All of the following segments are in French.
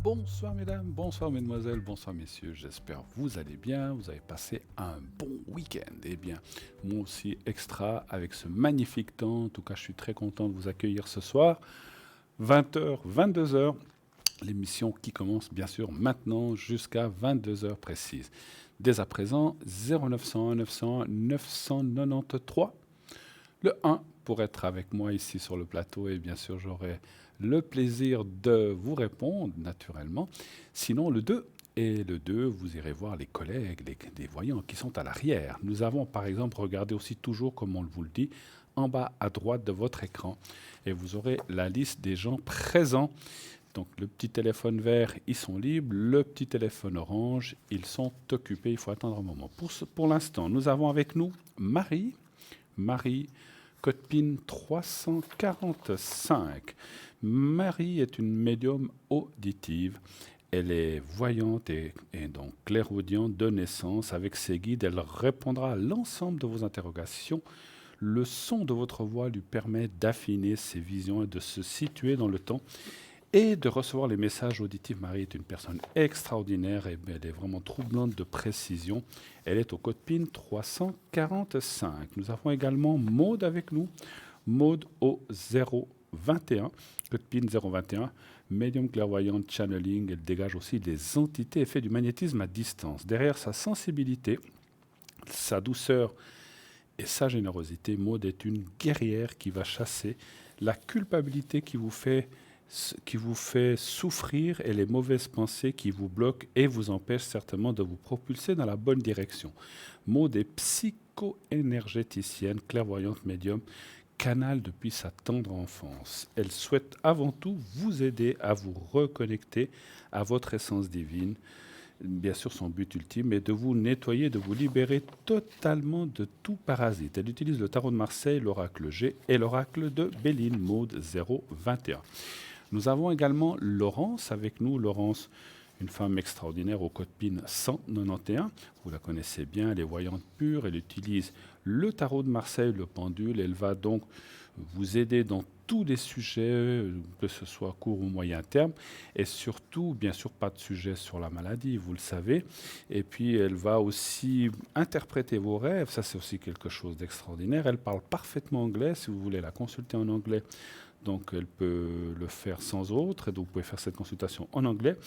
Bonsoir mesdames, bonsoir mesdemoiselles, bonsoir messieurs, j'espère que vous allez bien, vous avez passé un bon week-end. Eh bien, moi aussi extra avec ce magnifique temps, en tout cas je suis très content de vous accueillir ce soir, 20h, 22h, l'émission qui commence bien sûr maintenant jusqu'à 22h précise. Dès à présent, 0901 900 993 le 1 pour être avec moi ici sur le plateau et bien sûr j'aurai le plaisir de vous répondre naturellement. Sinon le 2 et le 2, vous irez voir les collègues, les voyants qui sont à l'arrière. Nous avons par exemple regardé aussi toujours, comme on vous le dit, en bas à droite de votre écran et vous aurez la liste des gens présents. Donc le petit téléphone vert, ils sont libres. Le petit téléphone orange, ils sont occupés. Il faut attendre un moment. Pour l'instant, nous avons avec nous Marie. Marie, code PIN 345. Marie est une médium auditive. Elle est voyante et donc clairaudiente de naissance. Avec ses guides, elle répondra à l'ensemble de vos interrogations. Le son de votre voix lui permet d'affiner ses visions et de se situer dans le temps et de recevoir les messages auditifs. Marie est une personne extraordinaire et elle est vraiment troublante de précision. Elle est au code PIN 345. Nous avons également Maude avec nous. Maude au 021, code PIN 021, médium clairvoyante channeling. Elle dégage aussi des entités et fait du magnétisme à distance. Derrière sa sensibilité, sa douceur et sa générosité, Maude est une guerrière qui va chasser la culpabilité qui vous fait souffrir et les mauvaises pensées qui vous bloquent et vous empêchent certainement de vous propulser dans la bonne direction. Maude est psycho-énergéticienne, clairvoyante médium, canal depuis sa tendre enfance. Elle souhaite avant tout vous aider à vous reconnecter à votre essence divine. Bien sûr, son but ultime est de vous nettoyer, de vous libérer totalement de tout parasite. Elle utilise le tarot de Marseille, l'oracle G et l'oracle de Béline, Maude 021. Nous avons également Laurence avec nous. Laurence, une femme extraordinaire au code PIN 191. Vous la connaissez bien, elle est voyante pure. Elle utilise le tarot de Marseille, le pendule. Elle va donc vous aider dans tous les sujets, que ce soit court ou moyen terme. Et surtout, bien sûr, pas de sujet sur la maladie, vous le savez. Et puis, elle va aussi interpréter vos rêves. Ça, c'est aussi quelque chose d'extraordinaire. Elle parle parfaitement anglais. Si vous voulez la consulter en anglais, donc elle peut le faire sans autre, et donc vous pouvez faire cette consultation en anglais.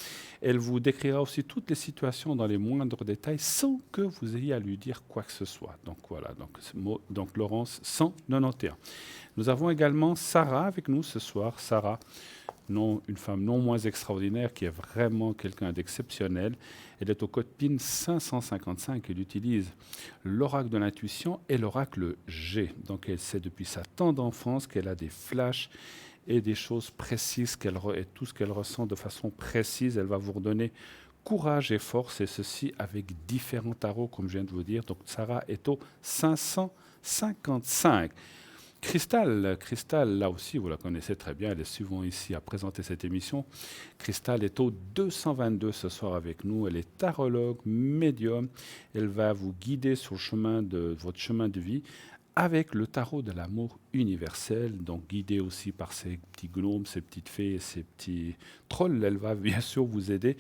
Elle vous décrira aussi toutes les situations dans les moindres détails sans que vous ayez à lui dire quoi que ce soit. Donc voilà, donc Laurence 191. Nous avons également Sarah avec nous ce soir. Sarah, non, une femme non moins extraordinaire qui est vraiment quelqu'un d'exceptionnel. Elle est au code PIN 555. Elle utilise l'oracle de l'intuition et l'oracle G. Donc elle sait depuis sa tendre enfance qu'elle a des flashs et des choses précises, et tout ce qu'elle ressent de façon précise. Elle va vous redonner courage et force, et ceci avec différents tarots, comme je viens de vous dire. Donc Sarah est au 555. Cristal, là aussi, vous la connaissez très bien, elle est souvent ici à présenter cette émission. Cristal est au 222 ce soir avec nous, elle est tarologue, médium, elle va vous guider sur le chemin de votre chemin de vie avec le tarot de l'amour universel, donc guidée aussi par ces petits gnomes, ces petites fées, ces petits trolls. Elle va bien sûr vous aider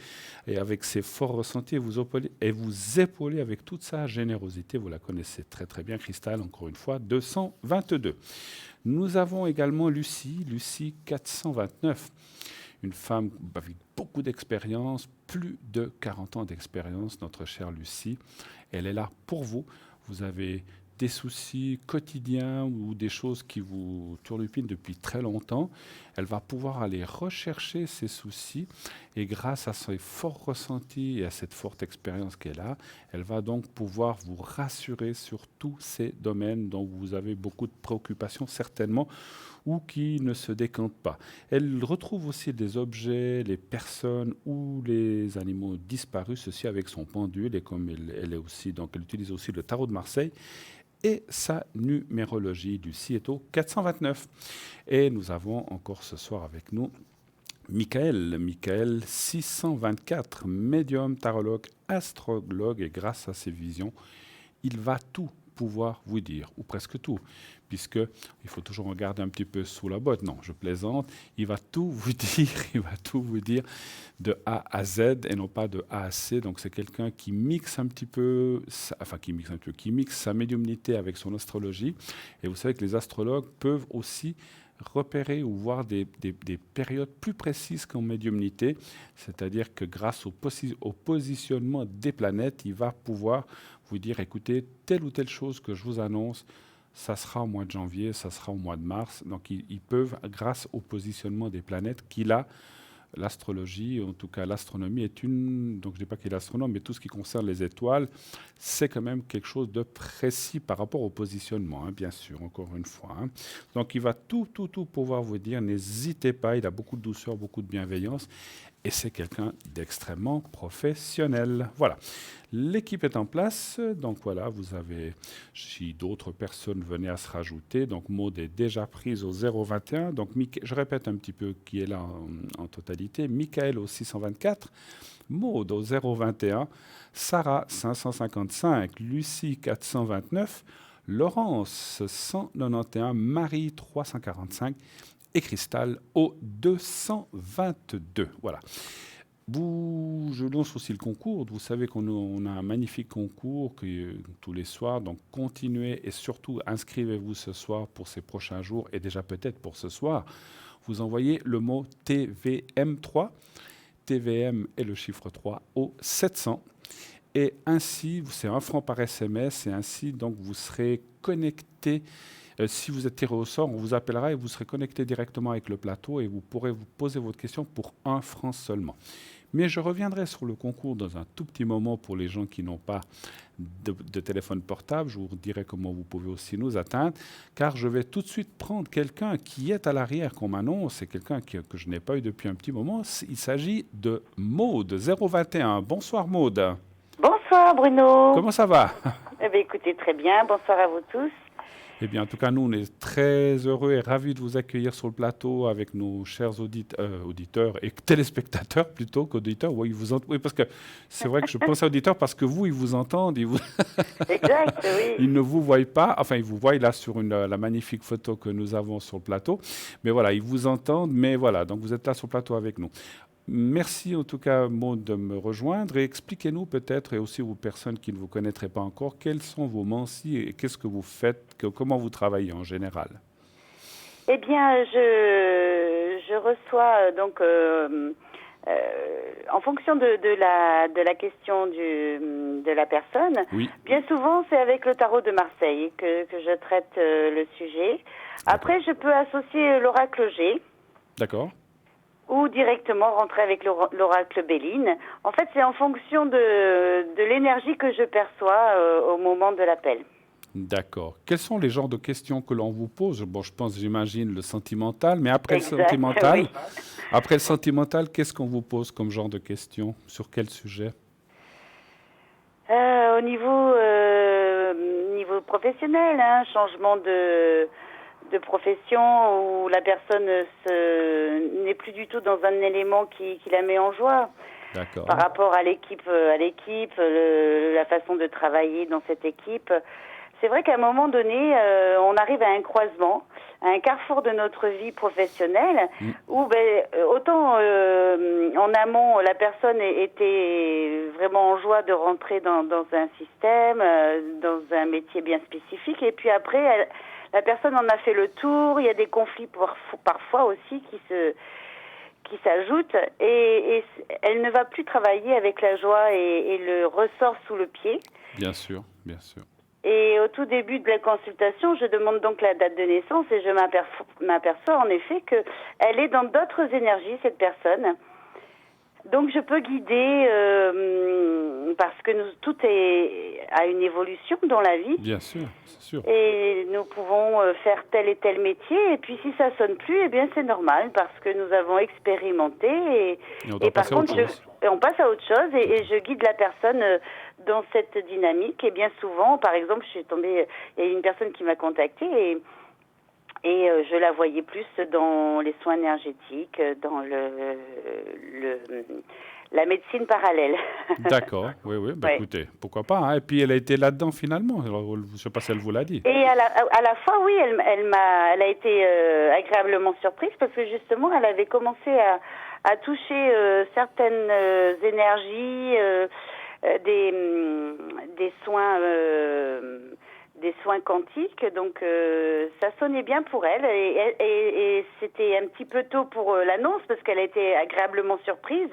et avec ses forts ressentis vous épauler avec toute sa générosité. Vous la connaissez très très bien, Cristal, encore une fois, 222. Nous avons également Lucie 429, une femme avec beaucoup d'expérience, plus de 40 ans d'expérience, notre chère Lucie. Elle est là pour vous. Vous avez des soucis quotidiens ou des choses qui vous turlupinent depuis très longtemps, elle va pouvoir aller rechercher ces soucis et grâce à ses forts ressentis et à cette forte expérience qu'elle a, elle va donc pouvoir vous rassurer sur tous ces domaines dont vous avez beaucoup de préoccupations certainement ou qui ne se décantent pas. Elle retrouve aussi des objets, les personnes ou les animaux disparus, ceci avec son pendule et comme elle est aussi, donc elle utilise aussi le tarot de Marseille, et sa numérologie. Lucie est au 429. Et nous avons encore ce soir avec nous Michael 624, médium, tarologue, astrologue, et grâce à ses visions, il va tout pouvoir vous dire, ou presque tout, puisque il faut toujours regarder un petit peu sous la botte. Non, je plaisante. Il va tout vous dire, il va tout vous dire de A à Z et non pas de A à C. Donc c'est quelqu'un qui mixe un petit peu, qui mixe sa médiumnité avec son astrologie. Et vous savez que les astrologues peuvent aussi repérer ou voir des périodes plus précises qu'en médiumnité, c'est-à-dire que grâce au positionnement des planètes, il va pouvoir vous dire, écoutez, telle ou telle chose que je vous annonce, ça sera au mois de janvier, ça sera au mois de mars. Donc ils peuvent, grâce au positionnement des planètes qu'il a, l'astrologie, en tout cas l'astronomie est une, donc je ne dis pas qu'il est astronome, mais tout ce qui concerne les étoiles, c'est quand même quelque chose de précis par rapport au positionnement, hein, bien sûr, encore une fois. Hein. Donc il va tout pouvoir vous dire, n'hésitez pas, il a beaucoup de douceur, beaucoup de bienveillance, et c'est quelqu'un d'extrêmement professionnel. Voilà. L'équipe est en place, donc voilà, vous avez, si d'autres personnes venaient à se rajouter, donc Maud est déjà prise au 021, donc je répète un petit peu qui est là en totalité, Michael au 624, Maud au 021, Sarah 555, Lucie 429, Laurence 191, Marie 345, et Cristal au 222. Voilà. Je lance aussi le concours. Vous savez qu'on a un magnifique concours tous les soirs. Donc continuez et surtout inscrivez-vous ce soir pour ces prochains jours et déjà peut-être pour ce soir. Vous envoyez le mot TVM3. TVM et le chiffre 3 au 700. Et ainsi, c'est 1 franc par SMS. Et ainsi, donc, vous serez connecté. Si vous êtes tiré au sort, on vous appellera et vous serez connecté directement avec le plateau et vous pourrez vous poser votre question pour 1 franc seulement. Mais je reviendrai sur le concours dans un tout petit moment pour les gens qui n'ont pas de téléphone portable. Je vous dirai comment vous pouvez aussi nous atteindre, car je vais tout de suite prendre quelqu'un qui est à l'arrière, qu'on m'annonce. C'est quelqu'un que je n'ai pas eu depuis un petit moment. Il s'agit de Maud, 021. Bonsoir Maud. Bonsoir Bruno. Comment ça va? Eh bien, écoutez, très bien. Bonsoir à vous tous. Eh bien, en tout cas, nous, on est très heureux et ravis de vous accueillir sur le plateau avec nos chers auditeurs et téléspectateurs plutôt qu'auditeurs. Oui, oui, parce que c'est vrai que je pense à auditeurs parce que vous, ils vous entendent. Exact, oui. Ils ne vous voient pas. Enfin, ils vous voient là sur la magnifique photo que nous avons sur le plateau. Mais voilà, ils vous entendent. Mais voilà, donc vous êtes là sur le plateau avec nous. Merci en tout cas, Maud, de me rejoindre et expliquez-nous peut-être, et aussi aux personnes qui ne vous connaîtraient pas encore, quels sont vos mensis et qu'est-ce que vous faites, comment vous travaillez en général. Eh bien, je reçois donc, en fonction de la question de la personne, oui. Bien souvent c'est avec le tarot de Marseille que je traite le sujet. Après, je peux associer l'oracle G. D'accord. Ou directement rentrer avec l'oracle Béline. En fait, c'est en fonction de l'énergie que je perçois au moment de l'appel. D'accord. Quels sont les genres de questions que l'on vous pose? Bon, je pense, j'imagine, le sentimental, mais après exact, le sentimental, oui. Après le sentimental, qu'est-ce qu'on vous pose comme genre de questions? Sur quel sujet? Au niveau professionnel, hein, changement de profession où la personne n'est plus du tout dans un élément qui la met en joie. D'accord. Par rapport à l'équipe, la façon de travailler dans cette équipe. C'est vrai qu'à un moment donné, on arrive à un croisement, à un carrefour de notre vie professionnelle, où autant en amont, la personne était vraiment en joie de rentrer dans un système, dans un métier bien spécifique, et puis après, la personne en a fait le tour, il y a des conflits parfois aussi qui s'ajoutent, et elle ne va plus travailler avec la joie et le ressort sous le pied. Bien sûr, bien sûr. Et au tout début de la consultation, je demande donc la date de naissance et je m'aperçois en effet qu'elle est dans d'autres énergies, cette personne. Donc je peux guider parce que tout a une évolution dans la vie. Bien sûr, c'est sûr. Et nous pouvons faire tel et tel métier. Et puis si ça sonne plus, eh bien c'est normal parce que nous avons expérimenté. Et par contre, on passe à autre chose et je guide la personne dans cette dynamique. Et bien souvent, par exemple, je suis tombée, il y a une personne qui m'a contactée et je la voyais plus dans les soins énergétiques, dans la médecine parallèle. D'accord, oui, oui, bah, Ouais. écoutez, pourquoi pas, hein. Et puis elle a été là-dedans finalement, alors, je ne sais pas si elle vous l'a dit. Et à la fois, oui, elle a été agréablement surprise parce que justement, elle avait commencé à toucher certaines énergies, des soins. Des soins quantiques, donc ça sonnait bien pour elle et c'était un petit peu tôt pour l'annonce parce qu'elle a été agréablement surprise,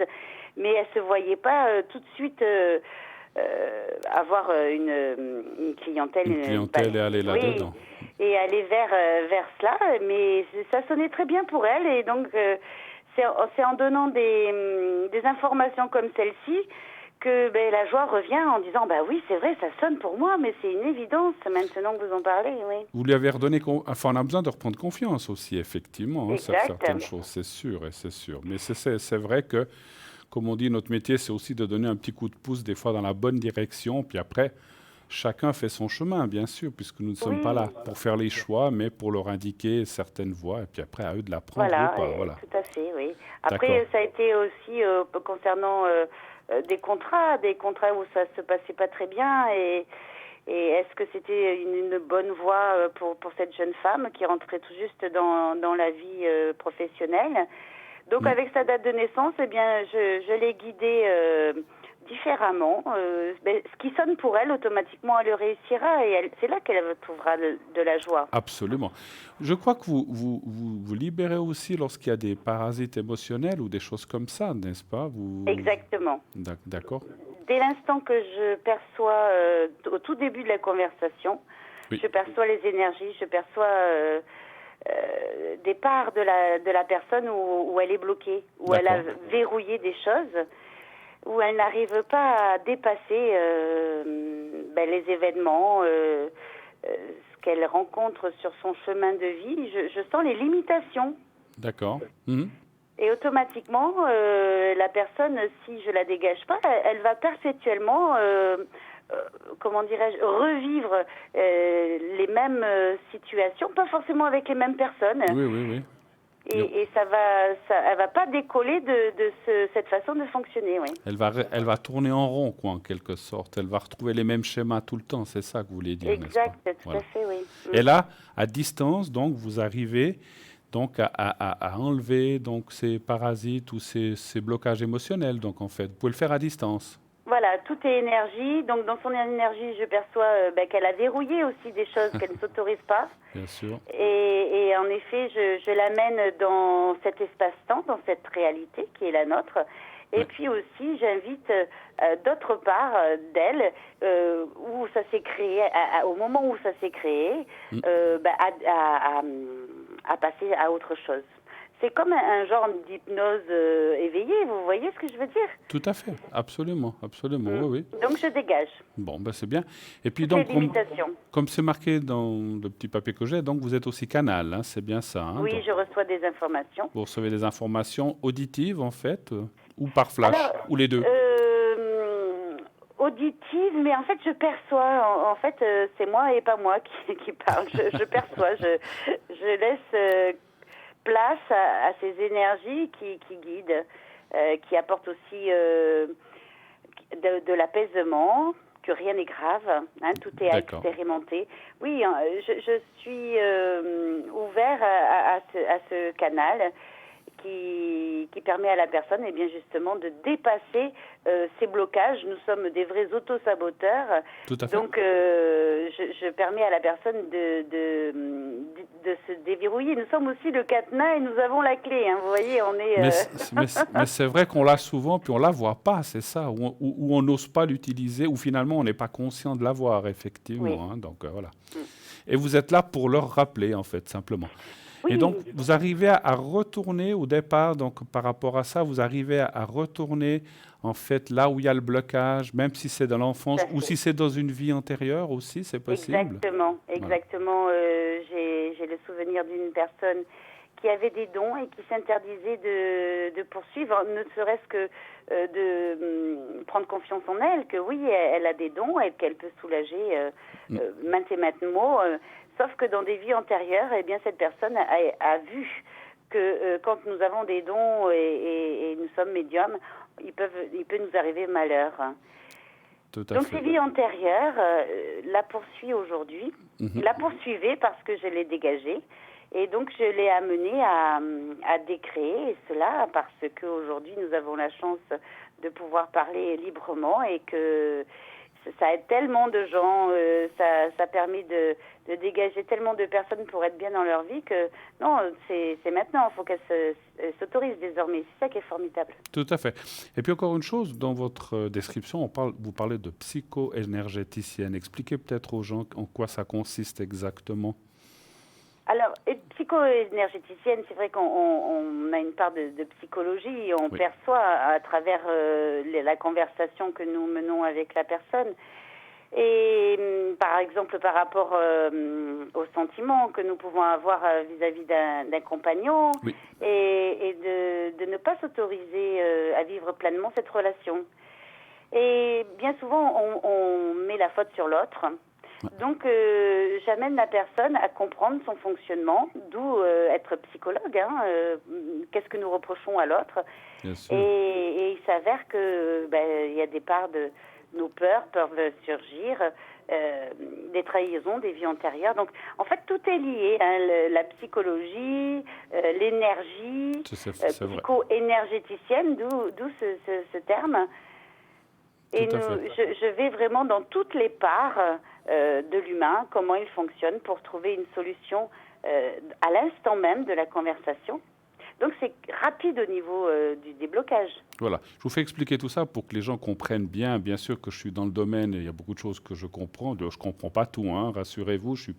mais elle se voyait pas tout de suite avoir une clientèle, Une clientèle et aller oui, là-dedans. et aller vers cela, mais ça sonnait très bien pour elle et donc c'est en donnant des informations comme celle-ci que la joie revient en disant bah oui c'est vrai ça sonne pour moi mais c'est une évidence maintenant que vous en parlez, oui. Vous lui avez redonné, enfin on a besoin de reprendre confiance aussi, effectivement, hein, sur Exact. certaines choses, c'est sûr, et c'est sûr. Mais c'est vrai que, comme on dit, notre métier, c'est aussi de donner un petit coup de pouce, des fois dans la bonne direction, puis après, chacun fait son chemin, bien sûr, puisque nous ne sommes pas Oui, là pour faire les choix, mais pour leur indiquer certaines voies, et puis après, à eux de la prendre ou voilà, pas, voilà. tout à fait, oui. D'accord. Après ça a été aussi concernant des contrats où ça se passait pas très bien et est-ce que c'était une bonne voie pour cette jeune femme qui rentrait tout juste dans la vie professionnelle. Donc Mm. avec sa date de naissance, eh bien, je l'ai guidée différemment. Ce qui sonne pour elle, automatiquement, elle le réussira et c'est là qu'elle trouvera de la joie. Absolument. Je crois que vous libérez aussi lorsqu'il y a des parasites émotionnels ou des choses comme ça, n'est-ce pas? Exactement. D'accord. Dès l'instant que je perçois, au tout début de la conversation, Oui. je perçois les énergies, je perçois des parts de la personne où elle est bloquée, où elle a D'accord. verrouillé des choses, où elle n'arrive pas à dépasser les événements, ce qu'elle rencontre sur son chemin de vie. Je sens les limitations. D'accord. Mhm. Et automatiquement, la personne, si je la dégage pas, elle va perpétuellement, comment dirais-je, revivre les mêmes situations, pas forcément avec les mêmes personnes. Oui, oui, oui. Et elle va pas décoller de cette façon de fonctionner, oui. Elle va tourner en rond, quoi, en quelque sorte. Elle va retrouver les mêmes schémas tout le temps. C'est ça que vous voulez dire, n'est-ce pas? Exact, tout Voilà. à fait, oui. Et là, à distance, donc, vous arrivez donc à enlever donc ces parasites ou ces blocages émotionnels. Donc, en fait, vous pouvez le faire à distance. Voilà, tout est énergie. Donc, dans son énergie, je perçois qu'elle a verrouillé aussi des choses qu'elle ne s'autorise pas. Bien sûr. Et en effet, je l'amène dans cet espace-temps, dans cette réalité qui est la nôtre. Et Ouais. puis aussi, j'invite d'autre part d'elle, où ça s'est créé, au moment où ça s'est créé, à passer à autre chose. C'est comme un genre d'hypnose éveillée, vous voyez ce que je veux dire? Tout à fait. Absolument. Absolument. Oui, oui. Donc je dégage Bon, ben c'est bien. Et puis toutes les donc, limitations. comme c'est marqué dans le petit papier que j'ai, donc vous êtes aussi canal, hein, c'est bien ça. Hein, Oui, donc, je reçois des informations. vous recevez des informations auditives, en fait, ou par flash, Alors, ou les deux. Auditive, mais en fait je perçois, en fait c'est moi et pas moi qui parle, je perçois, je laisse place à ces énergies qui guident, qui apportent aussi de l'apaisement, que rien n'est grave, hein, tout est D'accord. expérimenté. Oui, hein, je suis ouvert à ce canal qui permet à la personne, eh bien justement, de dépasser ces blocages. Nous sommes des vrais autosaboteurs. Tout à fait. Donc, je permets à la personne de se déverrouiller. Nous sommes aussi le cadenas et nous avons la clé. Hein. Vous voyez, on est... Mais c'est vrai qu'on l'a souvent, puis on ne la voit pas, c'est ça, ou on n'ose pas l'utiliser, ou finalement on n'est pas conscient de l'avoir, effectivement. Oui. Hein, donc voilà. Et vous êtes là pour leur rappeler, en fait, simplement. Oui. Et donc, vous arrivez à retourner au départ, donc par rapport à ça, vous arrivez à retourner, en fait, là où il y a le blocage, même si c'est dans l'enfance, ou si c'est dans une vie antérieure aussi, c'est possible. Exactement. Voilà. J'ai le souvenir d'une personne qui avait des dons et qui s'interdisait de poursuivre, ne serait-ce que de prendre confiance en elle, que oui, elle a des dons et qu'elle peut soulager maintes et maintes maux. Sauf que dans des vies antérieures, eh bien, cette personne a vu que quand nous avons des dons et nous sommes médiums, il peut nous arriver malheur. Tout à Donc fait. ces vies antérieures, la poursuit aujourd'hui. La poursuivait parce que je l'ai dégagée. Et donc je l'ai amenée à décréer, et cela parce qu'aujourd'hui nous avons la chance de pouvoir parler librement et que ça aide tellement de gens, ça permet de dégager tellement de personnes pour être bien dans leur vie que non, c'est maintenant, il faut qu'elles s'autorisent désormais. C'est ça qui est formidable. Tout à fait. Et puis encore une chose, dans votre description, vous parlez de psycho-énergéticienne. Expliquez peut-être aux gens en quoi ça consiste exactement. Alors, psycho-énergéticienne, c'est vrai qu'on a une part de psychologie, et on perçoit à travers la conversation que nous menons avec la personne. Et par exemple, par rapport aux sentiments que nous pouvons avoir vis-à-vis d'un compagnon, et de ne pas s'autoriser à vivre pleinement cette relation. Et bien souvent, on met la faute sur l'autre. Donc, j'amène la personne à comprendre son fonctionnement, d'où être psychologue. Qu'est-ce que nous reprochons à l'autre? Et il s'avère que il y a des parts de nos peurs peuvent surgir, des trahisons, des vies antérieures. Donc, en fait, tout est lié. La psychologie, l'énergie, psycho-énergéticienne, d'où ce terme. Et je vais vraiment dans toutes les parts de l'humain, comment il fonctionne pour trouver une solution à l'instant même de la conversation. Donc c'est rapide au niveau du déblocage. Voilà, je vous fais expliquer tout ça pour que les gens comprennent bien. Bien sûr que je suis dans le domaine et il y a beaucoup de choses que je comprends. Je ne comprends pas tout, rassurez-vous, je ne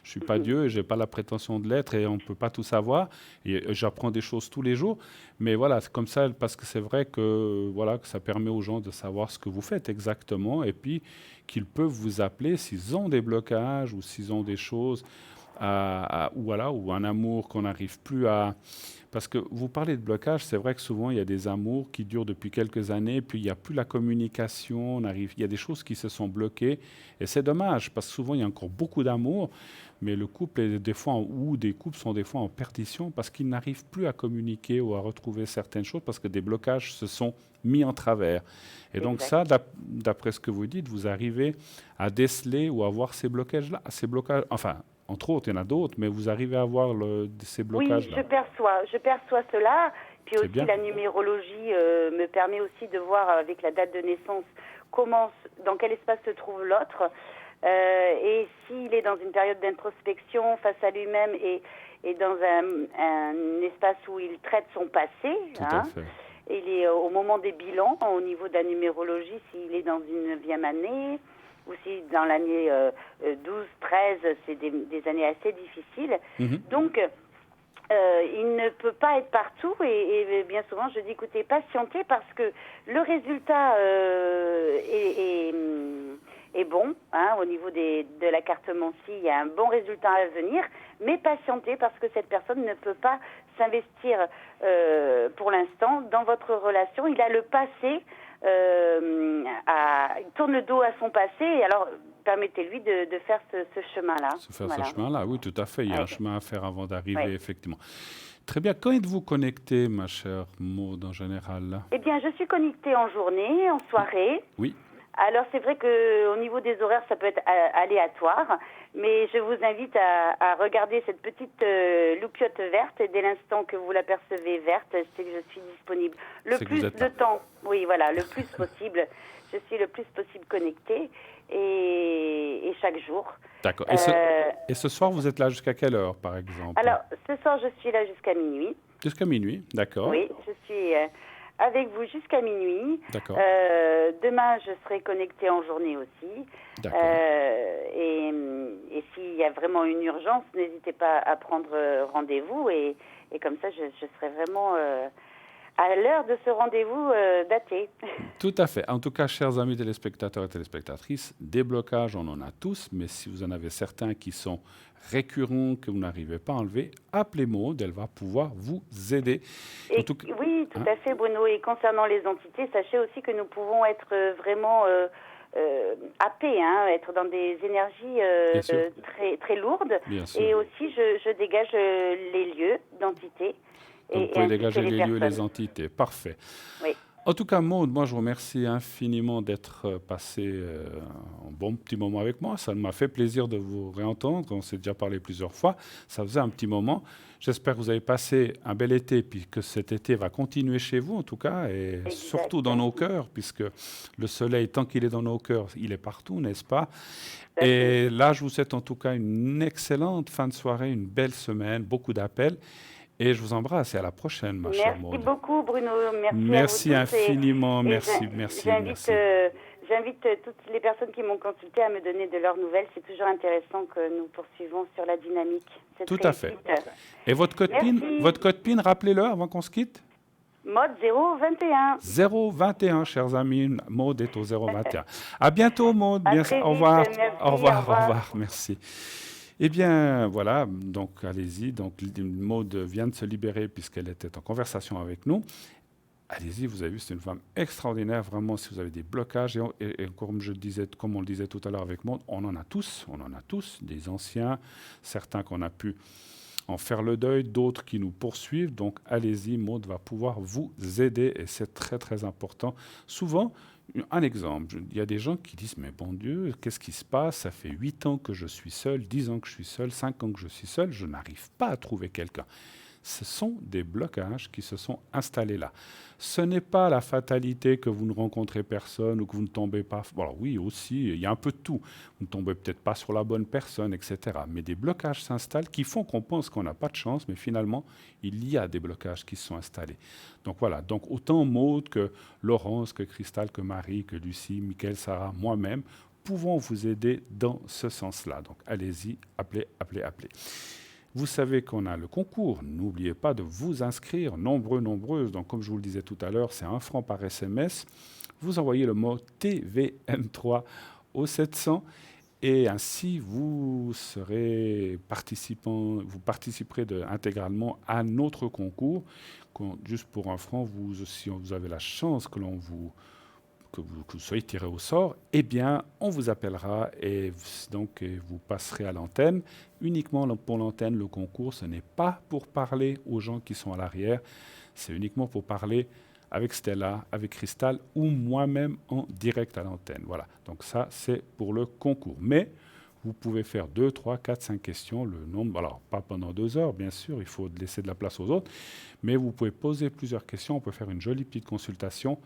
suis pas Dieu et je n'ai pas la prétention de l'être et on ne peut pas tout savoir. Et j'apprends des choses tous les jours. Mais voilà, c'est comme ça parce que c'est vrai que, que ça permet aux gens de savoir ce que vous faites exactement et puis qu'ils peuvent vous appeler s'ils ont des blocages ou s'ils ont des choses ou un amour qu'on n'arrive plus à... Parce que vous parlez de blocage, c'est vrai que souvent il y a des amours qui durent depuis quelques années, puis il n'y a plus la communication, il y a des choses qui se sont bloquées, et c'est dommage, parce que souvent il y a encore beaucoup d'amour, mais le couple est des fois, ou des couples sont des fois en perdition, parce qu'ils n'arrivent plus à communiquer ou à retrouver certaines choses, parce que des blocages se sont mis en travers. Et donc ça, d'après ce que vous dites, vous arrivez à déceler ou à voir ces blocages-là, entre autres, il y en a d'autres, mais vous arrivez à voir ces blocages-là. Oui, je perçois cela. Puis aussi, la numérologie me permet aussi de voir avec la date de naissance dans quel espace se trouve l'autre. Et s'il est dans une période d'introspection face à lui-même et dans un espace où il traite son passé. Tout à fait. Il est au moment des bilans, au niveau de la numérologie, s'il est dans une 9e année... ou si dans l'année 12, 13, c'est des années assez difficiles. Donc, il ne peut pas être partout et bien souvent, je dis, écoutez, patientez parce que le résultat est bon. Au niveau de la carte Mancy, il y a un bon résultat à venir, mais patientez parce que cette personne ne peut pas s'investir pour l'instant dans votre relation. Il a le passé... il tourne le dos à son passé et alors permettez-lui de faire ce chemin-là. Ce chemin-là, oui, tout à fait. Il y a un chemin à faire avant d'arriver, effectivement. Très bien. Quand êtes-vous connectée, ma chère Maud, en général là? Eh bien, je suis connectée en journée, en soirée. Oui. Alors, c'est vrai qu'au niveau des horaires, ça peut être aléatoire, mais je vous invite à regarder cette petite loupiote verte et dès l'instant que vous l'apercevez verte, c'est que je suis disponible. Le plus de temps, le plus possible. Je suis le plus possible connectée et chaque jour. D'accord. Et ce soir, vous êtes là jusqu'à quelle heure, par exemple? Alors, ce soir, je suis là jusqu'à minuit. Jusqu'à minuit, d'accord. Oui, je suis... avec vous jusqu'à minuit. D'accord. Demain, je serai connectée en journée aussi. D'accord. Et s'il y a vraiment une urgence, n'hésitez pas à prendre rendez-vous. Et comme ça, je serai vraiment à l'heure de ce rendez-vous daté. Tout à fait. En tout cas, chers amis téléspectateurs et téléspectatrices, des blocages, on en a tous. Mais si vous en avez certains qui sont récurrents, que vous n'arrivez pas à enlever, appelez Maud, elle va pouvoir vous aider. Oui, tout à fait, Bruno. Et concernant les entités, sachez aussi que nous pouvons être vraiment happée, hein, être dans des énergies très, très lourdes. Et aussi, je dégage les lieux d'entités. Donc, vous pouvez dégager les lieux et les entités. Parfait. Oui. En tout cas, Maude, moi, je vous remercie infiniment d'être passé un bon petit moment avec moi. Ça m'a fait plaisir de vous réentendre. On s'est déjà parlé plusieurs fois. Ça faisait un petit moment. J'espère que vous avez passé un bel été, puis que cet été va continuer chez vous, en tout cas, et surtout dans nos cœurs, puisque le soleil, tant qu'il est dans nos cœurs, il est partout, n'est-ce pas? Et là, je vous souhaite en tout cas une excellente fin de soirée, une belle semaine, beaucoup d'appels. Et je vous embrasse et à la prochaine, ma chère Maude. Merci beaucoup, Bruno. Merci à vous tous infiniment. Merci. J'invite toutes les personnes qui m'ont consulté à me donner de leurs nouvelles. C'est toujours intéressant que nous poursuivons sur la dynamique. Tout à fait. Et votre code PIN, rappelez-le avant qu'on se quitte. Maude 021. 021, chers amis. Maude est au 021. À bientôt, Maude. Au revoir. Au revoir. Merci. Eh bien, voilà, donc allez-y. Donc, Maude vient de se libérer puisqu'elle était en conversation avec nous. Allez-y, vous avez vu, c'est une femme extraordinaire, vraiment, si vous avez des blocages. Et comme on le disait tout à l'heure avec Maude, on en a tous, des anciens, certains qu'on a pu en faire le deuil, d'autres qui nous poursuivent. Donc, allez-y, Maude va pouvoir vous aider et c'est très, très important. Souvent, un exemple, il y a des gens qui disent « Mais bon Dieu, qu'est-ce qui se passe? Ça fait 8 ans que je suis seul, 10 ans que je suis seul, 5 ans que je suis seul, je n'arrive pas à trouver quelqu'un. » Ce sont des blocages qui se sont installés là. Ce n'est pas la fatalité que vous ne rencontrez personne ou que vous ne tombez pas... Bon, alors oui, aussi, il y a un peu de tout. Vous ne tombez peut-être pas sur la bonne personne, etc. Mais des blocages s'installent qui font qu'on pense qu'on n'a pas de chance, mais finalement, il y a des blocages qui se sont installés. Donc voilà, donc autant Maude que Laurence, que Cristal, que Marie, que Lucie, Mickaël, Sarah, moi-même, pouvons vous aider dans ce sens-là. Donc allez-y, appelez. Vous savez qu'on a le concours. N'oubliez pas de vous inscrire, nombreuses. Donc, comme je vous le disais tout à l'heure, c'est 1 franc par SMS. Vous envoyez le mot TVM3 au 700 et ainsi vous participerez intégralement à notre concours. Juste pour 1 franc, si vous avez la chance que vous soyez tiré au sort, eh bien, on vous appellera et donc vous passerez à l'antenne. Uniquement pour l'antenne, le concours, ce n'est pas pour parler aux gens qui sont à l'arrière, c'est uniquement pour parler avec Stella, avec Cristal ou moi-même en direct à l'antenne. Voilà, donc ça, c'est pour le concours. Mais vous pouvez faire 2, 3, 4, 5 questions, le nombre, alors pas pendant 2 heures, bien sûr, il faut laisser de la place aux autres, mais vous pouvez poser plusieurs questions, on peut faire une jolie petite consultation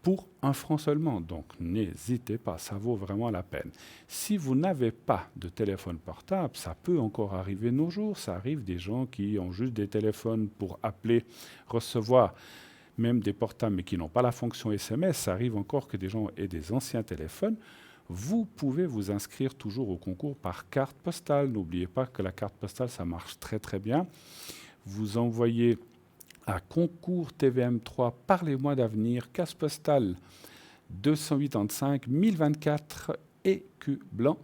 pour 1 franc seulement. Donc, n'hésitez pas, ça vaut vraiment la peine. Si vous n'avez pas de téléphone portable, ça peut encore arriver de nos jours. Ça arrive des gens qui ont juste des téléphones pour appeler, recevoir, même des portables, mais qui n'ont pas la fonction SMS. Ça arrive encore que des gens aient des anciens téléphones. Vous pouvez vous inscrire toujours au concours par carte postale. N'oubliez pas que la carte postale, ça marche très très bien. Vous envoyez à concours TVM3, parlez-moi d'avenir, casse postale 285 1024 écus blanc.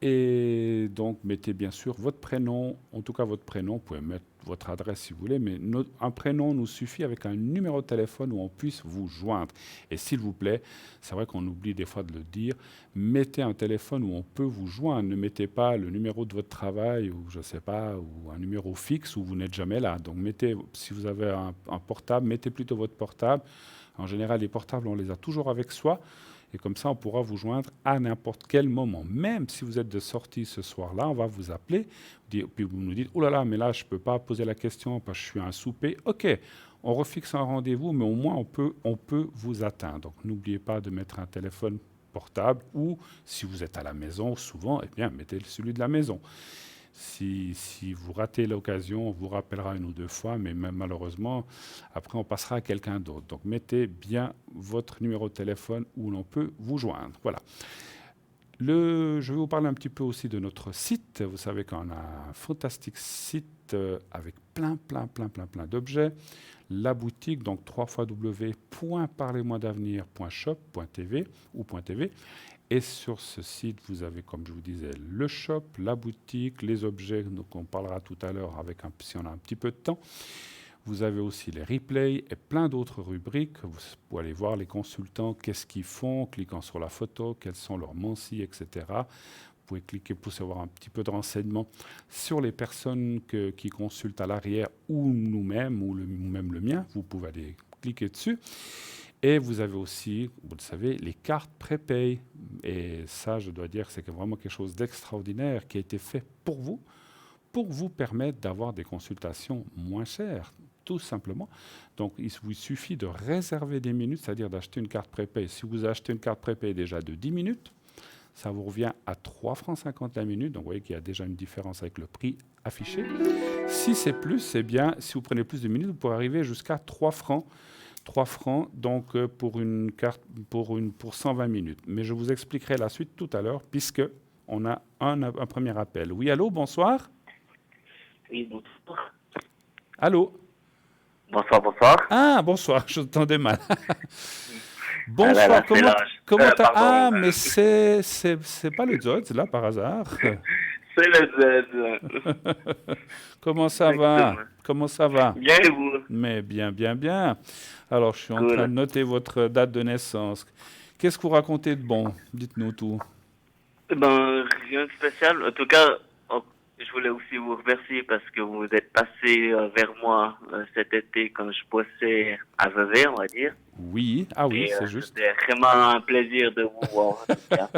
Et donc, mettez bien sûr votre prénom, en tout cas votre prénom, vous pouvez mettre votre adresse si vous voulez, mais un prénom nous suffit avec un numéro de téléphone où on puisse vous joindre. Et s'il vous plaît, c'est vrai qu'on oublie des fois de le dire, mettez un téléphone où on peut vous joindre. Ne mettez pas le numéro de votre travail ou je ne sais pas, ou un numéro fixe où vous n'êtes jamais là. Donc mettez, si vous avez un portable, mettez plutôt votre portable. En général, les portables, on les a toujours avec soi. Et comme ça, on pourra vous joindre à n'importe quel moment. Même si vous êtes de sortie ce soir-là, on va vous appeler. Puis vous nous dites, oh là là, mais là, je ne peux pas poser la question parce que je suis à un souper. OK, on refixe un rendez-vous, mais au moins, on peut vous atteindre. Donc, n'oubliez pas de mettre un téléphone portable ou, si vous êtes à la maison, souvent, eh bien, mettez celui de la maison. Si vous ratez l'occasion, on vous rappellera 1 ou 2 fois, mais même malheureusement, après, on passera à quelqu'un d'autre. Donc, mettez bien votre numéro de téléphone où l'on peut vous joindre. Voilà. Je vais vous parler un petit peu aussi de notre site. Vous savez qu'on a un fantastique site avec plein d'objets. La boutique, donc www.parlez-moi-d'avenir.shop.tv ou .tv. Et sur ce site, vous avez, comme je vous disais, le shop, la boutique, les objets, donc on parlera tout à l'heure si on a un petit peu de temps. Vous avez aussi les replays et plein d'autres rubriques. Vous pouvez aller voir les consultants, qu'est-ce qu'ils font, en cliquant sur la photo, quels sont leurs mensis, etc. Vous pouvez cliquer pour savoir un petit peu de renseignements sur les personnes qui consultent à l'arrière ou nous-mêmes, ou même le mien. Vous pouvez aller cliquer dessus. Et vous avez aussi, vous le savez, les cartes prépay. Et ça, je dois dire, c'est vraiment quelque chose d'extraordinaire qui a été fait pour vous permettre d'avoir des consultations moins chères, tout simplement. Donc, il vous suffit de réserver des minutes, c'est-à-dire d'acheter une carte prépay. Si vous achetez une carte prépay déjà de 10 minutes, ça vous revient à 3 francs 50 la minute. Donc, vous voyez qu'il y a déjà une différence avec le prix affiché. Si c'est plus, c'est bien. Si vous prenez plus de minutes, vous pourrez arriver jusqu'à 3 francs. 3 francs donc pour une carte pour 120 minutes. Mais je vous expliquerai la suite tout à l'heure, puisque on a un premier appel. Oui, allô, bonsoir. Oui, bonsoir. Allô. Bonsoir, bonsoir. Ah, bonsoir, je t'entendais mal. Ah là Bonsoir, là, c'est comment l'âge. t'as... Pardon. Ah, mais c'est pas le Zod, là, par hasard. C'est le Z. Comment ça va? Exactement. Comment ça va? Bien et vous? Mais bien, bien, bien. Alors, je suis en Cool. train de noter votre date de naissance. Qu'est-ce que vous racontez de bon? Dites-nous tout. Ben, rien de spécial. En tout cas, je voulais aussi vous remercier parce que vous êtes passé vers moi cet été quand je bossais à Vevey, on va dire. Oui, ah oui, Et c'est juste. c'était vraiment un plaisir de vous voir, en tout cas.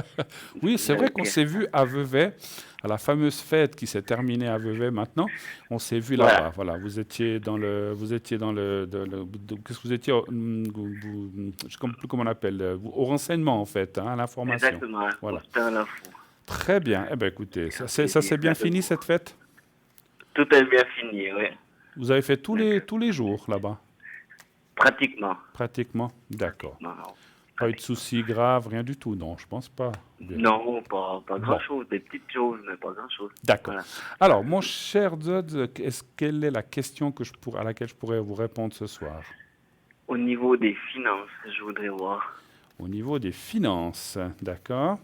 Oui, c'est vrai Donc, qu'on s'est vu à Vevey, à la fameuse fête qui s'est terminée à Vevey maintenant. On s'est vu Voilà. là-bas. Voilà, vous étiez dans le, qu'est-ce que vous étiez, je ne sais plus comment on appelle, au renseignement en fait, hein, à l'information. Exactement. Voilà. C'était à l'info. Très bien. Eh bien, écoutez, ça s'est bien fini cette fête? Tout est bien fini, oui. Vous avez fait tous les jours là-bas? Pratiquement. Pratiquement? D'accord. Non, Pas eu de soucis graves, rien du tout, non, je pense pas. Bien. non, pas Bon. grand-chose. Des petites choses, mais pas grand-chose. D'accord. Voilà. Alors, mon cher Zod, quelle est la question à laquelle je pourrais vous répondre ce soir? Au niveau des finances, je voudrais voir. Au niveau des finances, d'accord.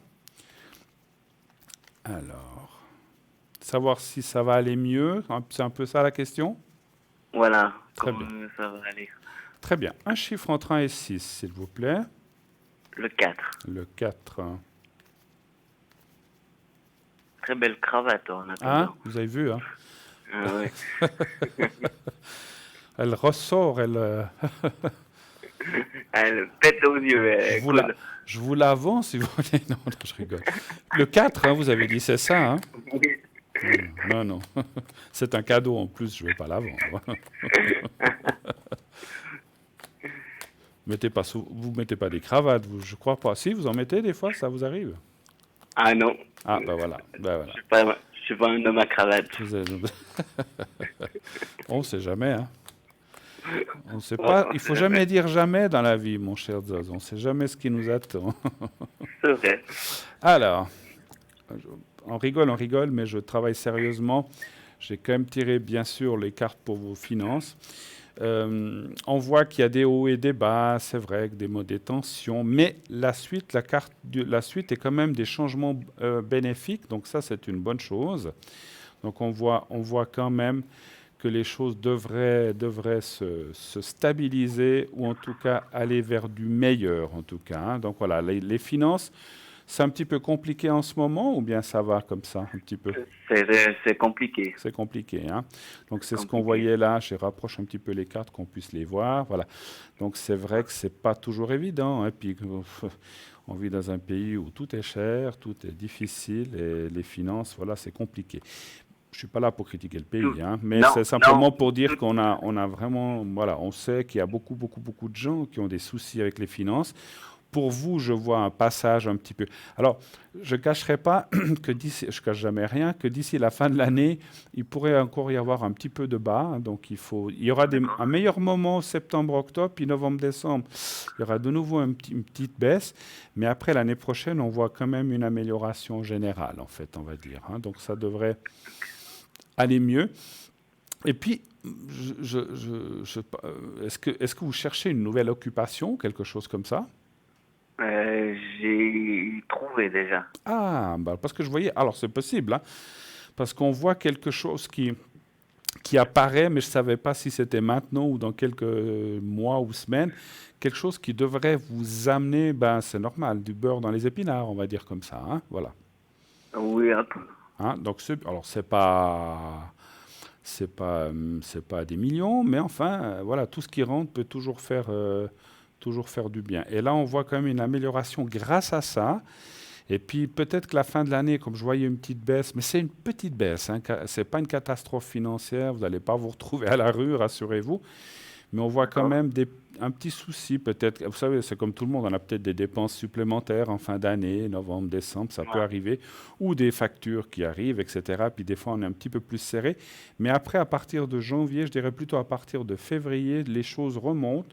Alors, savoir si ça va aller mieux, c'est un peu ça la question? Voilà, Très comment ça va aller. Très bien. Un chiffre entre 1 et 6, s'il vous plaît. Le 4. Le 4. Très belle cravate en Hein? attendant. Vous avez vu, hein? Ah, ouais. Elle ressort, Elle pète aux yeux. Elle est cool. je vous la vends si vous voulez. Non, non, je rigole. Le 4, hein, vous avez dit, c'est ça, hein? Oui. Non, non. C'est un cadeau en plus, je ne vais pas la vendre. Vous mettez pas des cravates, je crois pas. Si, vous en mettez des fois, ça vous arrive? Ah non, Ah, ben voilà. Ben voilà. je suis pas un homme à cravate. On ne sait jamais, hein. On sait pas. Il faut jamais dire jamais dans la vie, mon cher Zoz. On ne sait jamais ce qui nous attend. C'est vrai. Alors, on rigole, mais je travaille sérieusement. J'ai quand même tiré, bien sûr, les cartes pour vos finances. On voit qu'il y a des hauts et des bas, c'est vrai, avec des tensions, mais la suite est quand même des changements bénéfiques, donc ça, c'est une bonne chose. Donc on voit quand même que les choses devraient se stabiliser, ou en tout cas aller vers du meilleur, en tout cas, hein. Donc voilà, les finances, c'est un petit peu compliqué en ce moment, ou bien ça va comme ça, un petit peu? C'est compliqué. C'est compliqué, hein? Donc c'est ce qu'on Compliqué. voyait là. Je rapproche un petit peu les cartes, qu'on puisse les voir. Voilà. Donc c'est vrai que c'est pas toujours évident, hein. Puis on vit dans un pays où tout est cher, tout est difficile, et les finances, voilà, c'est compliqué. Je suis pas là pour critiquer le pays, hein, mais Non, c'est simplement non. pour dire qu'on a vraiment, voilà, on sait qu'il y a beaucoup de gens qui ont des soucis avec les finances. Pour vous, je vois un passage un petit peu. Alors, je ne cacherai pas que je cache jamais rien, que d'ici la fin de l'année, il pourrait encore y avoir un petit peu de bas. Hein. Donc, il y aura un meilleur moment septembre-octobre, puis novembre-décembre. Il y aura de nouveau une petite baisse. Mais après, l'année prochaine, on voit quand même une amélioration générale, en fait, on va dire. Hein. Donc, ça devrait aller mieux. Et puis, est-ce que vous cherchez une nouvelle occupation, quelque chose comme ça? J'ai trouvé déjà. Ah, bah parce que je voyais... Alors, c'est possible, hein, parce qu'on voit quelque chose qui qui apparaît, mais je ne savais pas si c'était maintenant ou dans quelques mois ou semaines. Quelque chose qui devrait vous amener, ben, c'est normal, du beurre dans les épinards, on va dire comme ça. Hein, voilà. Oui, un peu. Hein, donc, alors, c'est pas des millions, mais enfin, voilà, tout ce qui rentre peut toujours faire du bien. Et là, on voit quand même une amélioration grâce à ça. Et puis peut-être que la fin de l'année, comme je voyais une petite baisse, mais c'est une petite baisse, hein, c'est pas une catastrophe financière, vous n'allez pas vous retrouver à la rue, rassurez-vous, mais on voit quand D'accord. même un petit souci peut-être. Vous savez, c'est comme tout le monde, on a peut-être des dépenses supplémentaires en fin d'année, novembre, décembre, ça peut Ouais. arriver, ou des factures qui arrivent, etc. Puis des fois, on est un petit peu plus serré. Mais après, à partir de janvier, je dirais plutôt à partir de février, les choses remontent.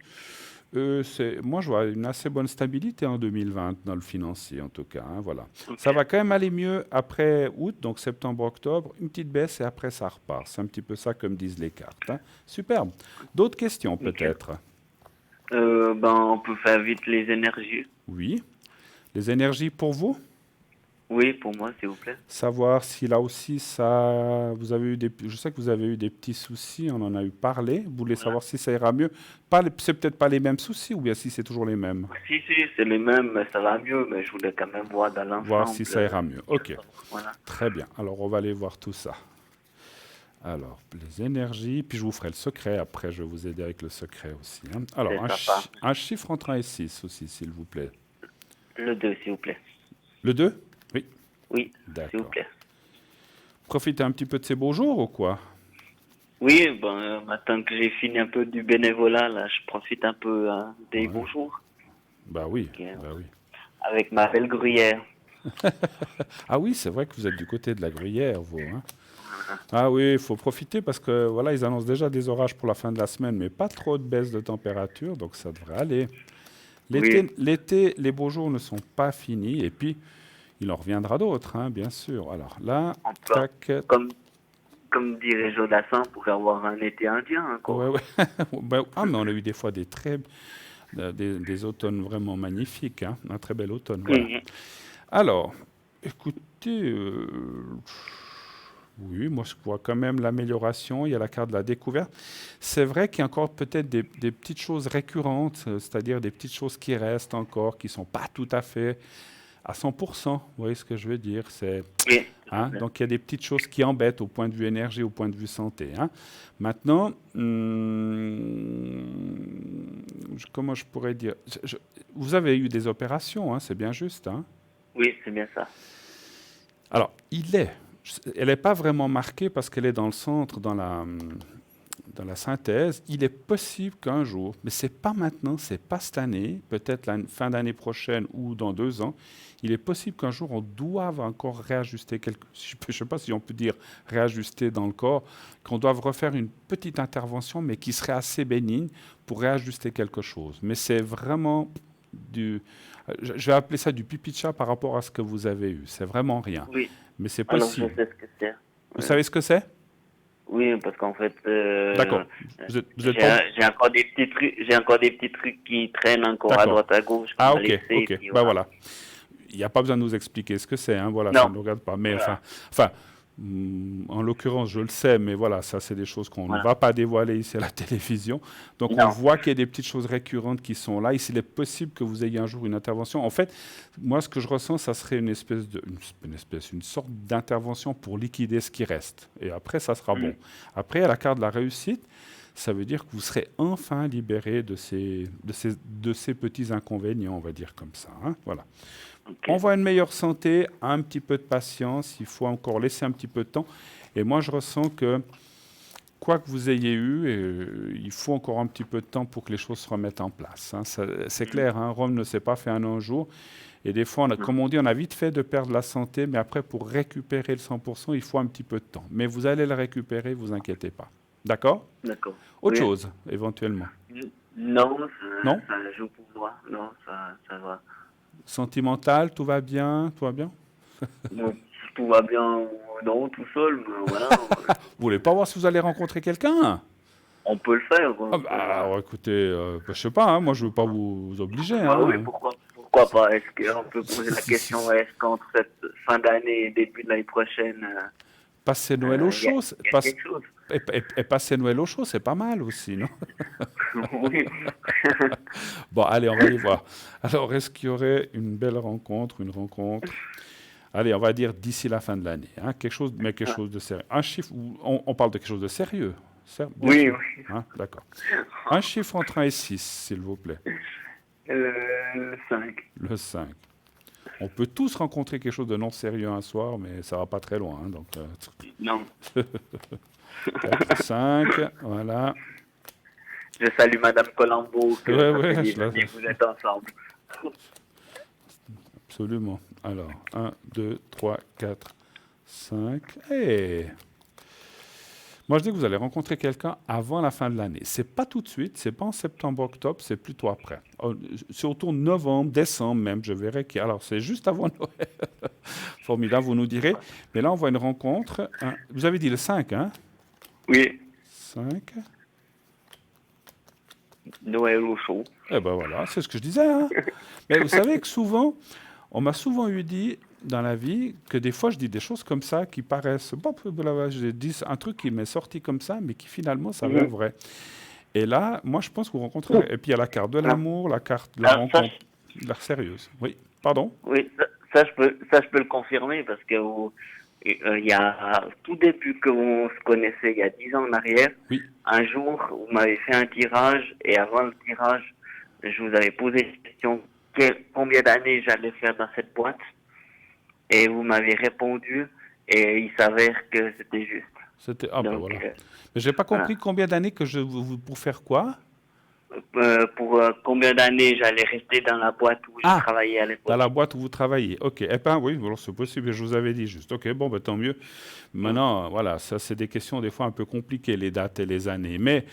Moi, je vois une assez bonne stabilité en 2020 dans le financier, en tout cas. Hein, voilà. Ok. Ça va quand même aller mieux après août, donc septembre-octobre. Une petite baisse et après, ça repart. C'est un petit peu ça, comme disent les cartes. Hein. Superbe. D'autres questions, Ok. peut-être? On peut faire vite les énergies. Oui. Les énergies pour vous? Oui, pour moi, s'il vous plaît. Savoir si là aussi, vous avez eu je sais que vous avez eu des petits soucis, on en a eu parlé. Vous voulez Voilà. savoir si ça ira mieux? C'est peut-être pas les mêmes soucis, ou bien si c'est toujours les mêmes? Si, c'est les mêmes, mais ça va mieux, mais je voulais quand même voir dans Voir si l'ensemble. ça ira mieux. Ok. Voilà. Très bien. Alors, on va aller voir tout ça. Alors, les énergies, puis je vous ferai le secret. Après, je vais vous aider avec le secret aussi. Hein. Alors, C'est sympa. un chiffre entre 1 et 6 aussi, s'il vous plaît. Le 2, s'il vous plaît. Le 2? Oui. Oui, s'il vous D'accord. plaît. Profitez un petit peu de ces beaux jours ou quoi? Oui, maintenant que j'ai fini un peu du bénévolat, là, je profite un peu des Ouais. beaux jours Bah oui, Ok. bah oui. avec ma belle gruyère. Ah oui, c'est vrai que vous êtes du côté de la Gruyère, vous. Hein. Ah oui, il faut profiter parce que voilà, ils annoncent déjà des orages pour la fin de la semaine, mais pas trop de baisse de température, donc ça devrait aller. Oui, L'été, les beaux jours ne sont pas finis, et puis il en reviendra d'autres, hein, bien sûr. Alors là, on peut, tac, comme dirait Jodassin, pour avoir un été indien ouais, encore. ouais. Ben, ah, mais on a eu des fois des automnes vraiment magnifiques, hein, un très bel automne, voilà. Mhm. Alors, écoutez, oui, moi je vois quand même l'amélioration, il y a la carte de la découverte. C'est vrai qu'il y a encore peut-être des petites choses récurrentes, c'est-à-dire des petites choses qui restent encore, qui ne sont pas tout à fait à 100%, vous voyez ce que je veux dire? Oui, Hein, donc il y a des petites choses qui embêtent au point de vue énergie, au point de vue santé. Hein. Maintenant, comment je pourrais dire? Vous avez eu des opérations, hein, c'est bien juste. Hein. oui, c'est bien ça. Alors, elle n'est pas vraiment marquée parce qu'elle est dans le centre, dans la synthèse. Il est possible qu'un jour, mais c'est pas maintenant, c'est pas cette année, peut-être la fin d'année prochaine ou dans 2 ans, il est possible qu'un jour on doive encore réajuster je ne sais pas si on peut dire réajuster dans le corps, qu'on doive refaire une petite intervention, mais qui serait assez bénigne pour réajuster quelque chose. Mais c'est vraiment je vais appeler ça du pipi de chat par rapport à ce que vous avez eu. C'est vraiment rien. Oui, Mais c'est alors je possible. sais ce que c'est. Vous savez ce que c'est? Oui, parce qu'en fait, D'accord. Vous êtes pas... j'ai encore des petits trucs, qui traînent encore à D'accord. droite à gauche. Ah, qu'on a ok, laissé, ok. puis Bah voilà. Il n'y a pas besoin de nous expliquer ce que c'est, hein, voilà, ça Non. ne nous regarde pas. Mais Voilà. en l'occurrence, je le sais, mais voilà, ça, c'est des choses qu'on ne Voilà. va pas dévoiler ici à la télévision. Donc, on Non. voit qu'il y a des petites choses récurrentes qui sont là. Il est possible que vous ayez un jour une intervention. En fait, moi, ce que je ressens, ça serait une sorte d'intervention pour liquider ce qui reste. Et après, ça sera bon. Après, à la carte de la réussite, ça veut dire que vous serez enfin libéré de ces petits inconvénients, on va dire comme ça. Hein, voilà. Ok. On voit une meilleure santé, un petit peu de patience, il faut encore laisser un petit peu de temps. Et moi, je ressens que, quoi que vous ayez eu, il faut encore un petit peu de temps pour que les choses se remettent en place. Hein. C'est clair, hein, Rome ne s'est pas fait en un jour. Et des fois, comme on dit, on a vite fait de perdre la santé, mais après, pour récupérer le 100%, il faut un petit peu de temps. Mais vous allez le récupérer, vous inquiétez pas. D'accord? D'accord. Autre Oui. chose, éventuellement. Non, Non? ça joue pour moi. Non, ça va. Sentimental, tout va bien? Tout va bien? Non, tout va bien ou non, tout seul, mais voilà. Vous voulez pas voir si vous allez rencontrer quelqu'un? On peut le faire. Quoi. Ah bah, alors, écoutez, je sais pas, hein, moi je veux pas vous obliger. Ah oui, Hein. pourquoi pas? Est-ce qu'on peut poser la question, est-ce qu'entre cette fin d'année et début de l'année prochaine, Passer Noël au chaud, Il y a quelque chose. et passer Noël au chaud, c'est pas mal aussi, non? Oui. Bon, allez, on va y voir. Alors, est-ce qu'il y aurait une belle rencontre, une rencontre? Allez, on va dire d'ici la fin de l'année, hein, quelque chose, mais quelque chose de sérieux. Un chiffre, on parle de quelque chose de sérieux, bien Oui, sûr. oui. Hein, d'accord. Un chiffre entre 1 et 6, s'il vous plaît. Le 5. Le 5. On peut tous rencontrer quelque chose de non sérieux un soir, mais ça va pas très loin, hein, donc, Non. 4, 5, voilà. Je salue Madame Colombo, que Ouais, ça fait ouais, des années que vous êtes ensemble. absolument. Alors, 1, 2, 3, 4, 5. Et moi, je dis que vous allez rencontrer quelqu'un avant la fin de l'année. C'est pas tout de suite, c'est pas en septembre, octobre, c'est plutôt après. C'est autour de novembre, décembre même, je verrai qui. Alors, c'est juste avant Noël. Formidable, vous nous direz. Mais là, on voit une rencontre. Vous avez dit le 5, hein? Oui, 5. Noël au chaud. Eh ben voilà, c'est ce que je disais, hein. Mais vous savez que souvent, on m'a souvent eu dit dans la vie que des fois je dis des choses comme ça qui paraissent, bon, je dis un truc qui m'est sorti comme ça, mais qui finalement s'avère Mhm. vrai. Et là, moi je pense que vous rencontrerez. Et puis il y a la carte de Ah, l'amour, la carte de la ah, ça, rencontre, la sérieuse. Oui, pardon? oui, ça, je peux le confirmer parce que il y a tout début qu'on se connaissait, il y a 10 ans en arrière, Oui. un jour, vous m'avez fait un tirage et avant le tirage, je vous avais posé une question, combien d'années j'allais faire dans cette boîte et vous m'avez répondu et il s'avère que c'était juste. C'était. Ah ben Donc, voilà. Mais j'ai pas voilà. compris combien d'années que pour faire quoi? Pour combien d'années j'allais rester dans la boîte où je Ah, travaillais à dans l'époque. la boîte où vous travaillez. Ok. Eh ben oui, alors c'est possible, je vous avais dit juste. Ok, bon, ben, tant mieux. Hum, Maintenant, voilà, ça c'est des questions des fois un peu compliquées, les dates et les années. Mais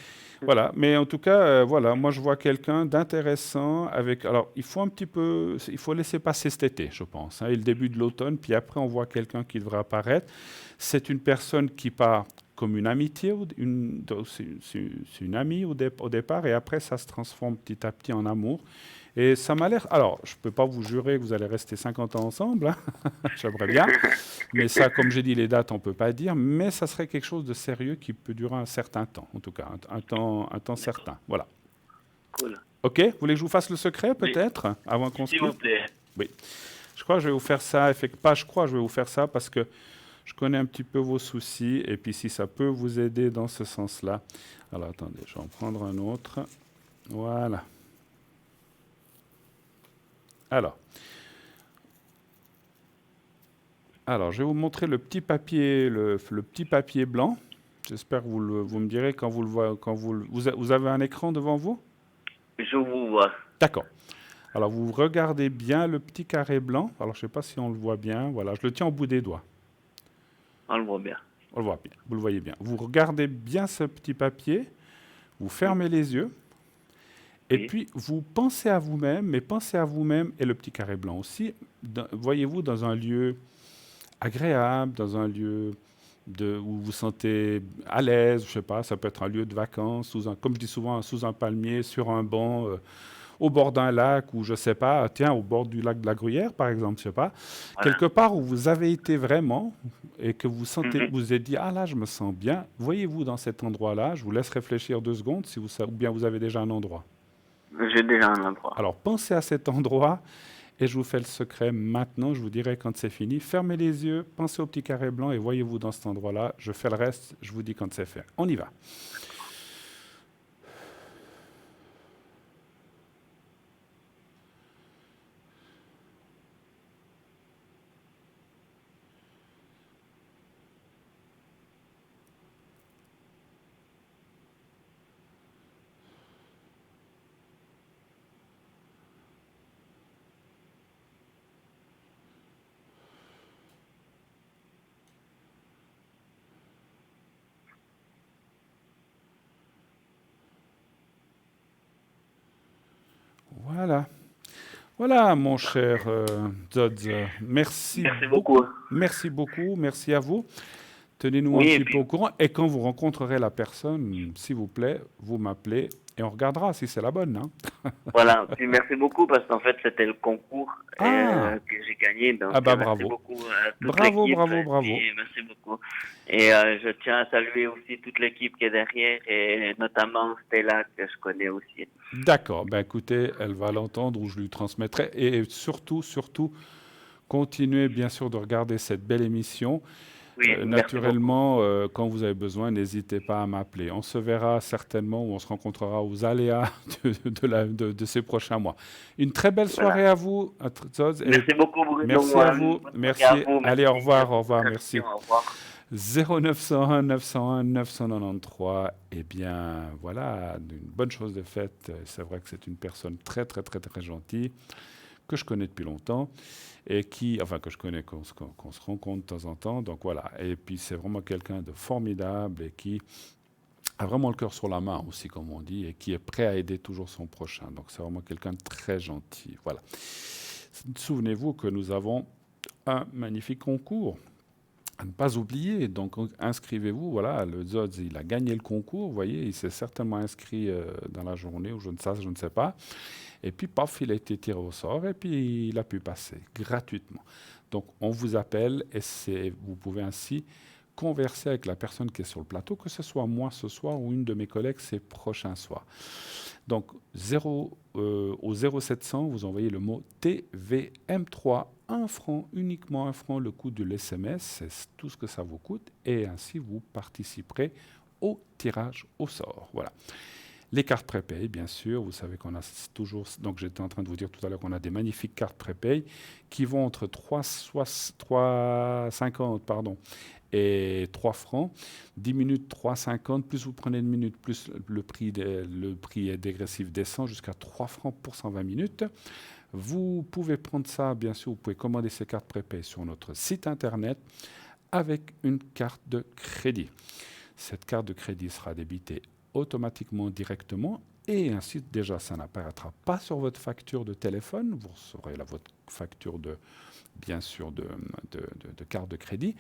voilà, mais en tout cas, voilà, moi je vois quelqu'un d'intéressant avec. Alors, il faut un petit peu, il faut laisser passer cet été, je pense, hein, et le début de l'automne, puis après on voit quelqu'un qui devrait apparaître. C'est une personne qui part comme une amitié, c'est une amie au départ, et après ça se transforme petit à petit en amour. Et ça m'a l'air. Alors, je ne peux pas vous jurer que vous allez rester 50 ans ensemble, hein. J'aimerais bien. Mais ça, comme j'ai dit, les dates, on ne peut pas dire. Mais ça serait quelque chose de sérieux qui peut durer un certain temps, en tout cas, un temps certain. Voilà. cool. OK? Vous voulez que je vous fasse le secret, Oui, peut-être, avant qu'on se s'il vous quitte? plaît. Oui. Je crois que je vais vous faire ça. Pas, je crois que je vais vous faire ça parce que je connais un petit peu vos soucis. Et puis, si ça peut vous aider dans ce sens-là. Alors, attendez, je vais en prendre un autre. Voilà. Alors. Alors, je vais vous montrer le petit papier, le petit papier blanc. J'espère que vous me direz quand vous le voyez, vous avez un écran devant vous? Je vous vois. D'accord. Alors, vous regardez bien le petit carré blanc. Alors, je ne sais pas si on le voit bien. Voilà, je le tiens au bout des doigts. On le voit bien. On le voit bien. Vous le voyez bien. Vous regardez bien ce petit papier. Vous fermez les yeux. Et Oui. puis, vous pensez à vous-même, mais pensez à vous-même et le petit carré blanc aussi. Voyez-vous dans un lieu agréable, dans un lieu où vous vous sentez à l'aise, je sais pas, ça peut être un lieu de vacances, comme je dis souvent, sous un palmier, sur un banc, au bord d'un lac, ou je sais pas, tiens, au bord du lac de la Gruyère, par exemple, je sais pas, Voilà. quelque part où vous avez été vraiment et que vous sentez, Mhm. vous vous êtes dit, ah là, je me sens bien. Voyez-vous dans cet endroit-là, je vous laisse réfléchir 2 secondes, si ou bien vous avez déjà un endroit. J'ai déjà un endroit. Alors pensez à cet endroit. Et je vous fais le secret maintenant, je vous dirai quand c'est fini. Fermez les yeux, pensez au petit carré blanc et voyez-vous dans cet endroit-là. Je fais le reste, je vous dis quand c'est fait. On y va. Voilà. Voilà, mon cher Dodds. Merci beaucoup. Merci beaucoup, merci à vous. Tenez-nous un Oui, et petit peu puis au courant. Et quand vous rencontrerez la personne, s'il vous plaît, vous m'appelez et on regardera si c'est la bonne. Hein. voilà. Puis merci beaucoup parce qu'en fait, c'était le concours Ah, que j'ai gagné. ah Donc, bah merci bravo. beaucoup à toute Bravo, l'équipe. bravo, Et bravo. puis, merci beaucoup. Et je tiens à saluer aussi toute l'équipe qui est derrière et notamment Stella que je connais aussi. D'accord. Ben écoutez, elle va l'entendre ou je lui transmettrai. Et surtout, surtout, continuez bien sûr de regarder cette belle émission. Oui, merci beaucoup. Naturellement, quand vous avez besoin, n'hésitez pas à m'appeler. On se verra certainement ou on se rencontrera aux aléas de ces prochains mois. Une très belle Voilà. soirée à vous, à Zoz, et Merci beaucoup, Bruno. merci à Une vous. bonne soirée à Merci. vous. Allez, Merci au pour revoir, votre merci. attention. Au revoir. 0901 901 993. Eh bien, voilà, une bonne chose de faite. C'est vrai que c'est une personne très, très, très, très gentille que je connais depuis longtemps et qui, enfin que je connais, qu'on se rencontre de temps en temps. Donc voilà. Et puis c'est vraiment quelqu'un de formidable et qui a vraiment le cœur sur la main aussi, comme on dit, et qui est prêt à aider toujours son prochain. Donc c'est vraiment quelqu'un de très gentil. Voilà. Souvenez-vous que nous avons un magnifique concours à ne pas oublier. Donc inscrivez-vous. Voilà, le Zods, il a gagné le concours. Vous voyez, il s'est certainement inscrit dans la journée ou je ne sais pas. Et puis, paf, il a été tiré au sort et puis il a pu passer gratuitement. Donc, on vous appelle et vous pouvez ainsi converser avec la personne qui est sur le plateau, que ce soit moi ce soir ou une de mes collègues ces prochains soirs. Donc, au 0700, vous envoyez le mot TVM3, 1 franc, uniquement 1 franc, le coût de l'SMS, c'est tout ce que ça vous coûte, et ainsi vous participerez au tirage au sort. Voilà. Les cartes prépay, bien sûr, vous savez qu'on a toujours, donc j'étais en train de vous dire tout à l'heure qu'on a des magnifiques cartes prépay qui vont entre 3,50 et 3 francs, 10 minutes 3,50, plus vous prenez une minute, plus le prix est dégressif descend jusqu'à 3 francs pour 120 minutes. Vous pouvez prendre ça, bien sûr, vous pouvez commander ces cartes prépay sur notre site internet avec une carte de crédit. Cette carte de crédit sera débitée automatiquement directement et ainsi déjà ça n'apparaîtra pas sur votre facture de téléphone, vous recevrez votre facture bien sûr de carte de crédit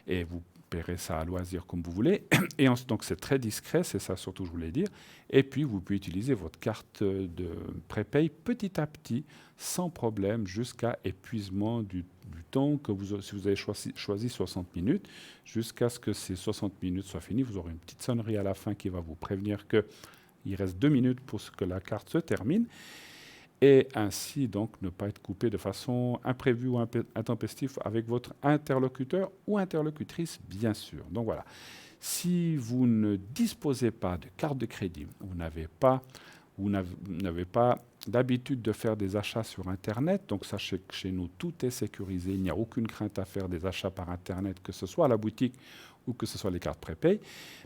et vous paierez ça à loisir comme vous voulez. Et donc c'est très discret, c'est ça surtout que je voulais dire. Et puis vous pouvez utiliser votre carte de prépay petit à petit, sans problème, jusqu'à épuisement du temps que si vous avez choisi 60 minutes, jusqu'à ce que ces 60 minutes soient finies. Vous aurez une petite sonnerie à la fin qui va vous prévenir qu'il reste 2 minutes pour que la carte se termine. Et ainsi donc ne pas être coupé de façon imprévue ou intempestive avec votre interlocuteur ou interlocutrice, bien sûr. Donc voilà, si vous ne disposez pas de carte de crédit, vous n'avez pas d'habitude de faire des achats sur Internet, donc sachez que chez nous, tout est sécurisé, il n'y a aucune crainte à faire des achats par Internet, que ce soit à la boutique ou que ce soit les cartes prépay.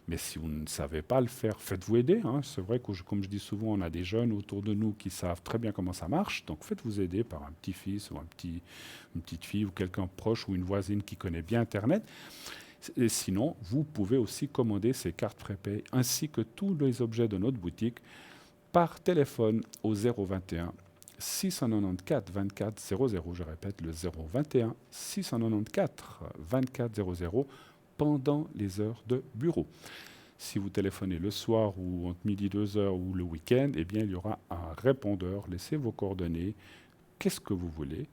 Mais si vous ne savez pas le faire, faites-vous aider. Hein. C'est vrai que, comme je dis souvent, on a des jeunes autour de nous qui savent très bien comment ça marche. Donc faites-vous aider par un petit-fils ou une petite fille ou quelqu'un proche ou une voisine qui connaît bien Internet. Et sinon, vous pouvez aussi commander ces cartes prépay ainsi que tous les objets de notre boutique par téléphone au 021 694 24 00. Je répète, le 021 694 24 00 pendant les heures de bureau. Si vous téléphonez le soir ou entre midi et 2 heures ou le week-end, eh bien, il y aura un répondeur. Laissez vos coordonnées. Qu'est-ce que vous voulez?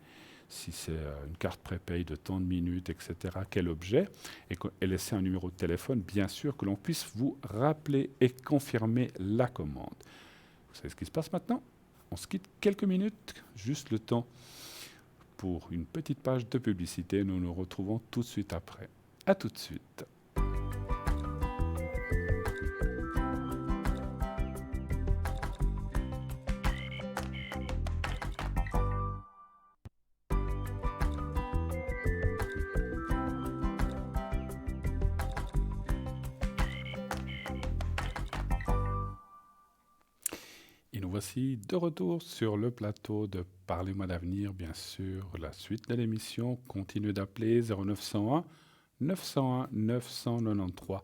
Si c'est une carte prépay de tant de minutes, etc., quel objet, et laissez un numéro de téléphone, bien sûr, que l'on puisse vous rappeler et confirmer la commande. Vous savez ce qui se passe maintenant? On se quitte quelques minutes, juste le temps pour une petite page de publicité. Nous nous retrouvons tout de suite après. À tout de suite. Et nous voici de retour sur le plateau de Parlez-moi d'avenir, bien sûr. La suite de l'émission, continuez d'appeler 0901 901 993.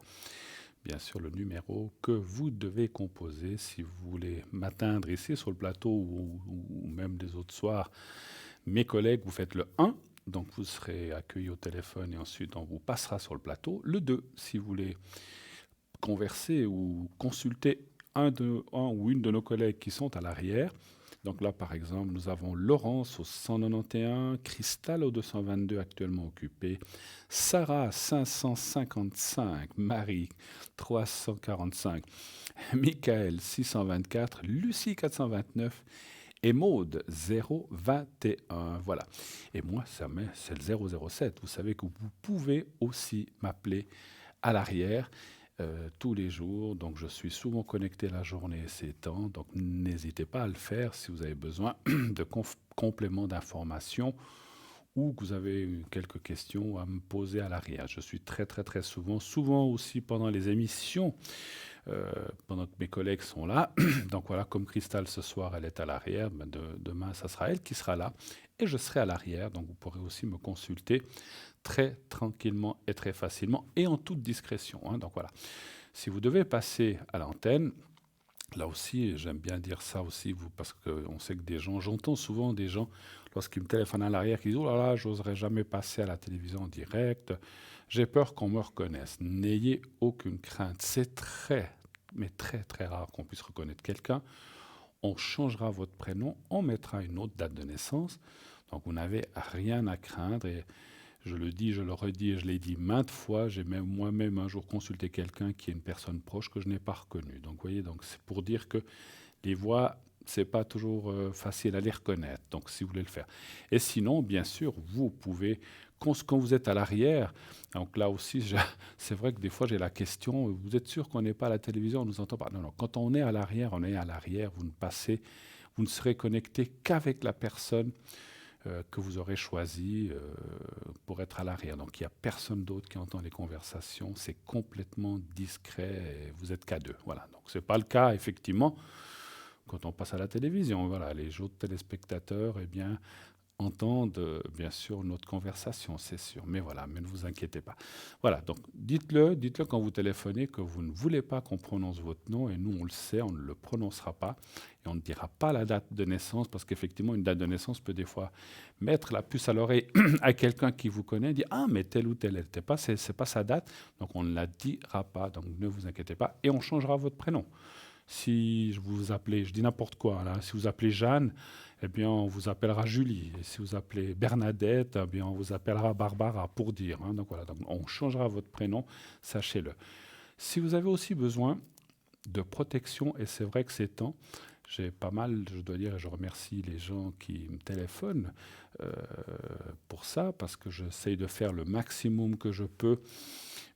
Bien sûr, le numéro que vous devez composer si vous voulez m'atteindre ici sur le plateau ou même des autres soirs. Mes collègues, vous faites le 1 donc vous serez accueilli au téléphone et ensuite on vous passera sur le plateau. Le 2, si vous voulez converser ou consulter un ou une de nos collègues qui sont à l'arrière. Donc là, par exemple, nous avons Laurence au 191, Cristal au 222 actuellement occupé, Sarah 555, Marie 345, Michael 624, Lucie 429 et Maude 021. Voilà. Et moi, c'est le 007. Vous savez que vous pouvez aussi m'appeler à l'arrière tous les jours. Donc, je suis souvent connecté la journée et ces temps. Donc, n'hésitez pas à le faire si vous avez besoin de compléments d'informations ou que vous avez quelques questions à me poser à l'arrière. Je suis très, très, très souvent aussi pendant les émissions, pendant que mes collègues sont là. Donc voilà, comme Cristal ce soir, elle est à l'arrière, ben demain, ça sera elle qui sera là. Et je serai à l'arrière, donc vous pourrez aussi me consulter très tranquillement et très facilement et en toute discrétion. Hein. Donc voilà, si vous devez passer à l'antenne, là aussi, j'aime bien dire ça aussi, vous, parce qu'on sait que j'entends souvent des gens, lorsqu'ils me téléphonent à l'arrière, qui disent « Oh là là, j'oserais jamais passer à la télévision en direct, j'ai peur qu'on me reconnaisse. » N'ayez aucune crainte, c'est mais très très rare qu'on puisse reconnaître quelqu'un. On changera votre prénom, on mettra une autre date de naissance, donc vous n'avez rien à craindre. Et je le dis, je le redis et je l'ai dit maintes fois, j'ai même moi-même un jour consulté quelqu'un qui est une personne proche que je n'ai pas reconnue. Donc vous voyez, donc c'est pour dire que les voix, c'est pas toujours facile à les reconnaître, donc si vous voulez le faire. Et sinon, bien sûr, vous pouvez, quand vous êtes à l'arrière, donc là aussi, c'est vrai que des fois j'ai la question, vous êtes sûr qu'on n'est pas à la télévision, on nous entend pas? Non, non, quand on est à l'arrière, on est à l'arrière, vous ne serez connecté qu'avec la personne que vous aurez choisi pour être à l'arrière. Donc il n'y a personne d'autre qui entend les conversations, c'est complètement discret, et vous êtes qu'à deux. Voilà. Donc ce n'est pas le cas, effectivement, quand on passe à la télévision. Voilà, les autres téléspectateurs, eh bien, entendent bien sûr notre conversation, c'est sûr. Mais voilà, mais ne vous inquiétez pas. Voilà, donc dites-le quand vous téléphonez que vous ne voulez pas qu'on prononce votre nom, et nous on le sait, on ne le prononcera pas, et on ne dira pas la date de naissance, parce qu'effectivement une date de naissance peut des fois mettre la puce à l'oreille à quelqu'un qui vous connaît, dire ah mais tel ou tel, elle n'était pas, c'est pas sa date, donc on ne la dira pas, donc ne vous inquiétez pas, et on changera votre prénom. Si vous appelez, je dis n'importe quoi, là, si vous appelez Jeanne, eh bien, on vous appellera Julie. Et si vous appelez Bernadette, eh bien, on vous appellera Barbara, pour dire. Hein. Donc voilà, donc on changera votre prénom, sachez-le. Si vous avez aussi besoin de protection, et c'est vrai que ces temps, j'ai pas mal, je dois dire, et je remercie les gens qui me téléphonent pour ça, parce que j'essaye de faire le maximum que je peux,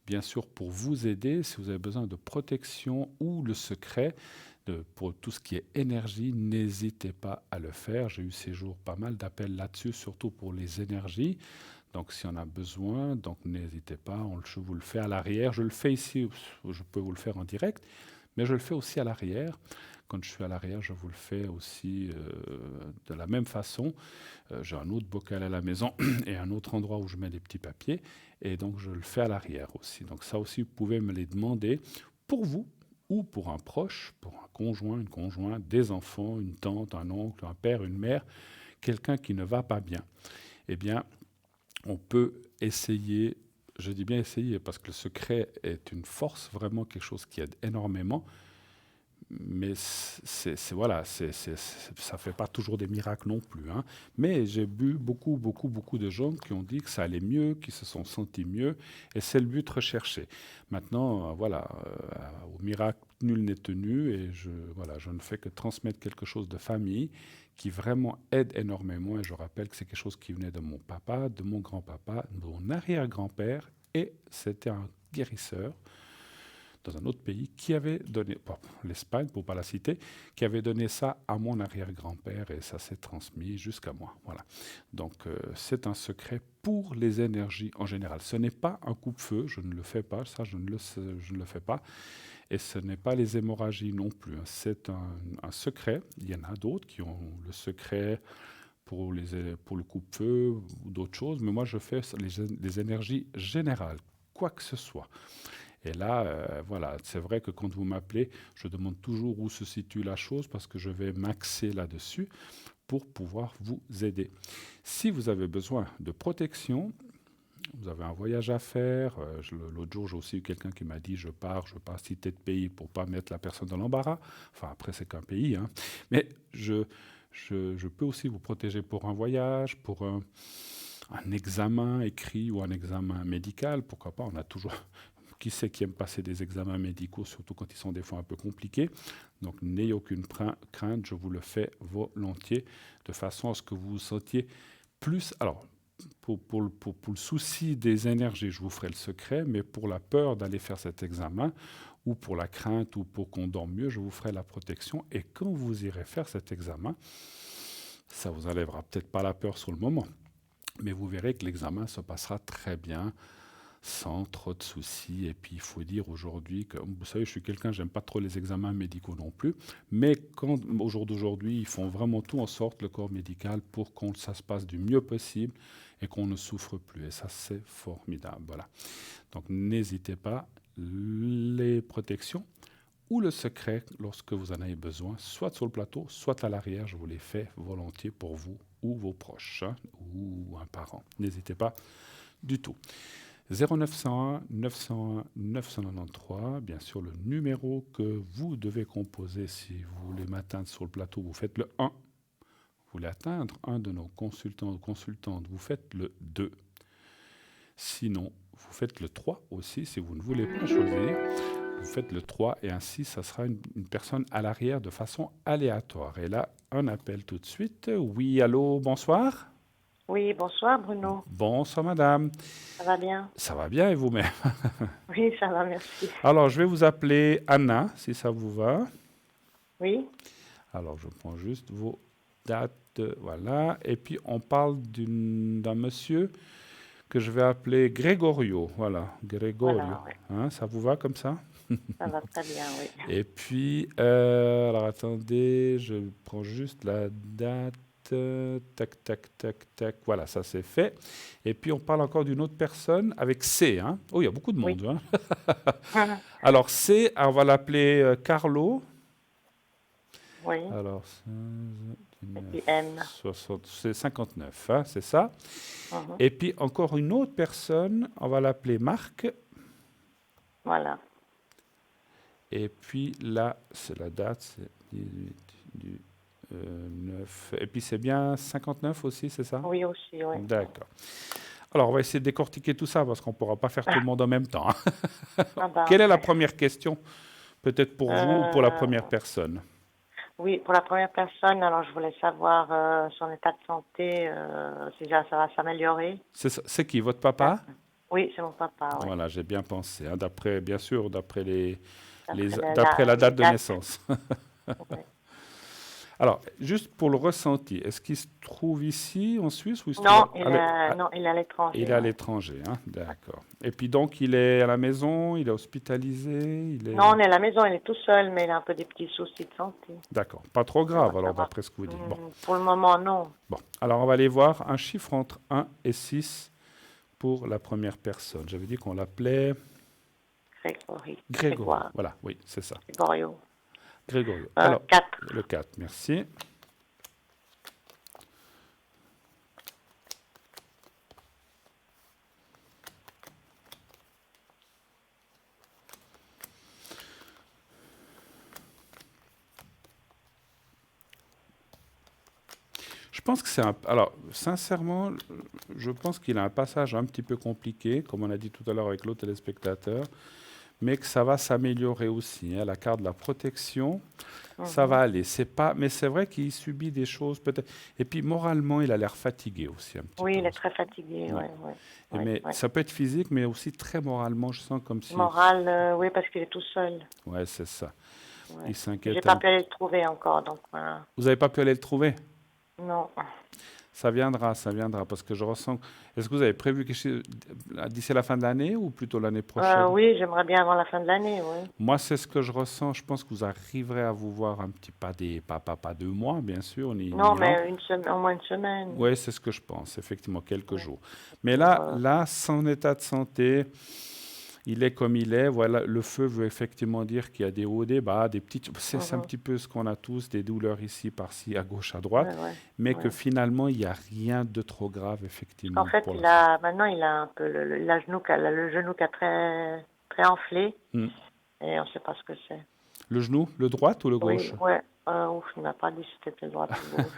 bien sûr, pour vous aider. Si vous avez besoin de protection ou le secret, pour tout ce qui est énergie, n'hésitez pas à le faire. J'ai eu ces jours pas mal d'appels là-dessus, surtout pour les énergies. Donc, si on a besoin, donc n'hésitez pas, je vous le fais à l'arrière. Je le fais ici, je peux vous le faire en direct, mais je le fais aussi à l'arrière. Quand je suis à l'arrière, je vous le fais aussi de la même façon. J'ai un autre bocal à la maison et un autre endroit où je mets des petits papiers. Et donc, je le fais à l'arrière aussi. Donc, ça aussi, vous pouvez me les demander pour vous, ou pour un proche, pour un conjoint, une conjointe, des enfants, une tante, un oncle, un père, une mère, quelqu'un qui ne va pas bien. Eh bien, on peut essayer, je dis bien essayer, parce que le secret est une force, vraiment quelque chose qui aide énormément, mais voilà, ça ne fait pas toujours des miracles non plus. Hein. Mais j'ai vu beaucoup de gens qui ont dit que ça allait mieux, qui se sont sentis mieux, et c'est le but recherché. Maintenant, voilà, au miracle, nul n'est tenu, et je ne fais que transmettre quelque chose de famille qui vraiment aide énormément, et je rappelle que c'est quelque chose qui venait de mon papa, de mon grand-papa, de mon arrière-grand-père, et c'était un guérisseur dans un autre pays, qui avait donné, l'Espagne pour ne pas la citer, qui avait donné ça à mon arrière-grand-père, et ça s'est transmis jusqu'à moi. Voilà. Donc c'est un secret pour les énergies en général. Ce n'est pas un coupe-feu, je ne le fais pas, ça je ne le fais pas, et ce n'est pas les hémorragies non plus. Hein. C'est un secret, il y en a d'autres qui ont le secret pour le coupe-feu ou d'autres choses, mais moi je fais les énergies générales, quoi que ce soit. Et là, voilà, c'est vrai que quand vous m'appelez, je demande toujours où se situe la chose parce que je vais m'axer là-dessus pour pouvoir vous aider. Si vous avez besoin de protection, vous avez un voyage à faire. L'autre jour, j'ai aussi eu quelqu'un qui m'a dit je pars citer de pays pour pas mettre la personne dans l'embarras. Enfin, après, c'est qu'un pays, hein. Mais je peux aussi vous protéger pour un voyage, pour un examen écrit ou un examen médical. Pourquoi pas? On a toujours. Qui c'est qui aime passer des examens médicaux, surtout quand ils sont des fois un peu compliqués. Donc, n'ayez aucune crainte, je vous le fais volontiers, de façon à ce que vous vous sentiez plus. Alors, pour le souci des énergies, je vous ferai le secret, mais pour la peur d'aller faire cet examen, ou pour la crainte, ou pour qu'on dorme mieux, je vous ferai la protection. Et quand vous irez faire cet examen, ça vous enlèvera peut-être pas la peur sur le moment, mais vous verrez que l'examen se passera très bien, sans trop de soucis. Et puis, il faut dire aujourd'hui que, vous savez, je suis quelqu'un, j'aime pas trop les examens médicaux non plus, mais au jour d'aujourd'hui, ils font vraiment tout en sorte, le corps médical, pour que ça se passe du mieux possible et qu'on ne souffre plus. Et ça, c'est formidable. Voilà. Donc, n'hésitez pas, les protections ou le secret, lorsque vous en avez besoin, soit sur le plateau, soit à l'arrière, je vous les fais volontiers pour vous ou vos proches, hein, ou un parent. N'hésitez pas du tout. 0901 901 993, bien sûr le numéro que vous devez composer si vous voulez m'atteindre sur le plateau, vous faites le 1. Vous voulez atteindre un de nos consultants ou consultantes, vous faites le 2. Sinon, vous faites le 3 aussi, si vous ne voulez pas choisir, vous faites le 3 et ainsi, ça sera une personne à l'arrière de façon aléatoire. Et là, un appel tout de suite. Oui, allô, bonsoir. Oui, bonsoir Bruno. Bonsoir madame. Ça va bien? Ça va bien et vous-même? Oui, ça va, merci. Alors, je vais vous appeler Anna, si ça vous va. Oui, Alors, je prends juste vos dates, voilà. Et puis, on parle d'un monsieur que je vais appeler Gregorio. Voilà, Gregorio. voilà, oui. Hein, ça vous va comme ça? Ça va très bien, oui. Et puis, alors attendez, je prends juste la date. Tac, tac, tac, tac. Voilà, ça c'est fait. Et puis, on parle encore d'une autre personne avec C. Hein. Oh, il y a beaucoup de monde. Oui. Hein. Alors, C, on va l'appeler Carlo. Oui, Alors, et puis M. 60, c'est 59, hein, c'est ça. Mhm. Et puis, encore une autre personne, on va l'appeler Marc. Voilà, Et puis là, c'est la date, c'est 18 du 9. Et puis c'est bien 59 aussi, c'est ça? oui aussi, oui. D'accord. Alors, on va essayer de décortiquer tout ça parce qu'on ne pourra pas faire tout le monde en même temps. Ah bah, Quelle est la première question? Peut-être pour vous ou pour la première personne? oui, pour la première personne, alors je voulais savoir son état de santé, si ça va s'améliorer. C'est qui, votre papa? Oui, c'est mon papa, oui. Voilà, j'ai bien pensé. Hein, bien sûr, d'après D'après la date de dates. naissance. Oui. Alors, juste pour le ressenti, est-ce qu'il se trouve ici en Suisse ou il se Non, trouve non, il est à l'étranger. il est à ouais. l'étranger, hein? D'accord. Et puis donc, il est à la maison, il est hospitalisé, il est... Non, on est à la maison, il est tout seul, mais il a un peu des petits soucis de santé. D'accord. Pas trop grave, Ça alors, va. d'après ce que vous dites. Bon. Pour le moment, non. Bon. Alors, on va aller voir un chiffre entre 1 et 6 pour la première personne. J'avais dit qu'on l'appelait Grégory. Grégoire. Voilà, oui, c'est ça. Grégorio. Grégorio. Alors, 4. le 4, merci. Je pense que c'est un... Alors, sincèrement, je pense qu'il a un passage un petit peu compliqué, comme on a dit tout à l'heure avec l'autre téléspectateur, mais que ça va s'améliorer aussi. Hein. La carte de la protection, ça va aller. Mais c'est vrai qu'il subit des choses peut-être. Et puis, moralement, il a l'air fatigué aussi un petit Oui, peu. il est très fatigué. Ouais. Ouais. Mais Ouais. ça peut être physique, mais aussi très moralement, je sens comme si... Moral, oui, parce qu'il est tout seul. Ouais, c'est ça. Ouais. Il s'inquiète. J'ai pas pu aller le trouver encore, donc voilà. Vous n'avez pas pu aller le trouver? Non. Ça viendra, parce que je ressens... Est-ce que vous avez prévu quelque chose d'ici la fin de l'année ou plutôt l'année prochaine? Oui, j'aimerais bien avant la fin de l'année, oui. Moi, c'est ce que je ressens. Je pense que vous arriverez à vous voir un petit pas 2 mois, bien sûr. Non, mais au moins une semaine. Oui, c'est ce que je pense, effectivement, quelques jours. Mais là, son état de santé, il est comme il est. Voilà, le feu veut effectivement dire qu'il y a des hauts, des bas, des petites. C'est un petit peu ce qu'on a tous, des douleurs ici, par-ci, à gauche, à droite, mais que finalement, il n'y a rien de trop grave, effectivement. En fait, pour maintenant, il a un peu le genou qui a très, très enflé, et on ne sait pas ce que c'est. Le genou, le droit ou le gauche? Oui, il ne m'a pas dit si c'était le droit ou le gauche.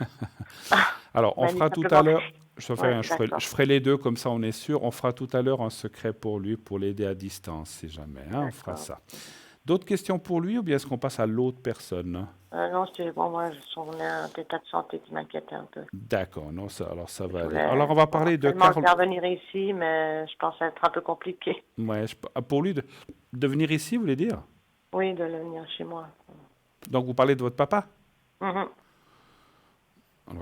Alors, on fera tout à l'heure. Je ferai les deux, comme ça on est sûr. On fera tout à l'heure un secret pour lui, pour l'aider à distance, si jamais. On fera ça. D'autres questions pour lui ou bien est-ce qu'on passe à l'autre personne? Non, c'était bon, moi, on est un état de santé qui m'inquiétait un peu. D'accord, non, alors ça va aller. Alors, on va parler de Carlo. Je venir ici, mais je pense être un peu compliqué. Ouais, pour lui, de venir ici, vous voulez dire? Oui, de venir chez moi. Donc, vous parlez de votre papa? Alors,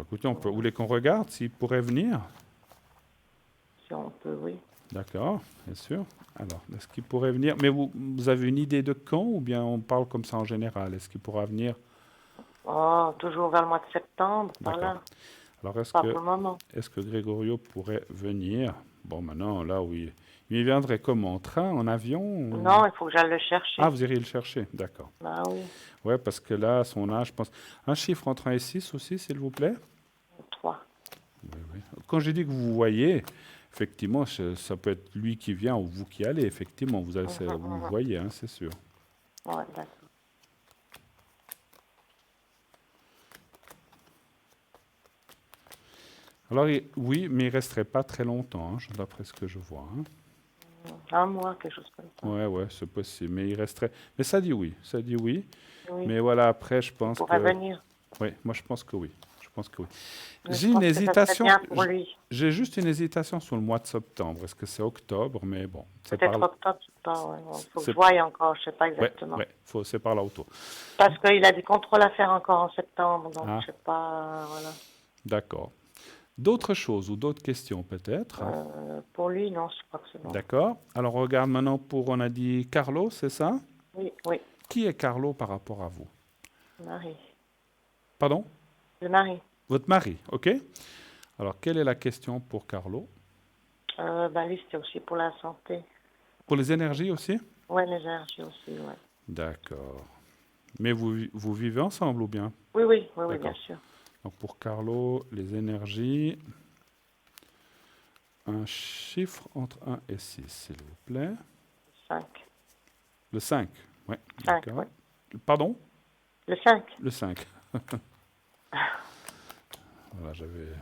écoutez, vous voulez qu'on regarde s'il pourrait venir? Si on peut, oui. D'accord, bien sûr. Alors, est-ce qu'il pourrait venir? Mais vous avez une idée de quand ou bien on parle comme ça en général? Est-ce qu'il pourra venir? Toujours vers le mois de septembre, par là. Alors, pas pour le moment. Est-ce que Grégorio pourrait venir? Bon, maintenant, là, oui. Il viendrait comment? En train, en avion? Non, il faut que j'aille le chercher. Ah, vous iriez le chercher, d'accord. Bah oui. Ouais, parce que là, à son âge, je pense... Un chiffre entre 1 et 6 aussi, s'il vous plaît? 3. Oui. Quand j'ai dit que vous voyez, effectivement, ça peut être lui qui vient ou vous qui allez. Effectivement, vous voyez, hein, c'est sûr. Ouais, d'accord. Alors, oui, mais il ne resterait pas très longtemps, hein, d'après ce que je vois. Hein. Un mois, quelque chose comme ça. Ouais, c'est possible. Mais il resterait. Mais ça dit oui. Mais voilà, après, je pense que. Il pourrait venir. Oui, moi, je pense que oui. J'ai une hésitation. J'ai juste une hésitation sur le mois de septembre. Est-ce que c'est octobre? Mais bon. Peut-être octobre, c'est pas. Ouais. Faut que je voie encore, je ne sais pas exactement. C'est par là autour. Parce qu'il a des contrôles à faire encore en septembre, donc je ne sais pas. Voilà. D'accord. D'autres choses ou d'autres questions peut-être? Pour lui, non, je crois que c'est bon. D'accord. Alors on regarde maintenant on a dit Carlo, c'est ça? Oui. Qui est Carlo par rapport à vous? Mari. Pardon? Le mari. Votre mari, ok. Alors quelle est la question pour Carlo? Lui, c'était aussi pour la santé. Pour les énergies aussi? Oui, les énergies aussi, oui. D'accord. Mais vous vivez ensemble ou bien? Oui, bien sûr. Donc pour Carlo, les énergies, un chiffre entre 1 et 6, s'il vous plaît. 5. Le 5, oui. 5, d'accord. Pardon? Le 5. Le 5. Voilà, j'avais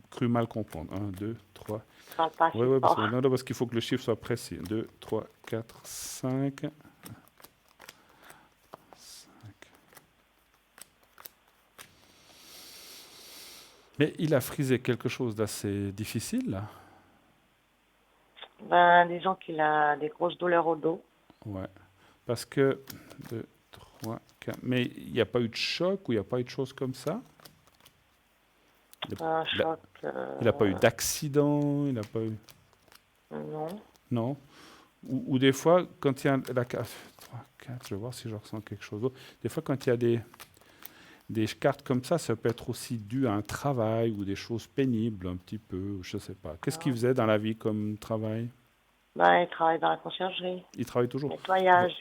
cru mal comprendre. 1, 2, 3. Oui, parce qu'il faut que le chiffre soit précis. 2, 3, 4, 5. Mais il a frisé quelque chose d'assez difficile, là. Disons qu'il a des grosses douleurs au dos. Ouais. Parce que 2, 3, 4. Mais il n'y a pas eu de choc ou il n'y a pas eu de choses comme ça? Un choc. Il n'a pas eu d'accident? Il n'a pas eu. Non. Ou des fois, quand il y a 3, 4, je vais voir si je ressens quelque chose d'autre. Des fois, quand il y a des cartes comme ça peut être aussi dû à un travail ou des choses pénibles un petit peu, je ne sais pas. Qu'est-ce qu'il faisait dans la vie comme travail? Il travaille dans la conciergerie. Il travaille toujours? Nettoyage.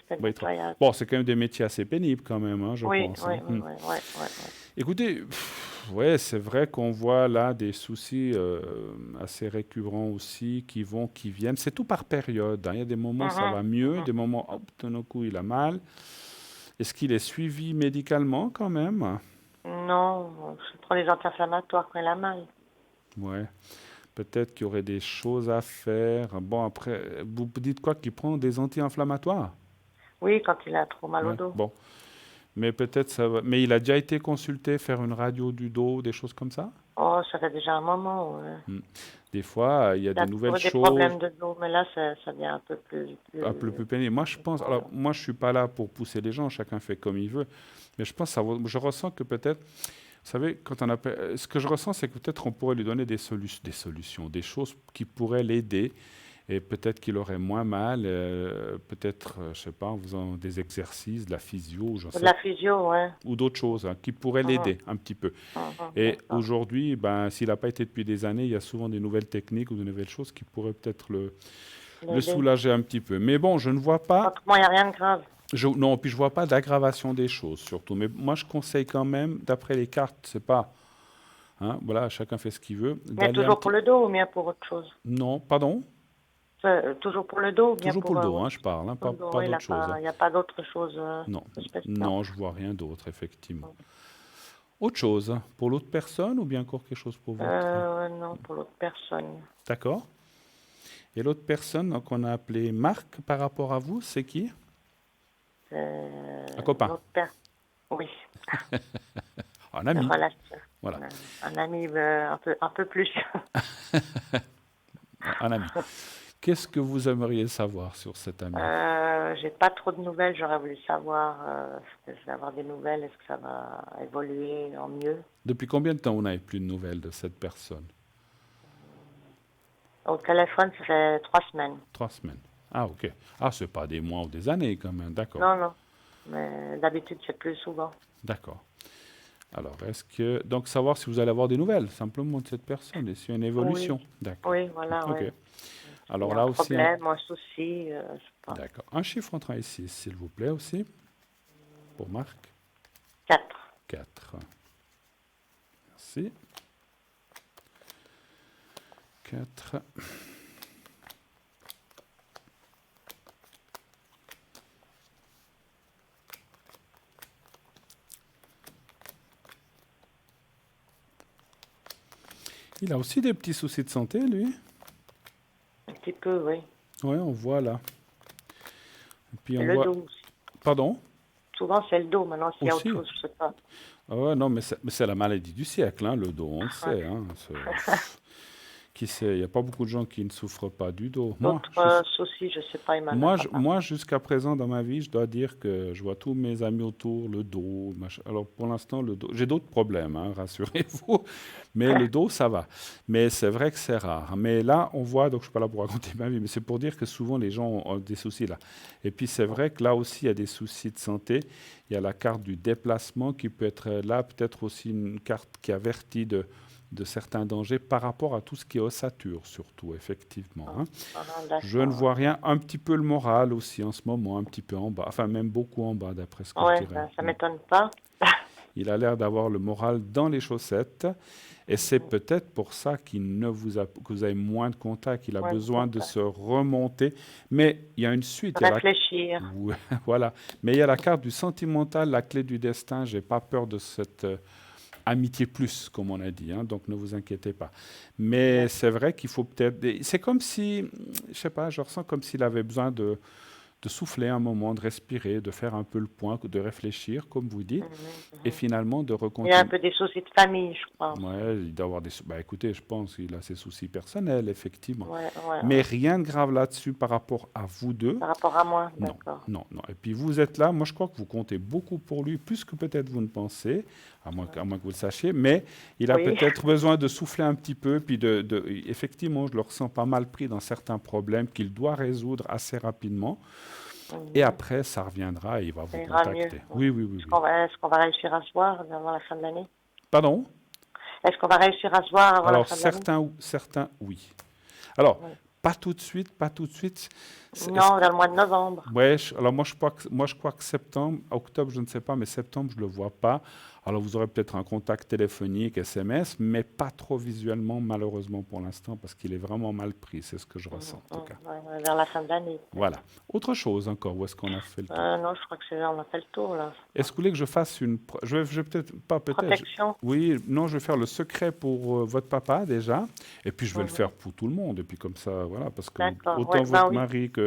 Bon, c'est quand même des métiers assez pénibles quand même, hein, je pense. Oui. Écoutez, c'est vrai qu'on voit là des soucis assez récurrents aussi qui viennent. C'est tout par période. Hein. Il y a des moments où ça va mieux, des moments où tout d'un coup il a mal. Est-ce qu'il est suivi médicalement quand même? Non, je prends des anti-inflammatoires quand il a mal. Ouais, peut-être qu'il y aurait des choses à faire. Bon, après, vous dites quoi, qu'il prend des anti-inflammatoires? Oui, quand il a trop mal au dos. Bon, mais peut-être ça va. Mais il a déjà été consulté, faire une radio du dos, des choses comme ça? Oh, ça fait déjà un moment, ouais. Des fois, il y a des nouvelles choses. Il a des problèmes de dos, mais là, ça devient un peu plus... Un peu plus pénible. Moi, je pense... Alors, moi, je ne suis pas là pour pousser les gens, chacun fait comme il veut. Mais je pense, je ressens que peut-être... Vous savez, quand on appelle, ce que je ressens, c'est que peut-être on pourrait lui donner des solutions, des choses qui pourraient l'aider. Et peut-être qu'il aurait moins mal, peut-être, je ne sais pas, en faisant des exercices, de la physio, de la physio, ouais. Ou d'autres choses qui pourraient l'aider un petit peu. Et aujourd'hui, s'il n'a pas été depuis des années, il y a souvent des nouvelles techniques ou de nouvelles choses qui pourraient peut-être le soulager un petit peu. Mais bon, je ne vois pas... Moi, il n'y a rien de grave. Non, puis je vois pas d'aggravation des choses, surtout. Mais moi, je conseille quand même, d'après les cartes, c'est pas... Hein, voilà, chacun fait ce qu'il veut. Mais toujours pour le dos ou bien pour autre chose? Non, pardon? Toujours pour le dos ou bien Toujours pour le dos, hein, je autre parle, hein, pour pas, le dos, pas il d'autre chose. n'y a pas d'autre chose Non, de spécial. non, je vois rien d'autre, effectivement. Autre chose, hein, pour l'autre personne ou bien encore quelque chose pour votre... Non, pour l'autre personne. D'accord. Et l'autre personne donc, qu'on a appelé Marc par rapport à vous, c'est qui? Un copain. Oui, Un ami. une relation. Voilà. Un ami un peu plus. Un ami. Qu'est-ce que vous aimeriez savoir sur cet ami? J'ai pas trop de nouvelles. J'aurais voulu savoir, est-ce que je vais avoir des nouvelles, est-ce que ça va évoluer en mieux? Depuis combien de temps vous n'avez plus de nouvelles de cette personne? Au téléphone, ça fait 3 semaines. 3 semaines. Ah, ok. Ah, c'est pas des mois ou des années quand même, d'accord. Non, non. Mais d'habitude, c'est plus souvent. D'accord. Alors, est-ce que... Donc, savoir si vous allez avoir des nouvelles, simplement, de cette personne, et s'il y a une évolution. Oui. D'accord. Oui, voilà, Ok. oui. Alors Il y a là un aussi... problème, un souci, je sais pas. D'accord. Un chiffre entre 1 et 6, s'il vous plaît, aussi, pour Marc. 4. 4. Merci. 4. Il a aussi des petits soucis de santé, lui. Un petit peu, oui. Oui, on voit là. Et puis Et on le voit... dos aussi. Pardon? Souvent, c'est le dos. Maintenant, s'il y a autre Aussi. chose, je sais pas. Ah ouais, non, mais c'est la maladie du siècle, hein, le dos, on le sait. Hein, qui sait? Il n'y a pas beaucoup de gens qui ne souffrent pas du dos. D'autres soucis, je sais pas, il m'en a pas. Moi, jusqu'à présent, dans ma vie, je dois dire que je vois tous mes amis autour, le dos. Alors, pour l'instant, le dos... J'ai d'autres problèmes, hein, rassurez-vous. Mais le dos, ça va. Mais c'est vrai que c'est rare. Mais là, on voit, donc je ne suis pas là pour raconter ma vie, mais c'est pour dire que souvent, les gens ont des soucis là. Et puis, c'est vrai que là aussi, il y a des soucis de santé. Il y a la carte du déplacement qui peut être là, peut-être aussi une carte qui avertit de certains dangers par rapport à tout ce qui est ossature, surtout, effectivement. Hein. Je ne vois rien. Un petit peu le moral aussi en ce moment, un petit peu en bas. Enfin, même beaucoup en bas, d'après ce que je dirais. Ça m'étonne pas. Il a l'air d'avoir le moral dans les chaussettes. Et c'est peut-être pour ça qu'il ne vous a, que vous avez moins de contact. Il a besoin de se remonter. Mais il y a une suite. Réfléchir. Voilà. Mais il y a la carte du sentimental, la clé du destin. Je n'ai pas peur de cette... amitié plus, comme on a dit, hein, donc ne vous inquiétez pas. Mais c'est vrai qu'il faut peut-être... C'est comme si, je sais pas, je ressens comme s'il avait besoin de souffler un moment, de respirer, de faire un peu le point, de réfléchir, comme vous dites, et finalement de recontinuer. Il y a un peu des soucis de famille, je crois. Ouais, il doit avoir des... Bah, écoutez, je pense qu'il a ses soucis personnels, effectivement. Ouais, mais rien de grave là-dessus par rapport à vous deux. Par rapport à moi, non, d'accord. non. Et puis vous êtes là, moi je crois que vous comptez beaucoup pour lui, plus que peut-être vous ne pensez, à moins que vous le sachiez, mais il a peut-être besoin de souffler un petit peu, puis effectivement, je le ressens pas mal pris dans certains problèmes qu'il doit résoudre assez rapidement. Et après, ça reviendra et il va vous contacter. Mieux. Oui. Est-ce qu'on va réussir à se voir avant la fin de l'année? Pardon? Est-ce qu'on va réussir à se voir avant la fin de l'année? Alors, certains, oui. Alors, pas tout de suite. Non, dans le mois de novembre. Oui, alors moi je crois que septembre, octobre, je ne sais pas, mais septembre, je ne le vois pas. Alors vous aurez peut-être un contact téléphonique, SMS, mais pas trop visuellement, malheureusement pour l'instant, parce qu'il est vraiment mal pris, c'est ce que je ressens en tout cas. Vers la fin de l'année. Voilà. Autre chose encore, où est-ce qu'on a fait le tour? Non, je crois que on a fait le tour là. Est-ce que vous voulez que je fasse une... Je vais peut-être... Pas peut-être. Protection. Oui, non, je vais faire le secret pour votre papa déjà, et puis je vais le faire pour tout le monde, et puis comme ça, voilà, parce que autant votre mari que...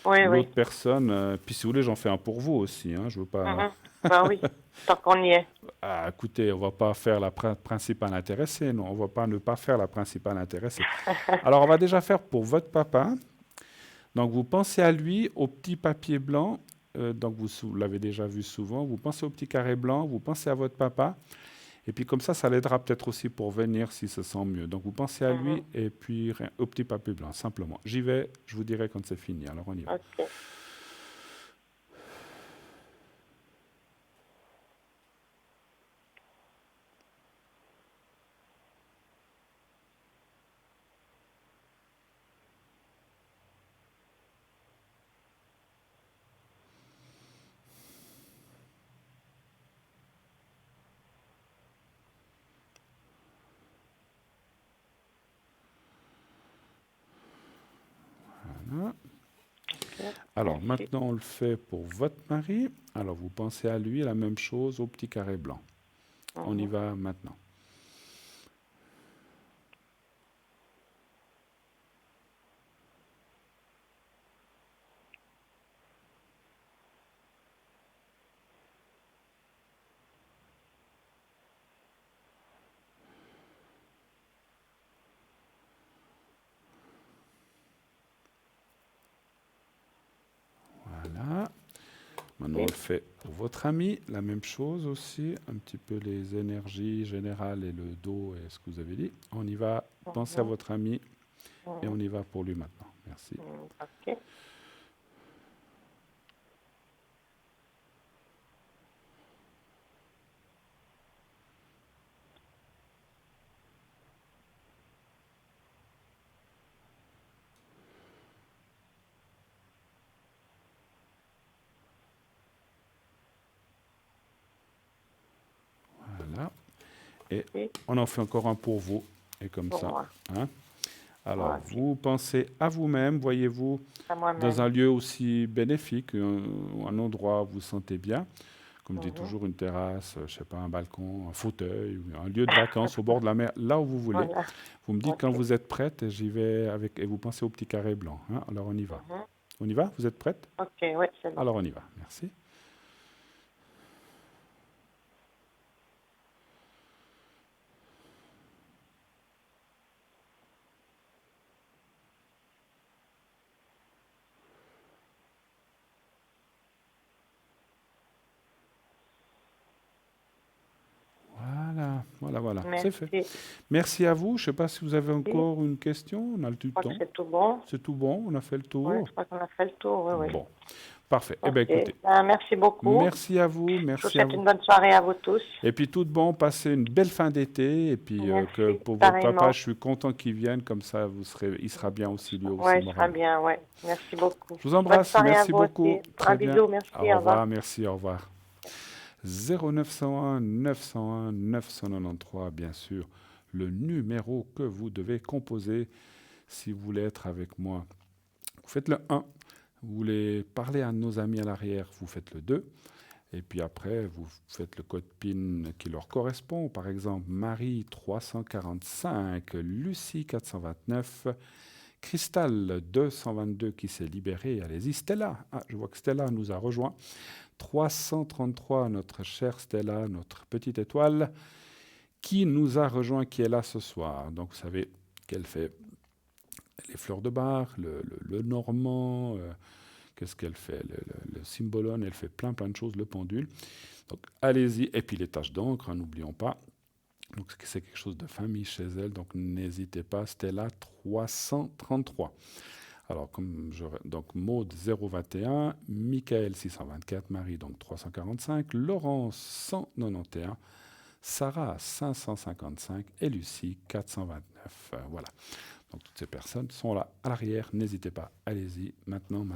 l'autre personne. Puis si vous voulez, j'en fais un pour vous aussi. Hein, je veux pas... oui, tant qu'on y est. Ah, écoutez, on ne va pas faire la principale intéressée. Non, on ne va pas ne pas faire la principale intéressée. Alors, on va déjà faire pour votre papa. Donc, vous pensez à lui, au petit papier blanc. Donc, vous l'avez déjà vu souvent. Vous pensez au petit carré blanc. Vous pensez à votre papa. Et puis comme ça l'aidera peut-être aussi pour venir s'il se sent mieux. Donc vous pensez à lui et puis au petit papier blanc, simplement. J'y vais, je vous dirai quand c'est fini. Alors on y va. Okay. Alors, Merci. maintenant, on le fait pour votre mari. Alors, vous pensez à lui, la même chose, au petit carré blanc. On y va maintenant. Voilà. Maintenant, on le fait pour votre ami, la même chose aussi, un petit peu les énergies générales et le dos et ce que vous avez dit. On y va, pensez à votre ami et on y va pour lui maintenant. Merci. Ok. Voilà. Et Oui. on en fait encore un pour vous. Et comme Pour ça. moi. Hein. Alors, Ok. vous pensez à vous-même, voyez-vous, À dans moi-même. un lieu aussi bénéfique, un endroit où vous vous sentez bien, comme dit Mhm. toujours une terrasse, je sais pas, un balcon, un fauteuil, ou un lieu de vacances au bord de la mer, là où vous voulez. Voilà. Vous me dites quand Ok. vous êtes prête et j'y vais avec, et vous pensez au petit carré blanc. Hein. Alors on y va. Mhm. On y va? Vous êtes prête? Ok, oui, c'est bon. Alors on y va. Merci. Voilà. C'est fait. Merci. Merci à vous. Je ne sais pas si vous avez Je encore une question. On a le crois que temps. c'est tout bon. C'est tout bon. On a fait le Oui, tour. je crois qu'on a fait le tour. Oui, oui. Bon. Parfait. Eh bien, Ok. écoutez. Ben, merci beaucoup. Merci à vous. Je vous Merci à souhaite vous. une bonne soirée à vous tous. Et puis tout de bon, passez une belle fin d'été. Et puis que Merci. pour votre papa, Pareillement. je suis content qu'il vienne. Comme ça, il sera bien aussi, lui aussi, Oui, ce sera moralement. bien. Ouais. Merci beaucoup. Je vous Bonne embrasse. soirée à Merci vous beaucoup. aussi. Un Très bien. bisou. Merci. Au Au revoir. revoir. Merci. Au revoir. 0901 901 993, bien sûr, le numéro que vous devez composer si vous voulez être avec moi. Vous faites le 1. Vous voulez parler à nos amis à l'arrière, vous faites le 2. Et puis après, vous faites le code PIN qui leur correspond. Par exemple, Marie 345, Lucie 429, Cristal 222 qui s'est libérée. Allez-y, Stella. Ah, je vois que Stella nous a rejoint. 333, notre chère Stella, notre petite étoile, qui nous a rejoint, qui est là ce soir. Donc vous savez qu'elle fait les fleurs de bar, le normand, qu'est-ce qu'elle fait, le cymbalone, elle fait plein de choses, le pendule. Donc allez-y, et puis les taches d'encre, n'oublions pas. Donc c'est quelque chose de famille chez elle, donc n'hésitez pas, Stella 333. Alors, donc Maud 021, Michael 624, Marie donc 345, Laurence 191, Sarah 555 et Lucie 429. Voilà. Donc toutes ces personnes sont là à l'arrière. N'hésitez pas, allez-y. Maintenant,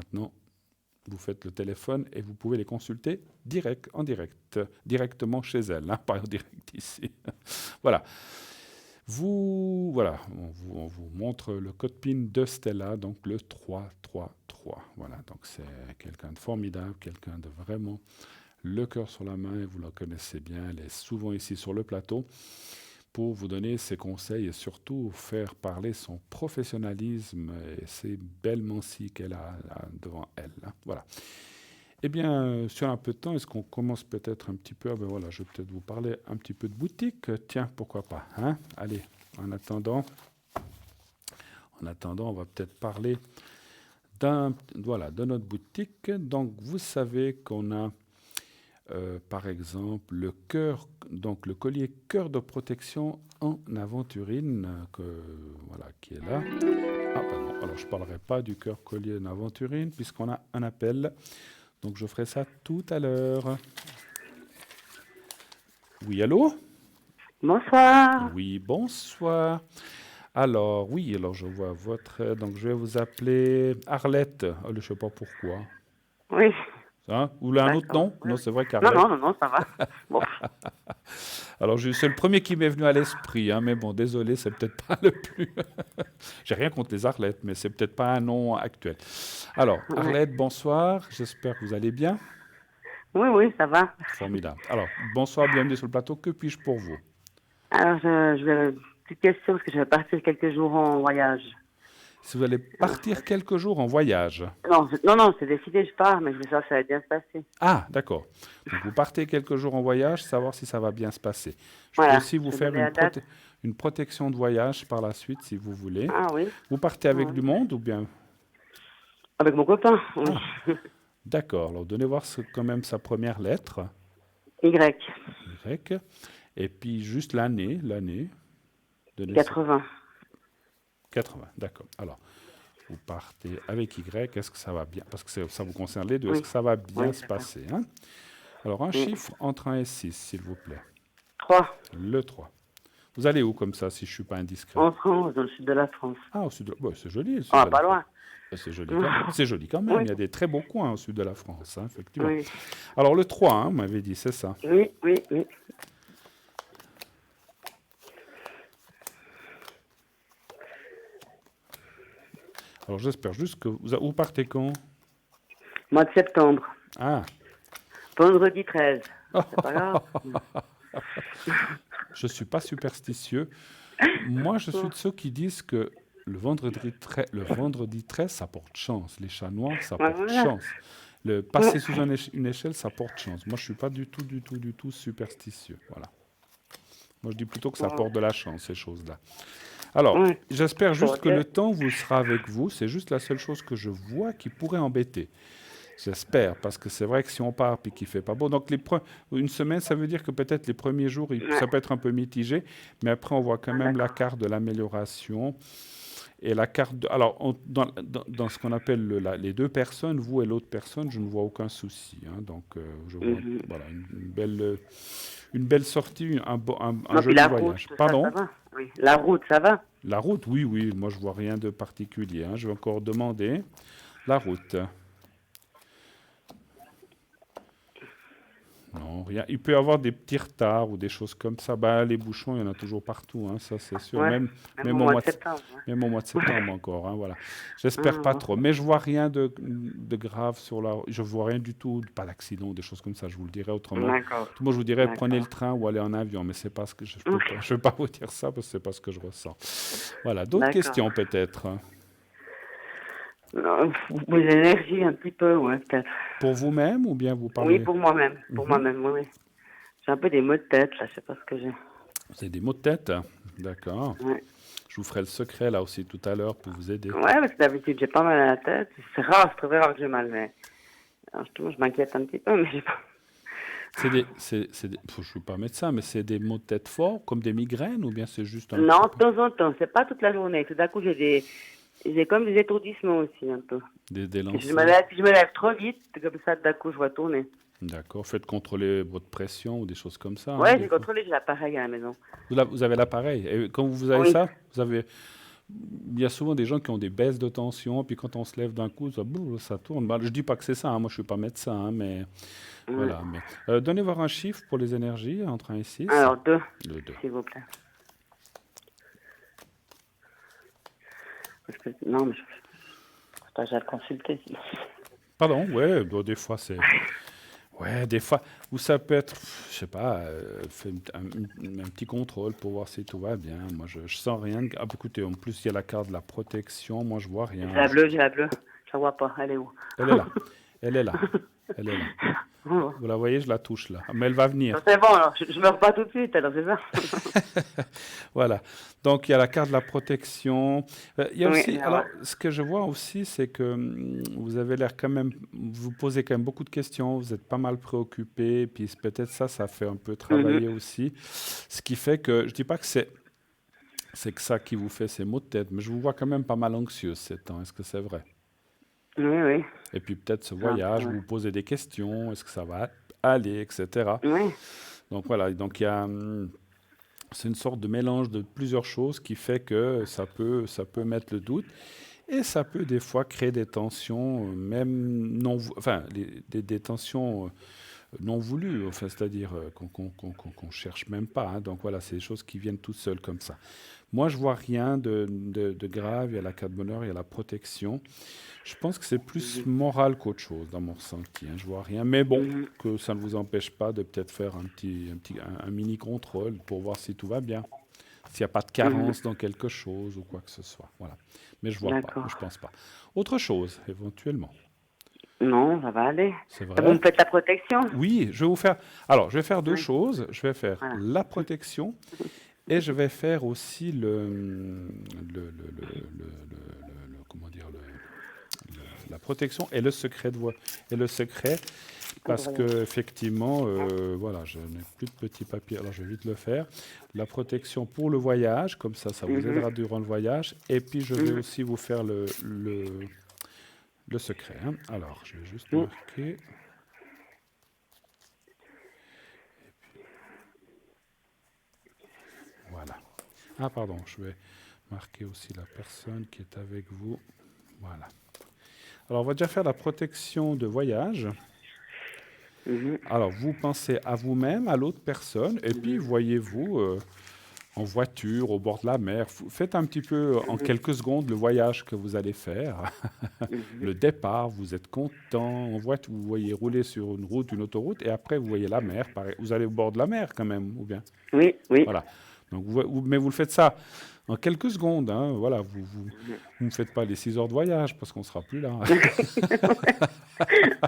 vous faites le téléphone et vous pouvez les consulter en direct, directement chez elles, hein, pas en direct ici. Voilà. Voilà, on vous montre le code PIN de Stella, donc le 333. Voilà, donc c'est quelqu'un de formidable, quelqu'un de vraiment le cœur sur la main, et vous la connaissez bien, elle est souvent ici sur le plateau pour vous donner ses conseils et surtout faire parler son professionnalisme et ses belles mancies qu'elle a devant elle. Hein. Voilà. Eh bien, sur un peu de temps, est-ce qu'on commence peut-être un petit peu? Voilà, je vais peut-être vous parler un petit peu de boutique. Tiens, pourquoi pas, hein? Allez, en attendant, on va peut-être parler de notre boutique. Donc, vous savez qu'on a, par exemple, le collier cœur de protection en aventurine, qui est là. Ah, pardon, alors je ne parlerai pas du cœur collier en aventurine, puisqu'on a un appel. Donc je ferai ça tout à l'heure. Oui, allô? Bonsoir. Oui, bonsoir. Alors, je vois votre... Donc je vais vous appeler Arlette. Je ne sais pas pourquoi. Oui. Hein? Vous voulez un autre D'accord. nom? Oui, Non, oui. c'est vrai qu'Arlette... Non, ça va. Bon. Alors, c'est le premier qui m'est venu à l'esprit, hein, mais bon, désolé, c'est peut-être pas le plus... J'ai rien contre les Arlettes, mais c'est peut-être pas un nom actuel. Alors, Arlette, bonsoir. J'espère que vous allez bien. Oui, oui, ça va. Formidable. Alors, bonsoir, bienvenue sur le plateau. Que puis-je pour vous? Alors, je vais une petite question parce que je vais partir quelques jours en voyage. Si vous allez partir quelques jours en voyage. Non, c'est décidé, je pars, mais je veux savoir si ça va bien se passer. Ah, d'accord. Donc, vous partez quelques jours en voyage, savoir si ça va bien se passer. Je peux Voilà. aussi vous Je faire donnais la date. une protection de voyage par la suite, si vous voulez. Ah oui, Vous partez avec Ouais. du monde ou bien? avec mon copain. Oui. D'accord. Alors, donnez voir quand même sa première lettre. Y. Y. Et puis, juste l'année. Donnez ça. 80. 80, d'accord. Alors, vous partez avec Y, est-ce que ça va bien? Parce que ça vous concerne les deux, est-ce Oui. que ça va bien Oui, se c'est ça. passer, hein? Alors, un Oui. chiffre entre 1 et 6, s'il vous plaît. 3. Le 3. Vous allez où comme ça, si je ne suis pas indiscret? En France, dans le sud de la France. Ah, au sud de... ouais, c'est joli. Ah, pas loin. C'est joli quand même. C'est joli quand même. Oui. Il y a des très beaux coins au sud de la France, hein, effectivement. Oui, Alors, le 3, hein, vous m'avez dit, c'est ça. oui. Alors, j'espère juste que vous partez quand? Mois de septembre. Ah, Vendredi 13. C'est pas grave. je ne suis pas superstitieux. Moi, je suis de ceux qui disent que le vendredi 13, ça porte chance. Les chats noirs, ça Ouais, porte voilà. chance. Le passer sous une échelle, ça porte chance. Moi, je ne suis pas du tout superstitieux. Voilà. Moi, je dis plutôt que ça porte de la chance, ces choses-là. Alors, Ouais. j'espère juste que Ok. le temps vous sera avec vous. C'est juste la seule chose que je vois qui pourrait embêter. J'espère, parce que c'est vrai que si on part et qu'il ne fait pas beau, donc une semaine, ça veut dire que peut-être les premiers jours, ça peut être un peu mitigé, mais après, on voit quand même la carte de l'amélioration. Et la carte alors, dans ce qu'on appelle les deux personnes, vous et l'autre personne, je ne vois aucun souci, hein. Donc, je vois voilà, une belle sortie, un Non, joli puis la voyage. route, tout Pardon? ça va. Oui. La route, ça va. La route, oui, moi je vois rien de particulier, hein. Je vais encore demander la route. Non, rien. Il peut y avoir des petits retards ou des choses comme ça. Bah, les bouchons, il y en a toujours partout, hein, ça c'est sûr. Ouais. Même Même au mois de septembre. même au mois de septembre encore, hein, voilà. J'espère pas trop. Mais je vois rien de grave sur la route. Je vois rien du tout, pas d'accident ou des choses comme ça, je vous le dirai autrement. D'accord. Moi, je vous dirais, D'accord. prenez le train ou allez en avion, mais c'est pas ce que je peux pas vous dire ça parce que c'est pas ce que je ressens. Voilà, d'autres D'accord. questions peut-être Non, les énergies, un petit peu, ouais, peut-être. pour vous-même ou bien vous parlez? Oui, pour moi-même. Pour moi-même, oui. J'ai un peu des maux de tête, là, je sais pas ce que j'ai. C'est des maux de tête, d'accord. Ouais. Je vous ferai le secret là aussi tout à l'heure pour vous aider. Ouais, parce que d'habitude, j'ai pas mal à la tête. C'est rare, c'est très rare que j'ai mal, mais. Alors, justement, je m'inquiète un petit peu, mais j'ai pas. Je suis pas médecin, mais c'est des maux de tête forts, comme des migraines, ou bien c'est juste un Non, petit de temps en temps, c'est pas toute la journée. Tout d'un coup, j'ai comme des étourdissements aussi, un peu. des Et lancers? je me lève trop vite, comme ça, d'un coup, je vois tourner. D'accord. Faites contrôler votre pression ou des choses comme ça. Ouais, hein, j'ai des fois. contrôlé, j'ai l'appareil à la maison. Vous avez l'appareil. Et quand vous avez Oui. ça, il y a souvent des gens qui ont des baisses de tension, puis quand on se lève d'un coup, ça tourne. Bah, je dis pas que c'est ça, hein, moi je suis pas médecin, hein, mais voilà. Mais, donnez voir un chiffre pour les énergies entre 1 et 6. Alors, 2, Le 2. s'il vous plaît. Parce que, non, mais je ne pas, j'ai à le consulter. Pardon, ouais, bon, des fois c'est. Ouais, des fois, ou ça peut être, je sais pas, fait un petit contrôle pour voir si tout va bien. Moi, je sens rien. Ah, écoutez, en plus, il y a la carte de la protection. Moi, je vois rien. J'ai la bleue, j'ai la bleue. Je la vois pas, elle est où? Elle est là. Elle est là. Elle est là. Vous la voyez, je la touche là. Mais elle va venir. Non, c'est bon, alors, je meurs pas tout de suite, alors c'est ça. Voilà. Donc, il y a la carte de la protection. Il y a Oui, aussi, je alors, vois. ce que je vois aussi, c'est que vous avez l'air quand même, vous posez quand même beaucoup de questions, vous êtes pas mal préoccupé, puis peut-être ça fait un peu travailler aussi. Ce qui fait que, je dis pas que c'est que ça qui vous fait ces maux de tête, mais je vous vois quand même pas mal anxieuse ces temps. Est-ce que c'est vrai? Oui, oui. Et puis peut-être ce voyage, vous vous posez des questions, est-ce que ça va aller, etc. Oui. Donc voilà, donc il y a, c'est une sorte de mélange de plusieurs choses qui fait que ça peut mettre le doute et ça peut des fois créer des tensions, même non, enfin des tensions non voulues, enfin, c'est-à-dire qu'on cherche même pas, hein. Donc voilà, c'est des choses qui viennent toutes seules comme ça. Moi, je vois rien de grave. Il y a la carte bonheur, il y a la protection. Je pense que c'est plus Mhm. moral qu'autre chose dans mon ressenti, hein. Je vois rien, mais bon, Mhm. que ça ne vous empêche pas de peut-être faire un mini contrôle pour voir si tout va bien, s'il n'y a pas de Mhm. carence dans quelque chose ou quoi que ce soit. Voilà. Mais je vois pas, D'accord. je pense pas. Autre chose, éventuellement. Non, ça va aller. C'est Vous me vrai? faites la protection? Oui, je vais vous faire. Alors, je vais faire deux Oui, choses. Je vais faire voilà. la protection et je vais faire aussi comment dire, la protection et le secret de voix. Et le secret, parce que effectivement, voilà, je n'ai plus de petits papiers, alors je vais vite le faire. La protection pour le voyage, comme ça vous Mhm. aidera durant le voyage. Et puis, je vais Mhm. aussi vous faire le secret, hein. Alors, je vais juste Mhm. marquer. Voilà. Ah, pardon, je vais marquer aussi la personne qui est avec vous. Voilà. Alors, on va déjà faire la protection de voyage. Mhm. Alors, vous pensez à vous-même, à l'autre personne, et puis Mhm. voyez-vous en voiture, au bord de la mer. Faites un petit peu, en Mhm. quelques secondes, le voyage que vous allez faire. Mhm. Le départ, vous êtes content, en voiture, vous voyez rouler sur une route, une autoroute, et après, vous voyez la mer. Pareil. Vous allez au bord de la mer quand même, ou bien? Oui, oui. Voilà. Donc, mais vous le faites ça en quelques secondes, hein. Voilà, Mhm. vous ne faites pas les 6 heures de voyage parce qu'on ne sera plus là.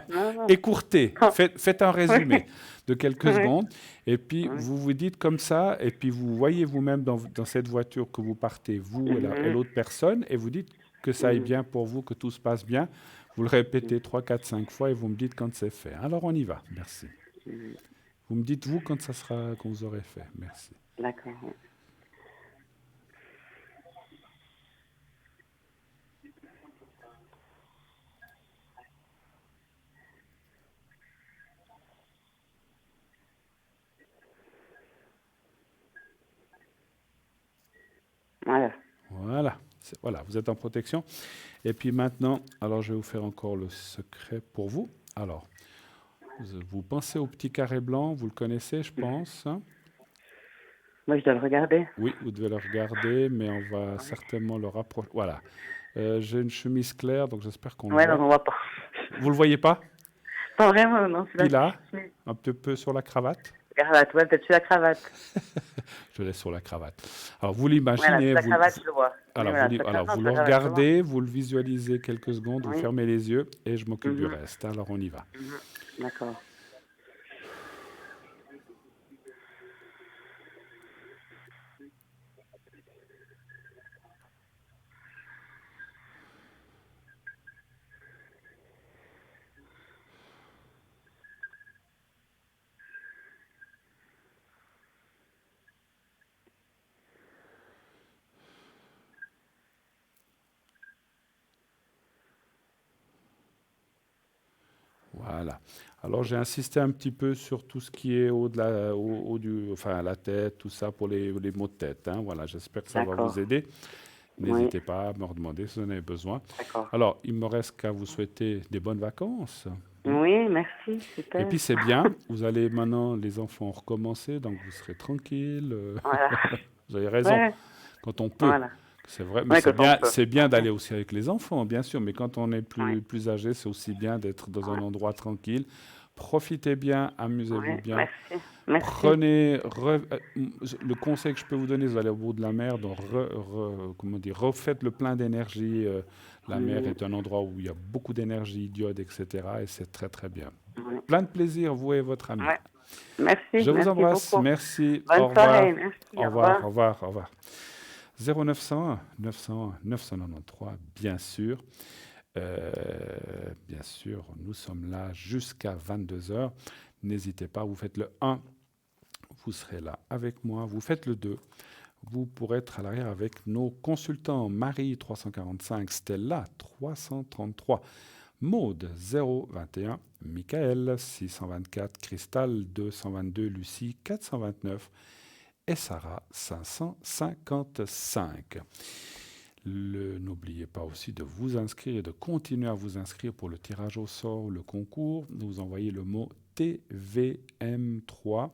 Non, non. Écourtez, faites un résumé Oui, de quelques oui, secondes, et puis oui. vous vous dites comme ça, et puis vous voyez vous-même dans cette voiture que vous partez, vous et Mhm. l'autre personne, et vous dites que ça aille Mhm. bien pour vous, que tout se passe bien. Vous le répétez 3, 4, 5 fois, et vous me dites quand c'est fait. Alors on y va, merci. Mhm. Vous me dites vous quand ça sera, quand vous aurez fait, merci. D'accord. Oui. Voilà. Voilà, voilà, vous êtes en protection. Et puis maintenant, alors je vais vous faire encore le secret pour vous. Alors, vous pensez au petit carré blanc, vous le connaissez, je pense, hein? Moi, je dois le regarder. Oui, vous devez le regarder, mais on va Oui. certainement le rapprocher. Voilà. J'ai une chemise claire, donc j'espère qu'on le Ouais, donc voit. on voit pas. Vous le voyez pas? Pas vraiment, non, c'est Puis la là, chemise. un petit peu sur la cravate. Cravate, ouais, peut-être sur la cravate. Je laisse sur la cravate. Alors vous Voilà, l'imaginez, sur la cravate, je le vois. Oui, voilà, sur la alors cravate, vous sur le la cravate, je le vois. regardez, vous le visualisez quelques secondes, vous Oui. fermez les yeux et je m'occupe du Mhm. reste. Alors on y va. Mhm. D'accord. Voilà. Alors j'ai insisté un petit peu sur tout ce qui est au du, enfin la tête, tout ça pour les maux de tête, hein. Voilà, j'espère que ça va D'accord. vous aider. Oui, N'hésitez pas à me redemander si vous en avez besoin. d'accord. Alors, il me reste qu'à vous souhaiter des bonnes vacances, hein. Oui, merci, Et super. puis c'est bien, vous allez maintenant, les enfants ont recommencé, donc vous serez tranquille. Voilà. Vous avez raison, Ouais, quand on peut. voilà. C'est vrai, mais Ouais, quand on peut. c'est bien d'aller aussi avec les enfants, bien sûr, mais quand on est Oui, plus âgé, c'est aussi bien d'être dans un ouais, endroit tranquille. Profitez bien, amusez-vous ouais, bien. merci. Merci. Prenez, le conseil que je peux vous donner, vous allez au bout de la mer, donc comment dire, refaites le plein d'énergie. La mer Mhm. est un endroit où il y a beaucoup d'énergie, d'iode, etc. Et c'est très très bien. Oui. Plein de plaisir, vous et votre ami. Ouais. Merci, Je vous merci embrasse, beaucoup. merci, au Bonne soirée, revoir, merci, au au revoir, revoir. au revoir, au revoir. 0901 901 993, bien sûr. Bien sûr, nous sommes là jusqu'à 22 heures. N'hésitez pas, vous faites le 1, vous serez là avec moi. Vous faites le 2, vous pourrez être à l'arrière avec nos consultants. Marie 345, Stella 333, Maude 021, Michael 624, Cristal 222, Lucie 429 et Sarah 555. N'oubliez pas aussi de vous inscrire et de continuer à vous inscrire pour le tirage au sort, le concours. Vous envoyez le mot TVM3.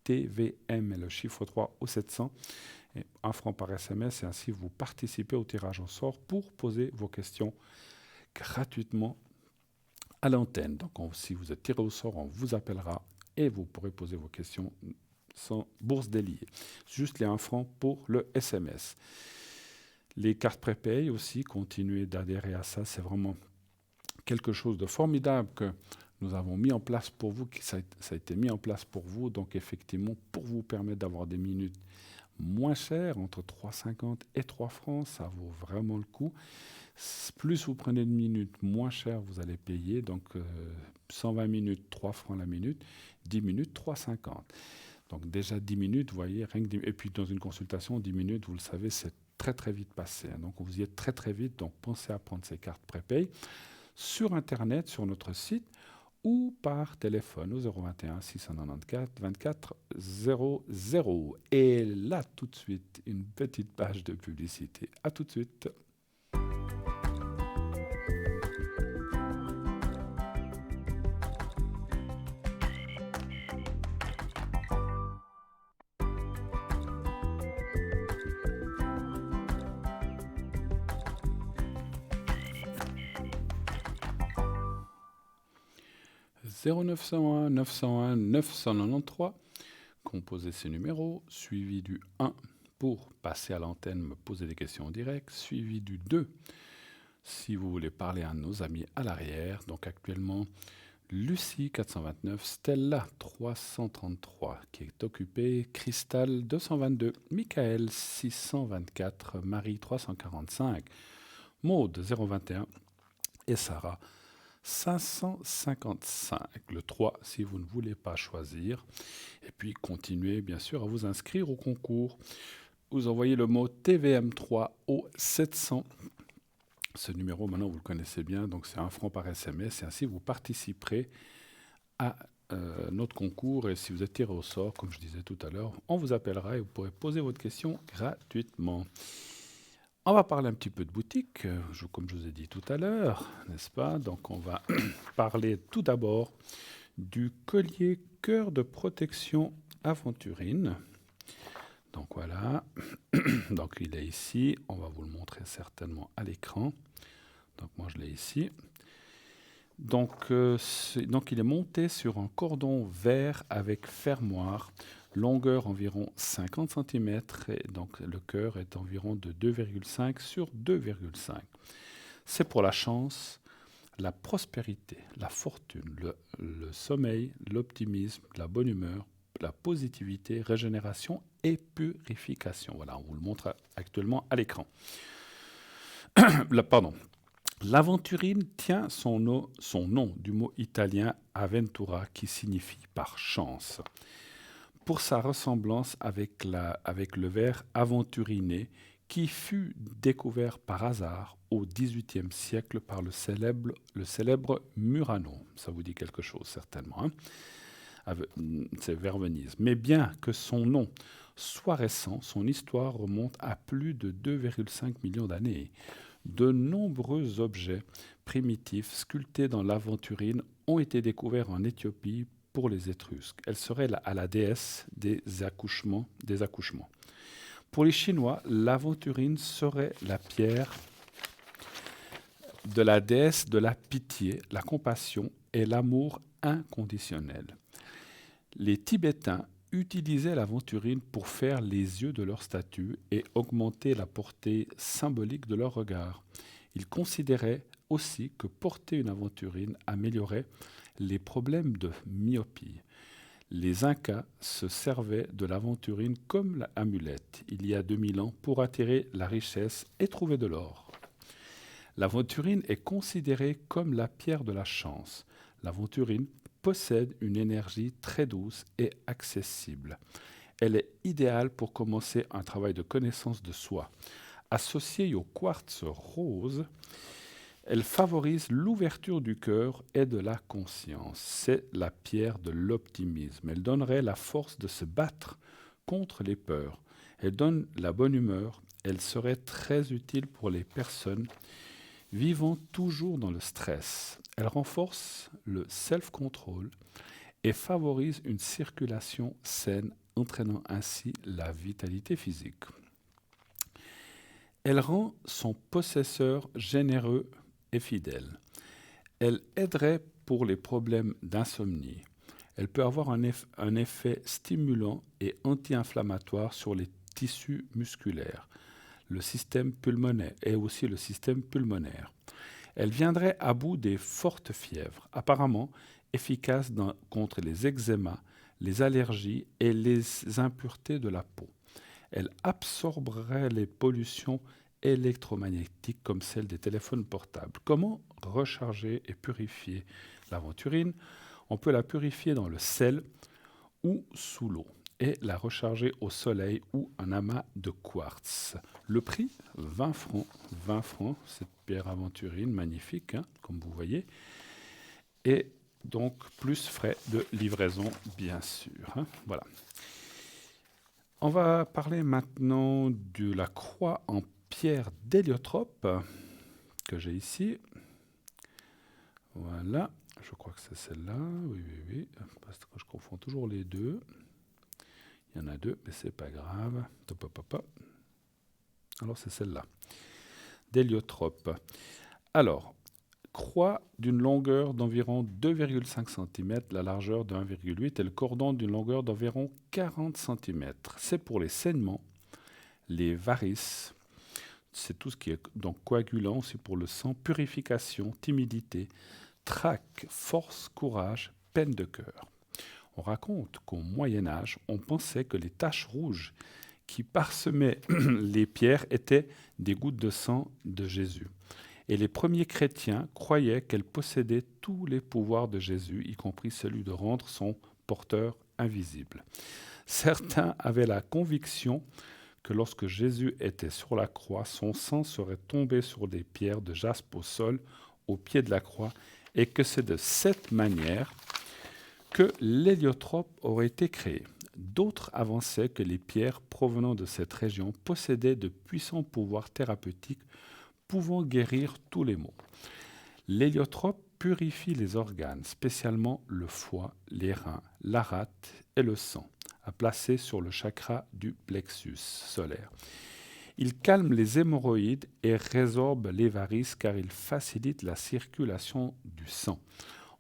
TVM est le chiffre 3 au 700. Et 1 franc par SMS, et ainsi vous participez au tirage au sort pour poser vos questions gratuitement à l'antenne. Donc si vous êtes tiré au sort, on vous appellera et vous pourrez poser vos questions sans bourse déliée. Juste les 1 franc pour le SMS. Les cartes prépay aussi, continuez d'adhérer à ça. C'est vraiment quelque chose de formidable que nous avons mis en place pour vous, ça a été mis en place pour vous, donc effectivement pour vous permettre d'avoir des minutes moins chères, entre 3,50 et 3 francs, ça vaut vraiment le coup. Plus vous prenez de minutes moins chères, vous allez payer, donc 120 minutes, 3 francs la minute, 10 minutes, 3,50. Donc déjà 10 minutes, vous voyez, rien que 10, et puis dans une consultation, 10 minutes, vous le savez, c'est très très vite passé. Donc vous y êtes très très vite, donc pensez à prendre ces cartes prépay sur Internet, sur notre site, ou par téléphone au 021 694 24 00. Et là, tout de suite, une petite page de publicité. À tout de suite. « 0901 901 993 » composez ces numéros, suivi du 1 pour passer à l'antenne, me poser des questions en direct, suivi du 2 si vous voulez parler à nos amis à l'arrière. Donc actuellement, Lucie 429, Stella 333 qui est occupée, Cristal 222, Michael 624, Marie 345, Maude 021 et Sarah 555, le 3 si vous ne voulez pas choisir. Et puis continuez bien sûr à vous inscrire au concours. Vous envoyez le mot TVM3 au 700. Ce numéro maintenant vous le connaissez bien, donc c'est 1 franc par SMS et ainsi vous participerez à notre concours. Et si vous êtes tiré au sort, comme je disais tout à l'heure, on vous appellera et vous pourrez poser votre question gratuitement. On va parler un petit peu de boutique, comme je vous ai dit tout à l'heure, n'est-ce pas? Donc on va parler tout d'abord du collier cœur de protection aventurine. Donc voilà, donc il est ici, on va vous le montrer certainement à l'écran. Donc moi je l'ai ici. Donc il est monté sur un cordon vert avec fermoir, longueur environ 50 cm, et donc le cœur est environ de 2,5 sur 2,5. C'est pour la chance, la prospérité, la fortune, le sommeil, l'optimisme, la bonne humeur, la positivité, régénération et purification. Voilà, on vous le montre actuellement à l'écran. L'aventurine tient son nom du mot italien aventura qui signifie par chance. Pour sa ressemblance avec le vers aventuriné qui fut découvert par hasard au XVIIIe siècle par le célèbre Murano. Ça vous dit quelque chose certainement, hein? C'est vers Venise. Mais bien que son nom soit récent, son histoire remonte à plus de 2,5 millions d'années. De nombreux objets primitifs sculptés dans l'aventurine ont été découverts en Éthiopie pour les Étrusques. Elle serait à la déesse des accouchements. Pour les Chinois, l'aventurine serait la pierre de la déesse de la pitié, la compassion et l'amour inconditionnel. Les Tibétains utilisaient l'aventurine pour faire les yeux de leur statue et augmenter la portée symbolique de leur regard. Ils considéraient aussi que porter une aventurine améliorait les problèmes de myopie. Les Incas se servaient de l'aventurine comme l'amulette, il y a 2000 ans, pour attirer la richesse et trouver de l'or. L'aventurine est considérée comme la pierre de la chance. L'aventurine possède une énergie très douce et accessible. Elle est idéale pour commencer un travail de connaissance de soi. Associée au quartz rose, elle favorise l'ouverture du cœur et de la conscience. C'est la pierre de l'optimisme. Elle donnerait la force de se battre contre les peurs. Elle donne la bonne humeur. Elle serait très utile pour les personnes vivant toujours dans le stress. Elle renforce le self-control et favorise une circulation saine, entraînant ainsi la vitalité physique. Elle rend son possesseur généreux et fidèle. Elle aiderait pour les problèmes d'insomnie. Elle peut avoir un effet stimulant et anti-inflammatoire sur les tissus musculaires, le système pulmonaire et aussi le système pulmonaire. Elle viendrait à bout des fortes fièvres, apparemment efficace contre les eczémas, les allergies et les impuretés de la peau. Elle absorberait les pollutions électromagnétiques comme celles des téléphones portables. Comment recharger et purifier l'aventurine? On peut la purifier dans le sel ou sous l'eau et la recharger au soleil ou un amas de quartz. Le prix, 20 francs. 20 francs, cette pierre aventurine magnifique, hein, comme vous voyez. Et donc plus frais de livraison, bien sûr. Hein, voilà. On va parler maintenant de la croix en pierre d'héliotrope que j'ai ici. Voilà, je crois que c'est celle-là. Oui, parce que je confonds toujours les deux. Il y en a deux, mais c'est pas grave. Alors c'est celle-là, d'héliotrope. Alors, croix d'une longueur d'environ 2,5 cm, la largeur de 1,8 et le cordon d'une longueur d'environ 40 cm. C'est pour les saignements, les varices, c'est tout ce qui est donc coagulant, c'est pour le sang, purification, timidité, trac, force, courage, peine de cœur. On raconte qu'au Moyen-Âge, on pensait que les taches rouges qui parsemaient les pierres étaient des gouttes de sang de Jésus. Et les premiers chrétiens croyaient qu'elles possédaient tous les pouvoirs de Jésus, y compris celui de rendre son porteur invisible. Certains avaient la conviction que lorsque Jésus était sur la croix, son sang serait tombé sur des pierres de jaspe au sol, au pied de la croix, et que c'est de cette manière que l'héliotrope aurait été créé. D'autres avançaient que les pierres provenant de cette région possédaient de puissants pouvoirs thérapeutiques pouvant guérir tous les maux. L'héliotrope purifie les organes, spécialement le foie, les reins, la rate et le sang, à placer sur le chakra du plexus solaire. Il calme les hémorroïdes et résorbe les varices car il facilite la circulation du sang.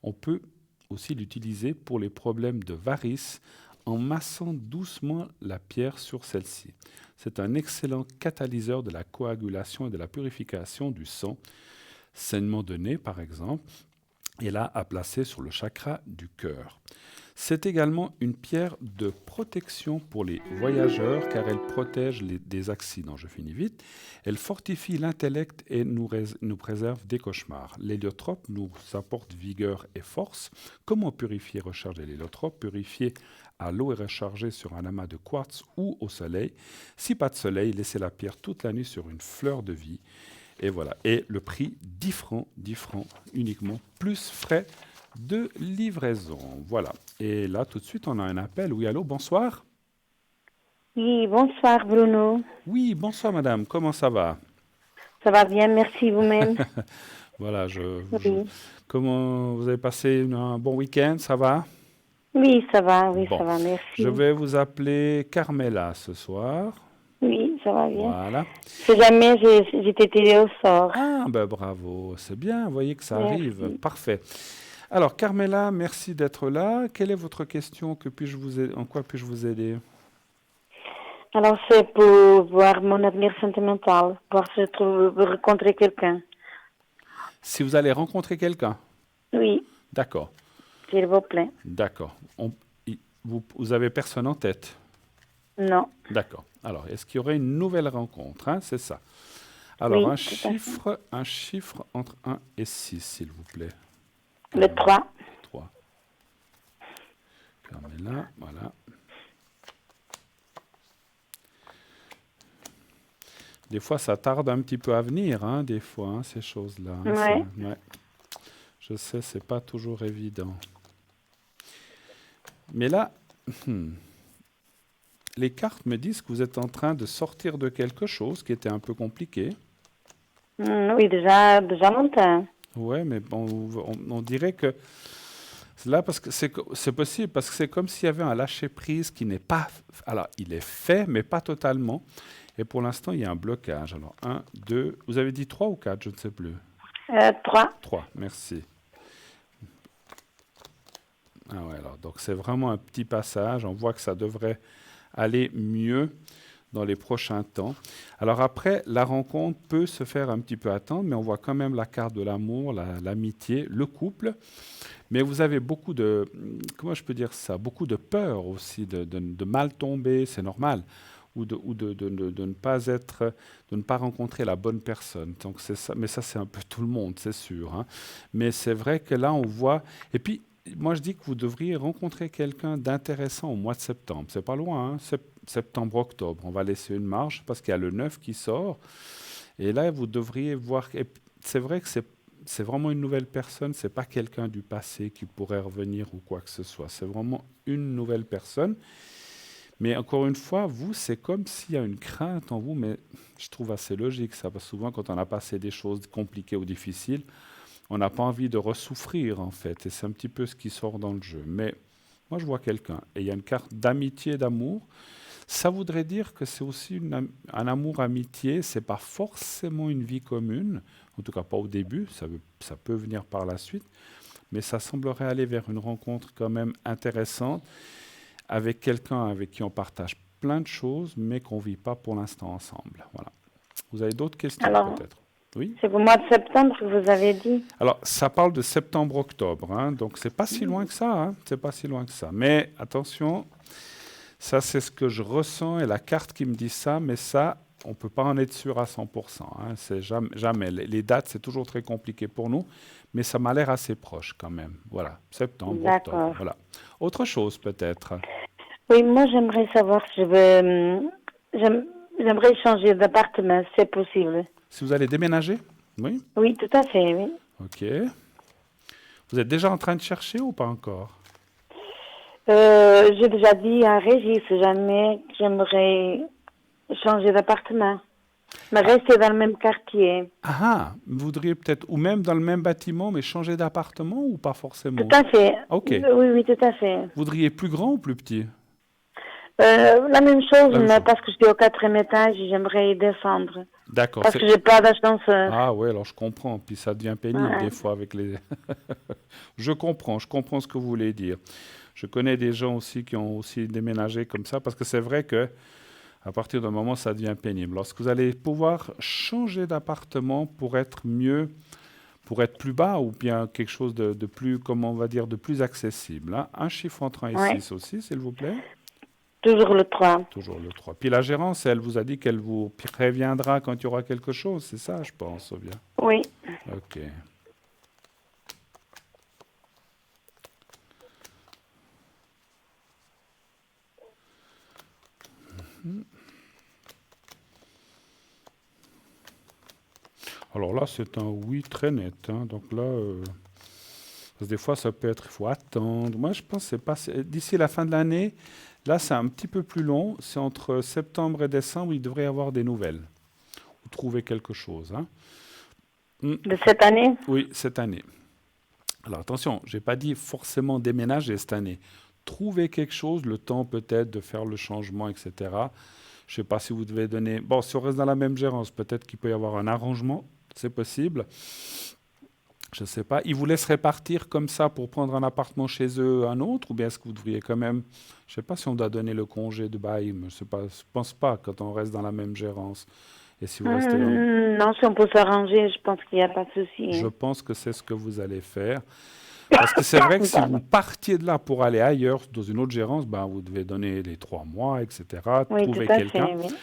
On peut aussi l'utiliser pour les problèmes de varices en massant doucement la pierre sur celle-ci. C'est un excellent catalyseur de la coagulation et de la purification du sang. Saignement de nez, par exemple, est là à placer sur le chakra du cœur. C'est également une pierre de protection pour les voyageurs car elle protège des accidents. Je finis vite. Elle fortifie l'intellect et nous préserve des cauchemars. L'héliotrope nous apporte vigueur et force. Comment purifier et recharger l'héliotrope? Purifier à l'eau et recharger sur un amas de quartz ou au soleil. Si pas de soleil, laissez la pierre toute la nuit sur une fleur de vie. Et voilà. Et le prix, 10 francs uniquement, plus frais de livraison. Voilà. Et là, tout de suite, on a un appel. Oui, allô, bonsoir. Oui, bonsoir Bruno. Oui, bonsoir madame. Comment ça va? Ça va bien, merci vous-même. Voilà, Oui. comment vous avez passé un bon week-end? Ça va? Oui, ça va, oui, Bon. ça va, merci. Je vais vous appeler Carmela ce soir. Oui, ça va bien. Voilà. Si jamais j'étais tirée au sort. Ah, ben bravo, c'est bien, vous voyez que ça Merci. arrive. Parfait. Alors, Carmela, merci d'être là. Quelle est votre question? En quoi puis-je vous aider? Alors, c'est pour voir mon avenir sentimental, voir si je trouve rencontrer quelqu'un. Si vous allez rencontrer quelqu'un? Oui, D'accord, s'il vous plaît. d'accord. Vous avez personne en tête? Non. D'accord. Alors, est-ce qu'il y aurait une nouvelle rencontre, hein? C'est ça. Alors, Oui, un tout à fait. chiffre entre 1 et 6, s'il vous plaît. Le 3. 3. Carmela, voilà. Des fois, ça tarde un petit peu à venir, hein, des fois, hein, ces choses-là. Hein, Ouais. ouais. Je sais, c'est pas toujours évident. Mais là, les cartes me disent que vous êtes en train de sortir de quelque chose qui était un peu compliqué. Oui, déjà longtemps. Ouais, mais bon, on dirait que Là, parce que c'est possible, parce que c'est comme s'il y avait un lâcher-prise qui n'est pas... Alors, il est fait, mais pas totalement. Et pour l'instant, il y a un blocage. Alors, 1, 2... Vous avez dit 3 ou 4, je ne sais plus. 3. 3, merci. Ah ouais, alors, donc c'est vraiment un petit passage. On voit que ça devrait aller mieux dans les prochains temps. Alors après, la rencontre peut se faire un petit peu attendre, mais on voit quand même la carte de l'amour, l'amitié, le couple. Mais vous avez beaucoup de, comment je peux dire ça, beaucoup de peur aussi, de mal tomber, c'est normal, ou de ne pas être, de ne pas rencontrer la bonne personne. Donc c'est ça, mais ça c'est un peu tout le monde, c'est sûr, hein. Mais c'est vrai que là on voit, et puis moi je dis que vous devriez rencontrer quelqu'un d'intéressant au mois de septembre. C'est pas loin, hein, septembre-octobre. On va laisser une marge parce qu'il y a le 9 qui sort. Et là vous devriez voir, et c'est vrai que c'est vraiment une nouvelle personne, c'est pas quelqu'un du passé qui pourrait revenir ou quoi que ce soit. C'est vraiment une nouvelle personne. Mais encore une fois, vous, c'est comme s'il y a une crainte en vous, mais je trouve assez logique ça, parce que souvent quand on a passé des choses compliquées ou difficiles, on n'a pas envie de ressouffrir en fait, et c'est un petit peu ce qui sort dans le jeu. Mais moi je vois quelqu'un, et il y a une carte d'amitié, d'amour. Ça voudrait dire que c'est aussi un amour-amitié, c'est pas forcément une vie commune, en tout cas pas au début, ça peut venir par la suite, mais ça semblerait aller vers une rencontre quand même intéressante, avec quelqu'un avec qui on partage plein de choses, mais qu'on ne vit pas pour l'instant ensemble. Voilà. Vous avez d'autres questions peut-être? Oui. C'est pour le mois de septembre que vous avez dit. Alors, ça parle de septembre-octobre, hein, donc c'est pas si loin que ça, hein, c'est pas si loin que ça. Mais attention, ça c'est ce que je ressens et la carte qui me dit ça, mais ça, on ne peut pas en être sûr à 100%. Hein, c'est jamais. Les dates, c'est toujours très compliqué pour nous, mais ça m'a l'air assez proche quand même. Voilà, septembre, octobre. Voilà. Autre chose peut-être? Oui, moi j'aimerais savoir si j'aimerais changer d'appartement, si c'est possible. Si vous allez déménager? Oui. Oui, tout à fait, oui. Ok. Vous êtes déjà en train de chercher ou pas encore? J'ai déjà dit à Régis, jamais j'aimerais changer d'appartement. Mais rester dans le même quartier. Ah, vous voudriez peut-être, ou même dans le même bâtiment, mais changer d'appartement ou pas forcément? Tout à fait. Ok. Oui, tout à fait. Vous voudriez plus grand ou plus petit? La même chose, La même mais chose. parce que je suis au 4e étage et j'aimerais y descendre. D'accord. Parce que j'ai pas d'ascenseur. Ah ouais, alors je comprends. Puis ça devient pénible Ouais. des fois avec les... je comprends ce que vous voulez dire. Je connais des gens aussi qui ont aussi déménagé comme ça, parce que c'est vrai que à partir d'un moment, ça devient pénible. Lorsque vous allez pouvoir changer d'appartement pour être mieux, pour être plus bas ou bien quelque chose de plus, comment on va dire, de plus accessible. Hein. Un chiffre entre 1 et 6 aussi, s'il vous plaît. Toujours le 3. Toujours le 3. Puis la gérance, elle vous a dit qu'elle vous préviendra quand il y aura quelque chose, c'est ça, je pense, ou bien? Oui. Ok. Alors là, c'est un oui très net. Hein. Donc là, parce que des fois, ça peut être, il faut attendre. Moi, je pense que c'est pas d'ici la fin de l'année. Là, c'est un petit peu plus long. C'est entre septembre et décembre, il devrait y avoir des nouvelles. Ou trouver quelque chose. Hein. De cette année? Oui, cette année. Alors attention, je n'ai pas dit forcément déménager cette année. Trouver quelque chose, le temps peut-être de faire le changement, etc. Je ne sais pas si vous devez donner... Bon, si on reste dans la même gérance, peut-être qu'il peut y avoir un arrangement, c'est possible. Je ne sais pas. Ils vous laisseraient partir comme ça pour prendre un appartement chez eux, un autre, ou bien est-ce que vous devriez quand même... Je ne sais pas si on doit donner le congé de bail, mais je ne pense pas quand on reste dans la même gérance. Et si vous restez Non, si on peut s'arranger, je pense qu'il n'y a pas de souci. Je pense que c'est ce que vous allez faire. Parce que c'est vrai que si vous partiez de là pour aller ailleurs, dans une autre gérance, ben, vous devez donner les 3 mois, etc., oui, trouver tout à quelqu'un. fait, oui.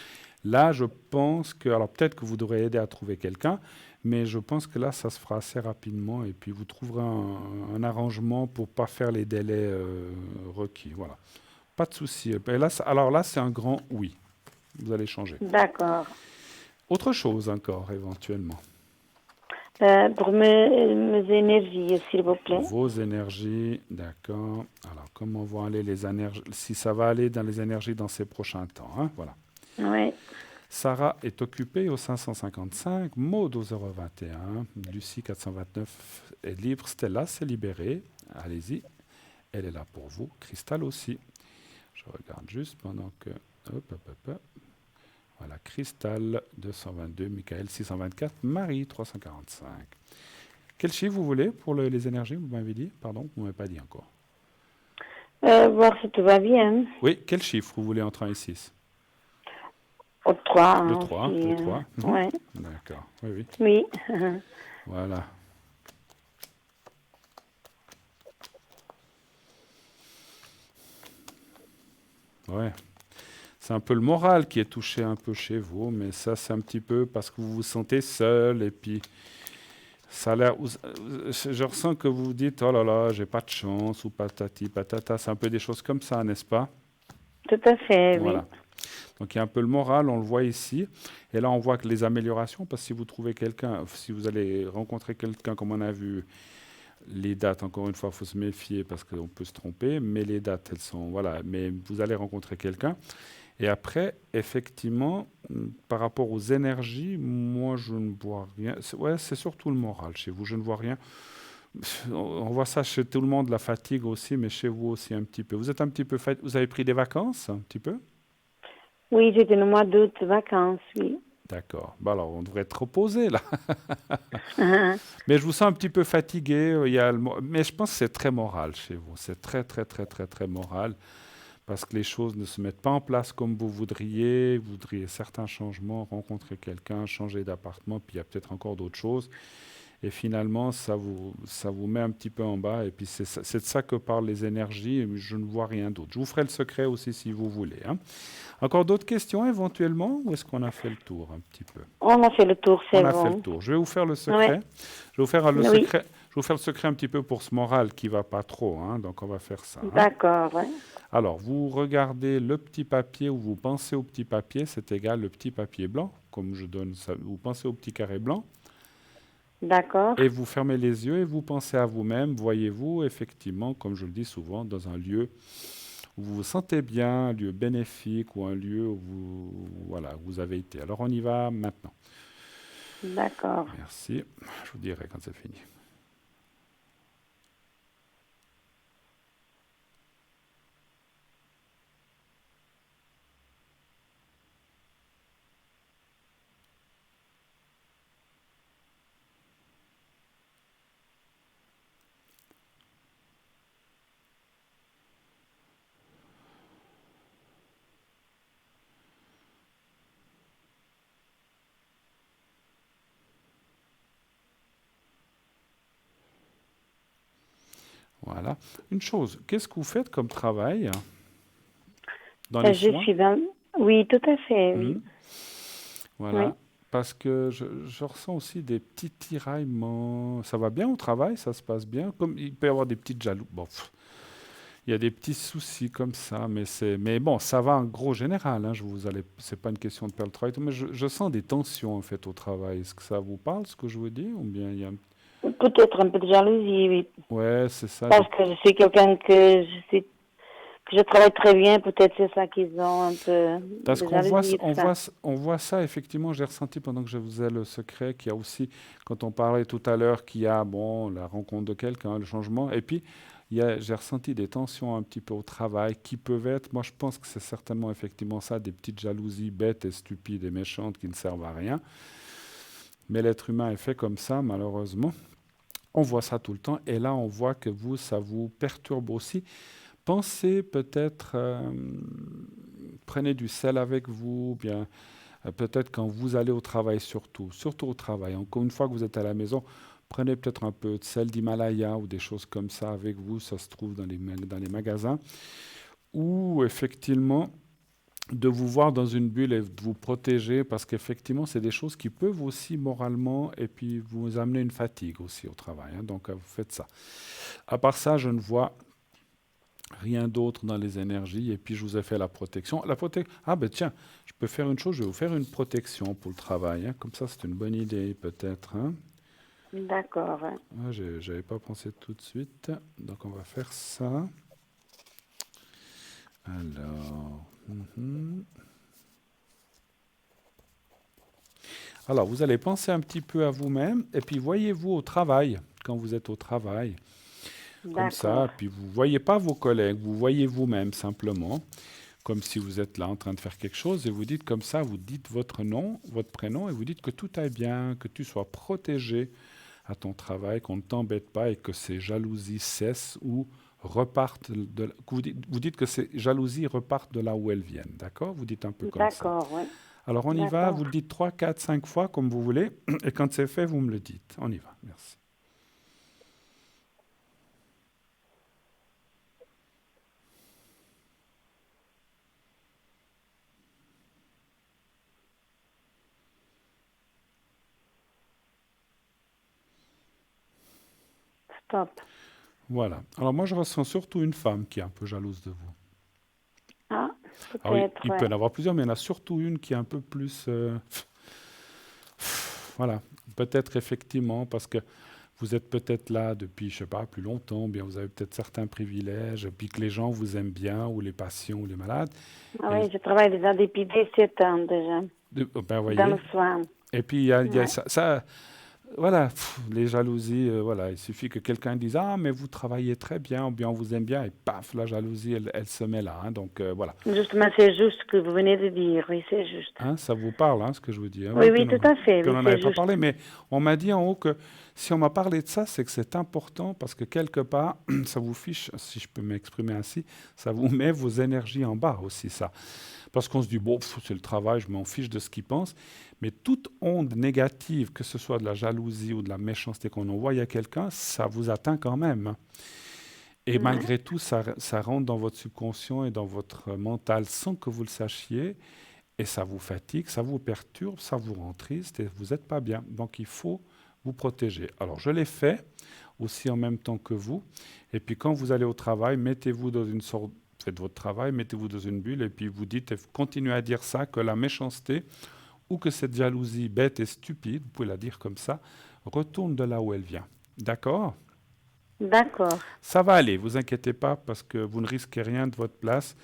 Là, je pense que... Alors peut-être que vous devrez aider à trouver quelqu'un, mais je pense que là, ça se fera assez rapidement et puis vous trouverez un arrangement pour ne pas faire les délais requis. Voilà. Pas de souci. Et là, alors là, c'est un grand oui. Vous allez changer. D'accord. Autre chose encore, éventuellement. Pour mes énergies, s'il vous plaît. Vos énergies, d'accord. Alors, comment vont aller les énergies? Si ça va aller dans les énergies dans ces prochains temps, hein, voilà. Oui. Sarah est occupée au 555, Maud au 021, Lucie 429 est libre, Stella s'est libérée, allez-y. elle est là pour vous. Cristal aussi. Je regarde juste pendant que... Hop, hop, hop, hop. Voilà, Cristal 222, Michael 624, Marie 345. Quel chiffre vous voulez pour les énergies, vous m'avez dit? Pardon, vous ne m'avez pas dit encore. Voir si tout va bien. Oui, quel chiffre vous voulez entre 1 et 6? Au 3. Le 3, aussi, le 3. Ouais. D'accord, oui, oui. Oui. Voilà. Ouais. C'est un peu le moral qui est touché un peu chez vous, mais ça, c'est un petit peu parce que vous vous sentez seul et puis ça a l'air. Je ressens que vous vous dites, oh là là, j'ai pas de chance ou patati patata. C'est un peu des choses comme ça, n'est-ce pas? Tout à fait, oui. Voilà. Donc il y a un peu le moral, on le voit ici. Et là, on voit que les améliorations, parce que si vous trouvez quelqu'un, si vous allez rencontrer quelqu'un, comme on a vu, les dates, encore une fois, il faut se méfier parce qu'on peut se tromper, mais les dates, elles sont. Voilà. Mais vous allez rencontrer quelqu'un. Et après, effectivement, par rapport aux énergies, moi, je ne vois rien. Ouais, c'est surtout le moral chez vous. Je ne vois rien. On voit ça chez tout le monde, la fatigue aussi, mais chez vous aussi un petit peu. Vous êtes un petit peu fatigué. Vous avez pris des vacances, un petit peu? Oui, j'étais le mois d'août, vacances, oui. D'accord. Bah alors, on devrait être reposé, là. Mais je vous sens un petit peu fatigué. Mais je pense que c'est très moral chez vous. C'est très, très, très, très, très moral. Parce que les choses ne se mettent pas en place comme vous voudriez. Vous voudriez certains changements, rencontrer quelqu'un, changer d'appartement, puis il y a peut-être encore d'autres choses. Et finalement, ça vous met un petit peu en bas. Et puis c'est de ça que parlent les énergies. Et je ne vois rien d'autre. Je vous ferai le secret aussi si vous voulez. Hein. Encore d'autres questions éventuellement? Ou est-ce qu'on a fait le tour un petit peu? On a fait le tour, c'est On bon. a fait le tour. Je vais vous faire le secret. Ouais. Je vais vous faire le Oui. secret. Je vais vous faire le secret un petit peu pour ce moral qui va pas trop. Hein. Donc on va faire ça. Hein. D'accord, ouais. Alors, vous regardez le petit papier ou vous pensez au petit papier, c'est égal le petit papier blanc, comme je donne ça. Vous pensez au petit carré blanc D'accord. et vous fermez les yeux et vous pensez à vous-même. Voyez-vous, effectivement, comme je le dis souvent, dans un lieu où vous vous sentez bien, un lieu bénéfique ou un lieu où vous avez été. Alors, on y va maintenant. D'accord. Merci. Je vous dirai quand c'est fini. Voilà. Une chose, qu'est-ce que vous faites comme travail dans les Je soins? suis dans... Oui, tout à fait, oui. Voilà. Oui. Parce que je ressens aussi des petits tiraillements. Ça va bien au travail, ça se passe bien. Comme il peut y avoir des petites jaloux. Bon, il y a des petits soucis comme ça, mais bon, ça va en gros général. Hein, c'est pas une question de perdre le travail, mais je sens des tensions en fait au travail. Est-ce que ça vous parle ce que je vous dis, ou bien il y a Peut-être un peu de jalousie, oui. Ouais, c'est ça. Parce que je suis quelqu'un que je travaille très bien, peut-être c'est ça qu'ils ont un peu Parce de qu'on voit, jalousie. on voit ça, effectivement, j'ai ressenti pendant que je vous ai le secret qu'il y a aussi, quand on parlait tout à l'heure, qu'il y a la rencontre de quelqu'un, le changement, et puis j'ai ressenti des tensions un petit peu au travail qui peuvent être, moi je pense que c'est certainement effectivement ça, des petites jalousies bêtes et stupides et méchantes qui ne servent à rien. Mais l'être humain est fait comme ça, malheureusement. On voit ça tout le temps, et là on voit que ça vous perturbe aussi. Pensez peut-être, prenez du sel avec vous, bien peut-être quand vous allez au travail surtout au travail. Encore une fois que vous êtes à la maison, prenez peut-être un peu de sel d'Himalaya ou des choses comme ça avec vous, ça se trouve dans les magasins. Ou effectivement, de vous voir dans une bulle et de vous protéger, parce qu'effectivement, c'est des choses qui peuvent aussi moralement et puis vous amener une fatigue aussi au travail. Hein, donc, vous faites ça. À part ça, je ne vois rien d'autre dans les énergies. Et puis, je vous ai fait la protection. Ah, ben tiens, je peux faire une chose, je vais vous faire une protection pour le travail. Hein. Comme ça, c'est une bonne idée, peut-être. Hein. D'accord. Ah, j'avais pas pensé tout de suite. Donc, on va faire ça. Alors... Alors, vous allez penser un petit peu à vous-même. Et puis, voyez-vous au travail, quand vous êtes au travail, Comme ça, D'accord. puis vous ne voyez pas vos collègues, vous voyez vous-même simplement, comme si vous êtes là en train de faire quelque chose, et vous dites comme ça, vous dites votre nom, votre prénom, et vous dites que tout aille bien, que tu sois protégé à ton travail, qu'on ne t'embête pas et que ces jalousies cessent ou repartent vous dites que ces jalousies repartent de là où elles viennent, d'accord? Vous dites un peu comme ça. D'accord, oui. Alors on y va, D'accord. vous le dites 3, 4, 5 fois comme vous voulez, et quand c'est fait, vous me le dites. On y va, merci. Stop. Voilà. Alors moi, je ressens surtout une femme qui est un peu jalouse de vous. Ah, Ah oui, peut-être, il peut ouais. y en avoir plusieurs, mais il y en a surtout une qui est un peu plus... voilà. Peut-être effectivement, parce que vous êtes peut-être là depuis, je sais pas, plus longtemps, ou bien vous avez peut-être certains privilèges, puis que les gens vous aiment bien, ou les patients, ou les malades. Ah Et, oui, je travaille déjà depuis 17 ans déjà, ben, dans voyez. le soin. Et puis, il y a Ouais. ça, voilà, les jalousies, voilà, il suffit que quelqu'un dise, ah, mais vous travaillez très bien, ou bien on vous aime bien, et paf, la jalousie, elle se met là, hein. Donc, voilà. Justement, c'est juste ce que vous venez de dire, oui, c'est juste. Hein, ça vous parle, hein, ce que je vous dis, hein, Oui, oui, oui, tout à fait, qu'on oui, n'en avait c'est pas juste. parlé, mais on m'a dit en haut que si on m'a parlé de ça, c'est que c'est important parce que quelque part, ça vous fiche, si je peux m'exprimer ainsi, ça vous met vos énergies en bas aussi, ça. Parce qu'on se dit, bon, c'est le travail, je m'en fiche de ce qu'ils pensent, mais toute onde négative, que ce soit de la jalousie ou de la méchanceté qu'on envoie à quelqu'un, ça vous atteint quand même, hein. Et Ouais. malgré tout, ça rentre dans votre subconscient et dans votre mental sans que vous le sachiez. Et ça vous fatigue, ça vous perturbe, ça vous rend triste et vous n'êtes pas bien. Donc il faut vous protéger. Alors je l'ai fait aussi en même temps que vous. Et puis quand vous allez au travail, mettez-vous dans une sorte, faites votre travail, mettez-vous dans une bulle et puis vous dites, et continuez à dire ça, que la méchanceté ou que cette jalousie bête et stupide, vous pouvez la dire comme ça, retourne de là où elle vient. D'accord? D'accord. Ça va aller, vous inquiétez pas parce que vous ne risquez rien de votre place.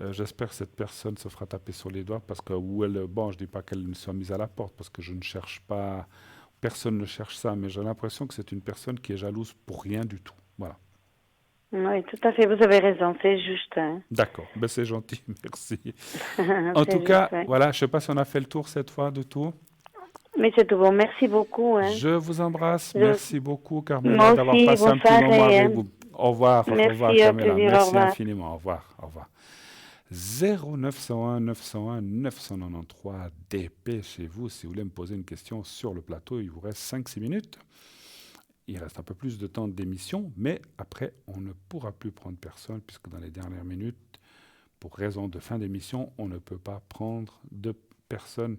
J'espère que cette personne se fera taper sur les doigts parce que, ou elle, bon, je ne dis pas qu'elle ne soit mise à la porte parce que je ne cherche pas, personne ne cherche ça, mais j'ai l'impression que c'est une personne qui est jalouse pour rien du tout. Voilà. Oui, tout à fait, vous avez raison, c'est juste, hein. D'accord, ben, c'est gentil, merci. En tout C'est juste, cas, oui. voilà, je ne sais pas si on a fait le tour cette fois de tout. Mais c'est tout bon, merci beaucoup, hein. Je vous embrasse, Je- merci beaucoup Carmela Moi d'avoir aussi, passé bonne un petit moment soirée, avec hein. vous. Au revoir Merci, au Carmela, plaisir, au merci revoir. infiniment, au revoir, au revoir. 0901 901 993, dépêchez-vous si vous voulez me poser une question sur le plateau, il vous reste 5-6 minutes. Il reste un peu plus de temps d'émission, mais après, on ne pourra plus prendre personne, puisque dans les dernières minutes, pour raison de fin d'émission, on ne peut pas prendre de personnes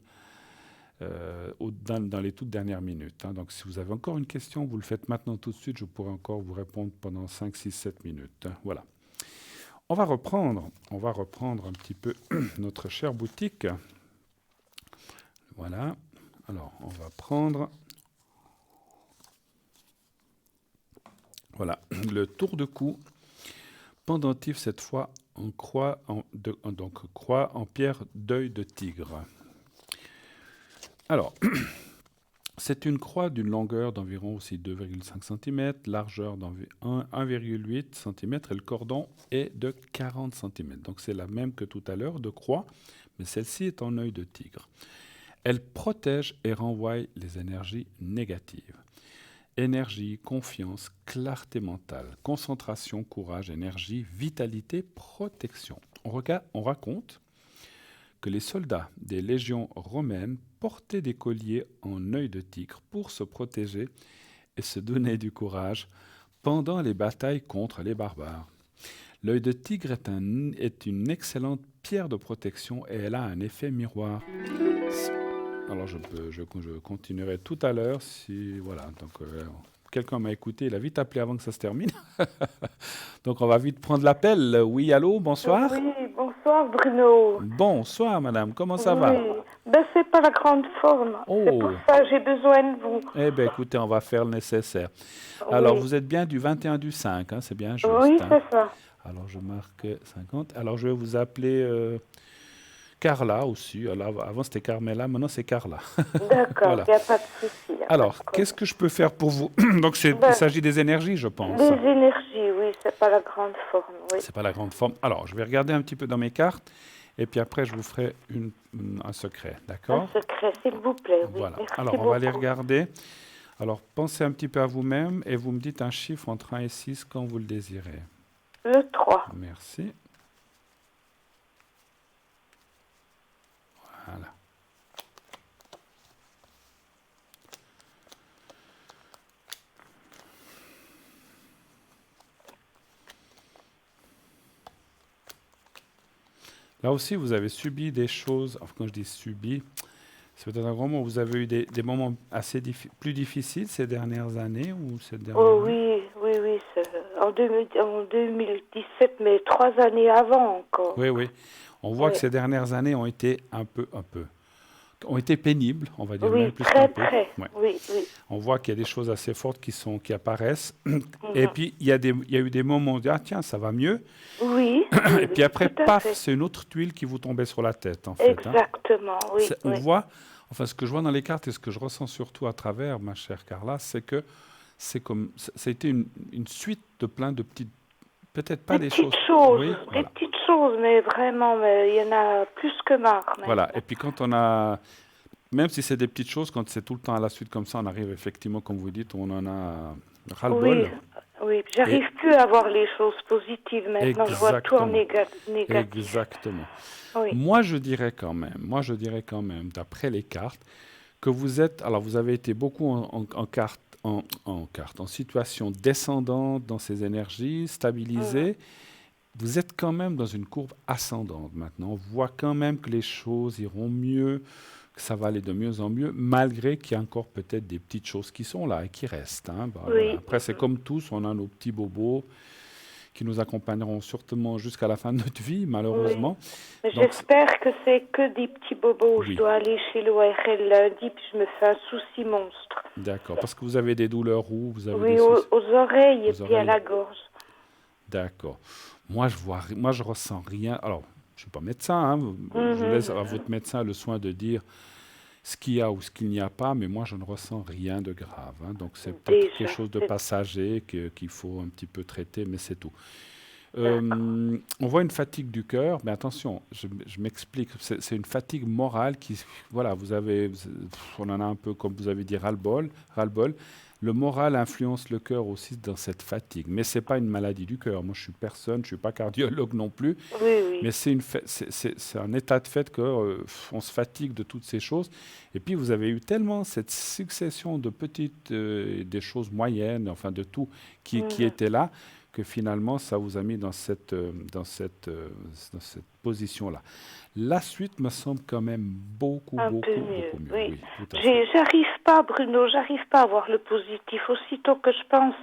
dans les toutes dernières minutes, hein. Donc si vous avez encore une question, vous le faites maintenant tout de suite, je pourrai encore vous répondre pendant 5, 6, 7 minutes, hein. Voilà. On va reprendre un petit peu notre chère boutique. Voilà. Alors, on va prendre... Voilà, le tour de cou, pendentif cette fois en croix donc croix en pierre d'œil de tigre. Alors, c'est une croix d'une longueur d'environ aussi 2,5 cm, largeur d'environ 1,8 cm et le cordon est de 40 cm. Donc c'est la même que tout à l'heure de croix, mais celle-ci est en œil de tigre. Elle protège et renvoie les énergies négatives. Énergie, confiance, clarté mentale, concentration, courage, énergie, vitalité, protection. On raconte que les soldats des légions romaines portaient des colliers en œil de tigre pour se protéger et se donner du courage pendant les batailles contre les barbares. L'œil de tigre est une excellente pierre de protection et elle a un effet miroir. Alors je continuerai tout à l'heure si voilà. Donc quelqu'un m'a écouté, il a vite appelé avant que ça se termine. Donc on va vite prendre l'appel. Oui, allô, bonsoir. Oui, bonsoir Bruno. Bonsoir madame, comment ça va? Oui, ben c'est pas la grande forme. C'est pour Oh, ça que j'ai besoin de vous. eh bien écoutez, on va faire le nécessaire. Alors Oui, vous êtes bien du 21 du 5, hein, c'est bien juste, oui, hein. c'est ça. Alors je marque 50. Alors je vais vous appeler Carla aussi. Alors, avant, c'était Carmela, maintenant, c'est Carla. D'accord, il Voilà. n'y a pas de souci. Y a pas Alors, de qu'est-ce que je peux faire pour vous? Donc, il Ben, s'agit des énergies, je pense. les énergies, oui, c'est pas la grande forme, oui. C'est pas la grande forme. Alors, je vais regarder un petit peu dans mes cartes et puis après, je vous ferai un secret. Un D'accord? secret, s'il vous plaît, oui. Voilà. Merci Alors, on va les beaucoup. regarder. Alors, pensez un petit peu à vous-même et vous me dites un chiffre entre 1 et 6 quand vous le désirez. Le 3. Merci. Voilà. Là aussi, vous avez subi des choses. Enfin, quand je dis subi, c'est peut-être un grand mot. Vous avez eu des moments assez plus difficiles ces dernières années ou cette dernière Oh année? oui, en 2017, mais 3 années avant encore. Oui, oui. On voit que Oui, ces dernières années ont été ont été pénibles, on va dire même oui, plus qu'un très, peu. très. Ouais. Oui, oui. On voit qu'il y a des choses assez fortes qui apparaissent. Et Mhm. puis, il y a eu des moments où on dit, ah tiens, ça va mieux. Oui, Et puis après, tout à paf, fait. c'est une autre tuile qui vous tombait sur la tête, en fait. Hein. Exactement, oui, On oui. voit, enfin, ce que je vois dans les cartes et ce que je ressens surtout à travers, ma chère Carla, c'est que ça a été une suite de plein de petites, peut-être pas Des des choses. petites choses, Oui, des voilà. petites choses, mais vraiment, mais il y en a plus que marre Voilà. maintenant. Et puis quand on a, même si c'est des petites choses, quand c'est tout le temps à la suite comme ça, on arrive effectivement, comme vous dites, on en a Oui, ras-le-bol. oui, Et j'arrive plus à voir les choses positives maintenant, je vois tout en exactement, négatif. exactement. Oui. Moi, je dirais quand même, d'après les cartes, que vous êtes, alors vous avez été beaucoup en situation descendante dans ces énergies, Mhm. stabilisées. Vous êtes quand même dans une courbe ascendante maintenant. On voit quand même que les choses iront mieux, que ça va aller de mieux en mieux, malgré qu'il y a encore peut-être des petites choses qui sont là et qui restent. Hein. Bah, voilà. Oui. Après, c'est comme tous, on a nos petits bobos qui nous accompagneront sûrement jusqu'à la fin de notre vie, Oui, malheureusement. mais Donc, j'espère que c'est que des petits bobos. Je oui, dois aller chez l'ORL lundi, puis je me fais un souci monstre. d'accord. Parce que vous avez des douleurs où vous avez des Oui, soucis aux oreilles et aux puis à oreilles. la gorge. D'accord. Moi, je ressens rien. Alors, je suis pas médecin, hein. Je laisse à Mhm. votre médecin le soin de dire ce qu'il y a ou ce qu'il n'y a pas, mais moi, je ne ressens rien de grave. Hein. Donc, c'est peut-être quelque Déjà, chose de c'est passager qu'il faut un petit peu traiter, mais c'est tout. d'accord. On voit une fatigue du cœur, mais attention, je m'explique. C'est une fatigue morale qui, voilà, on en a un peu, comme vous avez dit, ras-le-bol, ras-le-bol. Le moral influence le cœur aussi dans cette fatigue, mais c'est pas une maladie du cœur. Moi, je suis personne, je suis pas cardiologue non plus, Oui, oui. mais c'est un état de fait que on se fatigue de toutes ces choses. Et puis, vous avez eu tellement cette succession de petites, des choses moyennes, enfin de tout qui Mhm. était là, que finalement, ça vous a mis dans cette position-là. La suite me semble quand même beaucoup, Un peu beaucoup, mieux, beaucoup mieux. oui. Oui, tout à fait. J'arrive pas, Bruno, j'arrive pas à voir le positif. Aussitôt que je pense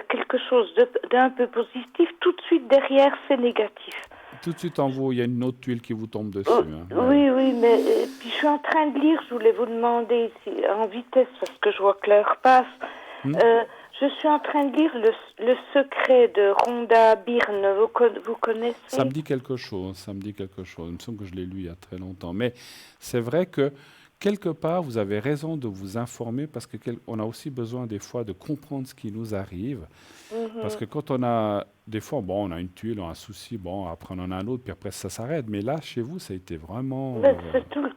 quelque chose d'un peu positif, tout de suite derrière, c'est négatif. Tout de suite en vous, il y a une autre tuile qui vous tombe dessus. Hein. Ouais, Oui, oui, mais puis je suis en train de lire, je voulais vous demander en vitesse parce que je vois que l'heure passe. ouais. Je suis en train de lire le secret de Rhonda Byrne. Vous Ça connaissez? me dit quelque chose, ça me dit quelque chose. Il me semble que je l'ai lu il y a très longtemps. Mais c'est vrai que quelque part, vous avez raison de vous informer parce que on a aussi besoin des fois de comprendre ce qui nous arrive. Parce Mhm. que quand on a, des fois, bon, on a une tuile, on a un souci, bon, après on en a un autre, puis après ça s'arrête. Mais là, chez vous, ça a été vraiment... Ben, c'est tout le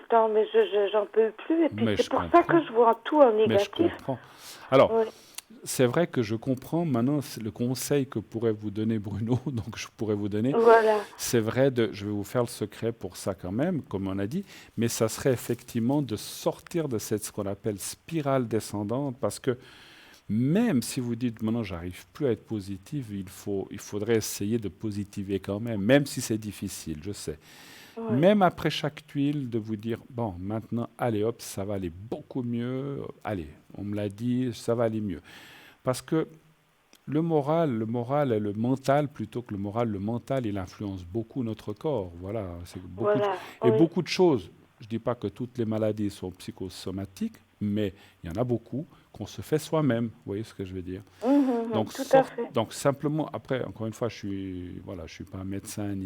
temps, mais j'en peux plus. Et puis mais c'est je pour ça comprends, que je vois tout en mais je négatif. comprends. Alors, Oui, c'est vrai que je comprends maintenant le conseil que pourrait vous donner Bruno, donc je pourrais vous donner. voilà. C'est vrai, je vais vous faire le secret pour ça quand même, comme on a dit, mais ça serait effectivement de sortir de ce qu'on appelle spirale descendante, parce que même si vous dites maintenant j'arrive plus à être positif, il faudrait essayer de positiver quand même si c'est difficile, je sais. Oui, Même après chaque tuile, de vous dire, bon, maintenant, allez hop, ça va aller beaucoup mieux, allez, on me l'a dit, ça va aller mieux. Parce que le moral et le mental, plutôt que le mental, il influence beaucoup notre corps. Voilà, c'est voilà. et Oui, beaucoup de choses. Je ne dis pas que toutes les maladies sont psychosomatiques, mais il y en a beaucoup qu'on se fait soi-même. Vous voyez ce que je veux dire? Donc, tout à fait. donc simplement, après, encore une fois, je suis pas un médecin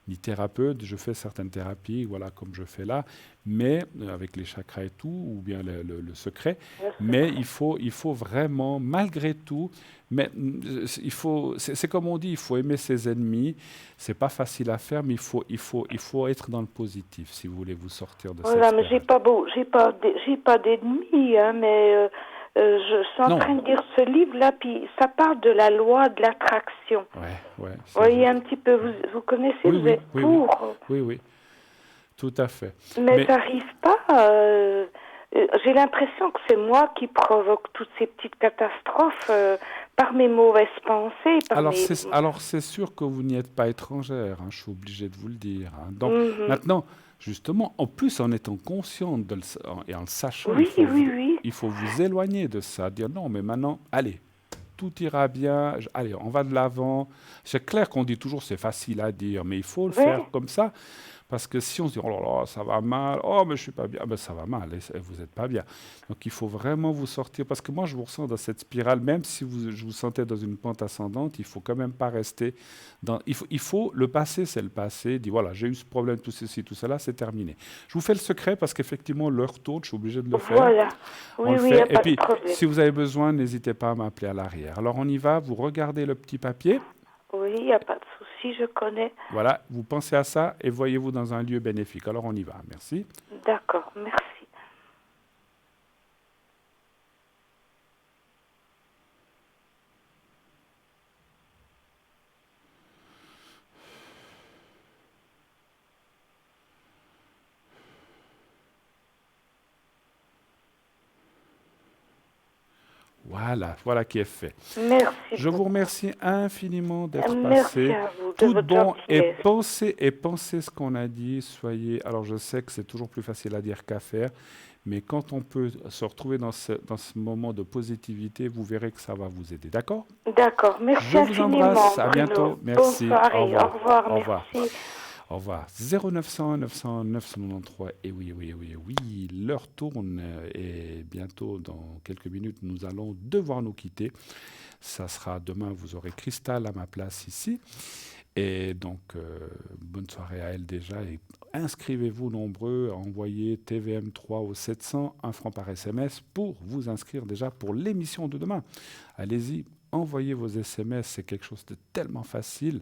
ni thérapeute. Je fais certaines thérapies, voilà, comme je fais là, mais avec les chakras et tout, ou bien le secret. Mais il faut vraiment, malgré tout, mais c'est comme on dit, il faut aimer ses ennemis. C'est pas facile à faire, mais il faut être dans le positif si vous voulez vous sortir de Voilà, cette mais j'ai pas d'ennemis, hein, mais je suis en train de lire ce livre-là, puis ça parle de la loi de l'attraction. Ouais. Vous voyez un petit peu, vous connaissez, Oui, vous êtes pour. Oui, tout à fait. Mais ça n'arrive pas. J'ai l'impression que c'est moi qui provoque toutes ces petites catastrophes par mes mauvaises pensées. Alors c'est sûr que vous n'y êtes pas étrangère, hein, je suis obligé de vous le dire. Hein. Donc maintenant, justement, en plus en étant consciente et en le sachant, il faut vous éloigner de ça, dire non, mais maintenant, allez, tout ira bien, allez, on va de l'avant. C'est clair qu'on dit toujours c'est facile à dire, mais il faut le faire comme ça. Parce que si on se dit, oh là là, ça va mal, oh mais je suis pas bien, ben ça va mal, et vous n'êtes pas bien. Donc il faut vraiment vous sortir, parce que moi je vous ressens dans cette spirale, même si je vous sentais dans une pente ascendante, il faut quand même pas rester dans... Il faut le passé, c'est le passé, dit voilà, j'ai eu ce problème, tout ceci, tout cela, c'est terminé. Je vous fais le secret, parce qu'effectivement l'heure tourne, je suis obligé de le faire. Voilà, oui, il n'y a et pas puis, de problème. si vous avez besoin, n'hésitez pas à m'appeler à l'arrière. Alors on y va, vous regardez le petit papier. Oui, il n'y a pas de souci, je connais. Voilà, vous pensez à ça et voyez-vous dans un lieu bénéfique. Alors on y va, merci. D'accord, merci. Voilà qui est fait. Merci. Je vous remercie infiniment d'être Merci passé. à vous, de Tout votre bon gentillesse. et pensez ce qu'on a dit. Soyez. Alors je sais que c'est toujours plus facile à dire qu'à faire, mais quand on peut se retrouver dans ce moment de positivité, vous verrez que ça va vous aider. D'accord? D'accord. Merci Je vous infiniment. embrasse. À Bruno. bientôt. Merci. Bonne soirée. Au revoir. Au revoir. Merci. Au revoir. 0900 900 993. Et oui, l'heure tourne et bientôt, dans quelques minutes, nous allons devoir nous quitter. Ça sera demain, vous aurez Cristal à ma place ici. Et donc, bonne soirée à elle déjà. Et inscrivez-vous nombreux, envoyez TVM3 au 700, 1 franc par SMS pour vous inscrire déjà pour l'émission de demain. Allez-y, envoyez vos SMS, c'est quelque chose de tellement facile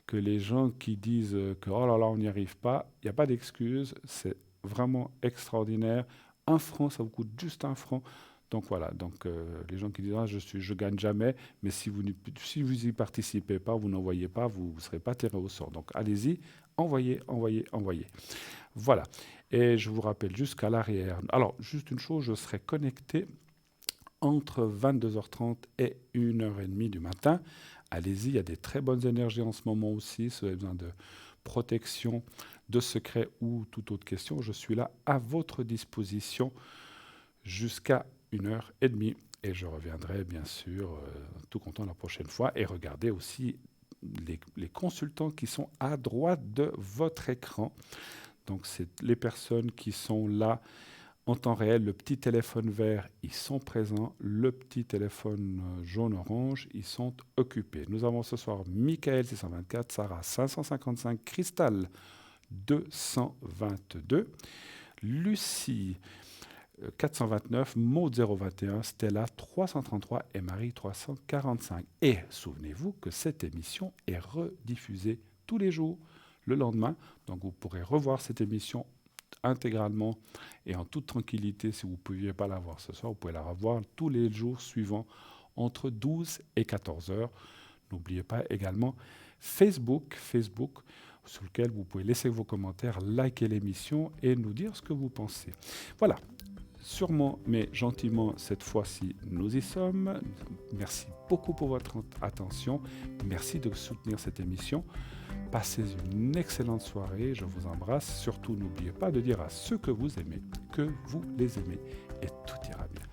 que les gens qui disent que oh là là, on n'y arrive pas, il n'y a pas d'excuse, c'est vraiment extraordinaire. 1 franc, ça vous coûte juste 1 franc. Donc voilà, les gens qui disent ah, je gagne jamais, mais si vous y participez pas, vous n'envoyez pas, vous ne serez pas tiré au sort. Donc allez-y, envoyez. Voilà. Et je vous rappelle jusqu'à l'arrière. Alors, juste une chose, je serai connecté entre 22h30 et 1h30 du matin. Allez-y, il y a des très bonnes énergies en ce moment aussi. Si vous avez besoin de protection, de secrets ou toute autre question, je suis là à votre disposition jusqu'à 1h30. Et je reviendrai bien sûr tout content la prochaine fois. Et regardez aussi les consultants qui sont à droite de votre écran. Donc c'est les personnes qui sont là en temps réel. Le petit téléphone vert, ils sont présents. Le petit téléphone jaune-orange, ils sont occupés. Nous avons ce soir Michael 624, Sarah 555, Cristal 222, Lucie 429, Maud 021, Stella 333 et Marie 345. Et souvenez-vous que cette émission est rediffusée tous les jours le lendemain. Donc vous pourrez revoir cette émission intégralement et en toute tranquillité. Si vous ne pouviez pas la voir ce soir, vous pouvez la revoir tous les jours suivants entre 12 et 14 heures. N'oubliez pas également Facebook sur lequel vous pouvez laisser vos commentaires, liker l'émission et nous dire ce que vous pensez. Voilà. Sûrement, mais gentiment, cette fois-ci, nous y sommes. Merci beaucoup pour votre attention. Merci de soutenir cette émission. Passez une excellente soirée. Je vous embrasse. Surtout, n'oubliez pas de dire à ceux que vous aimez que vous les aimez. Et tout ira bien.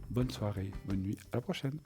Bonne soirée, bonne nuit. À la prochaine.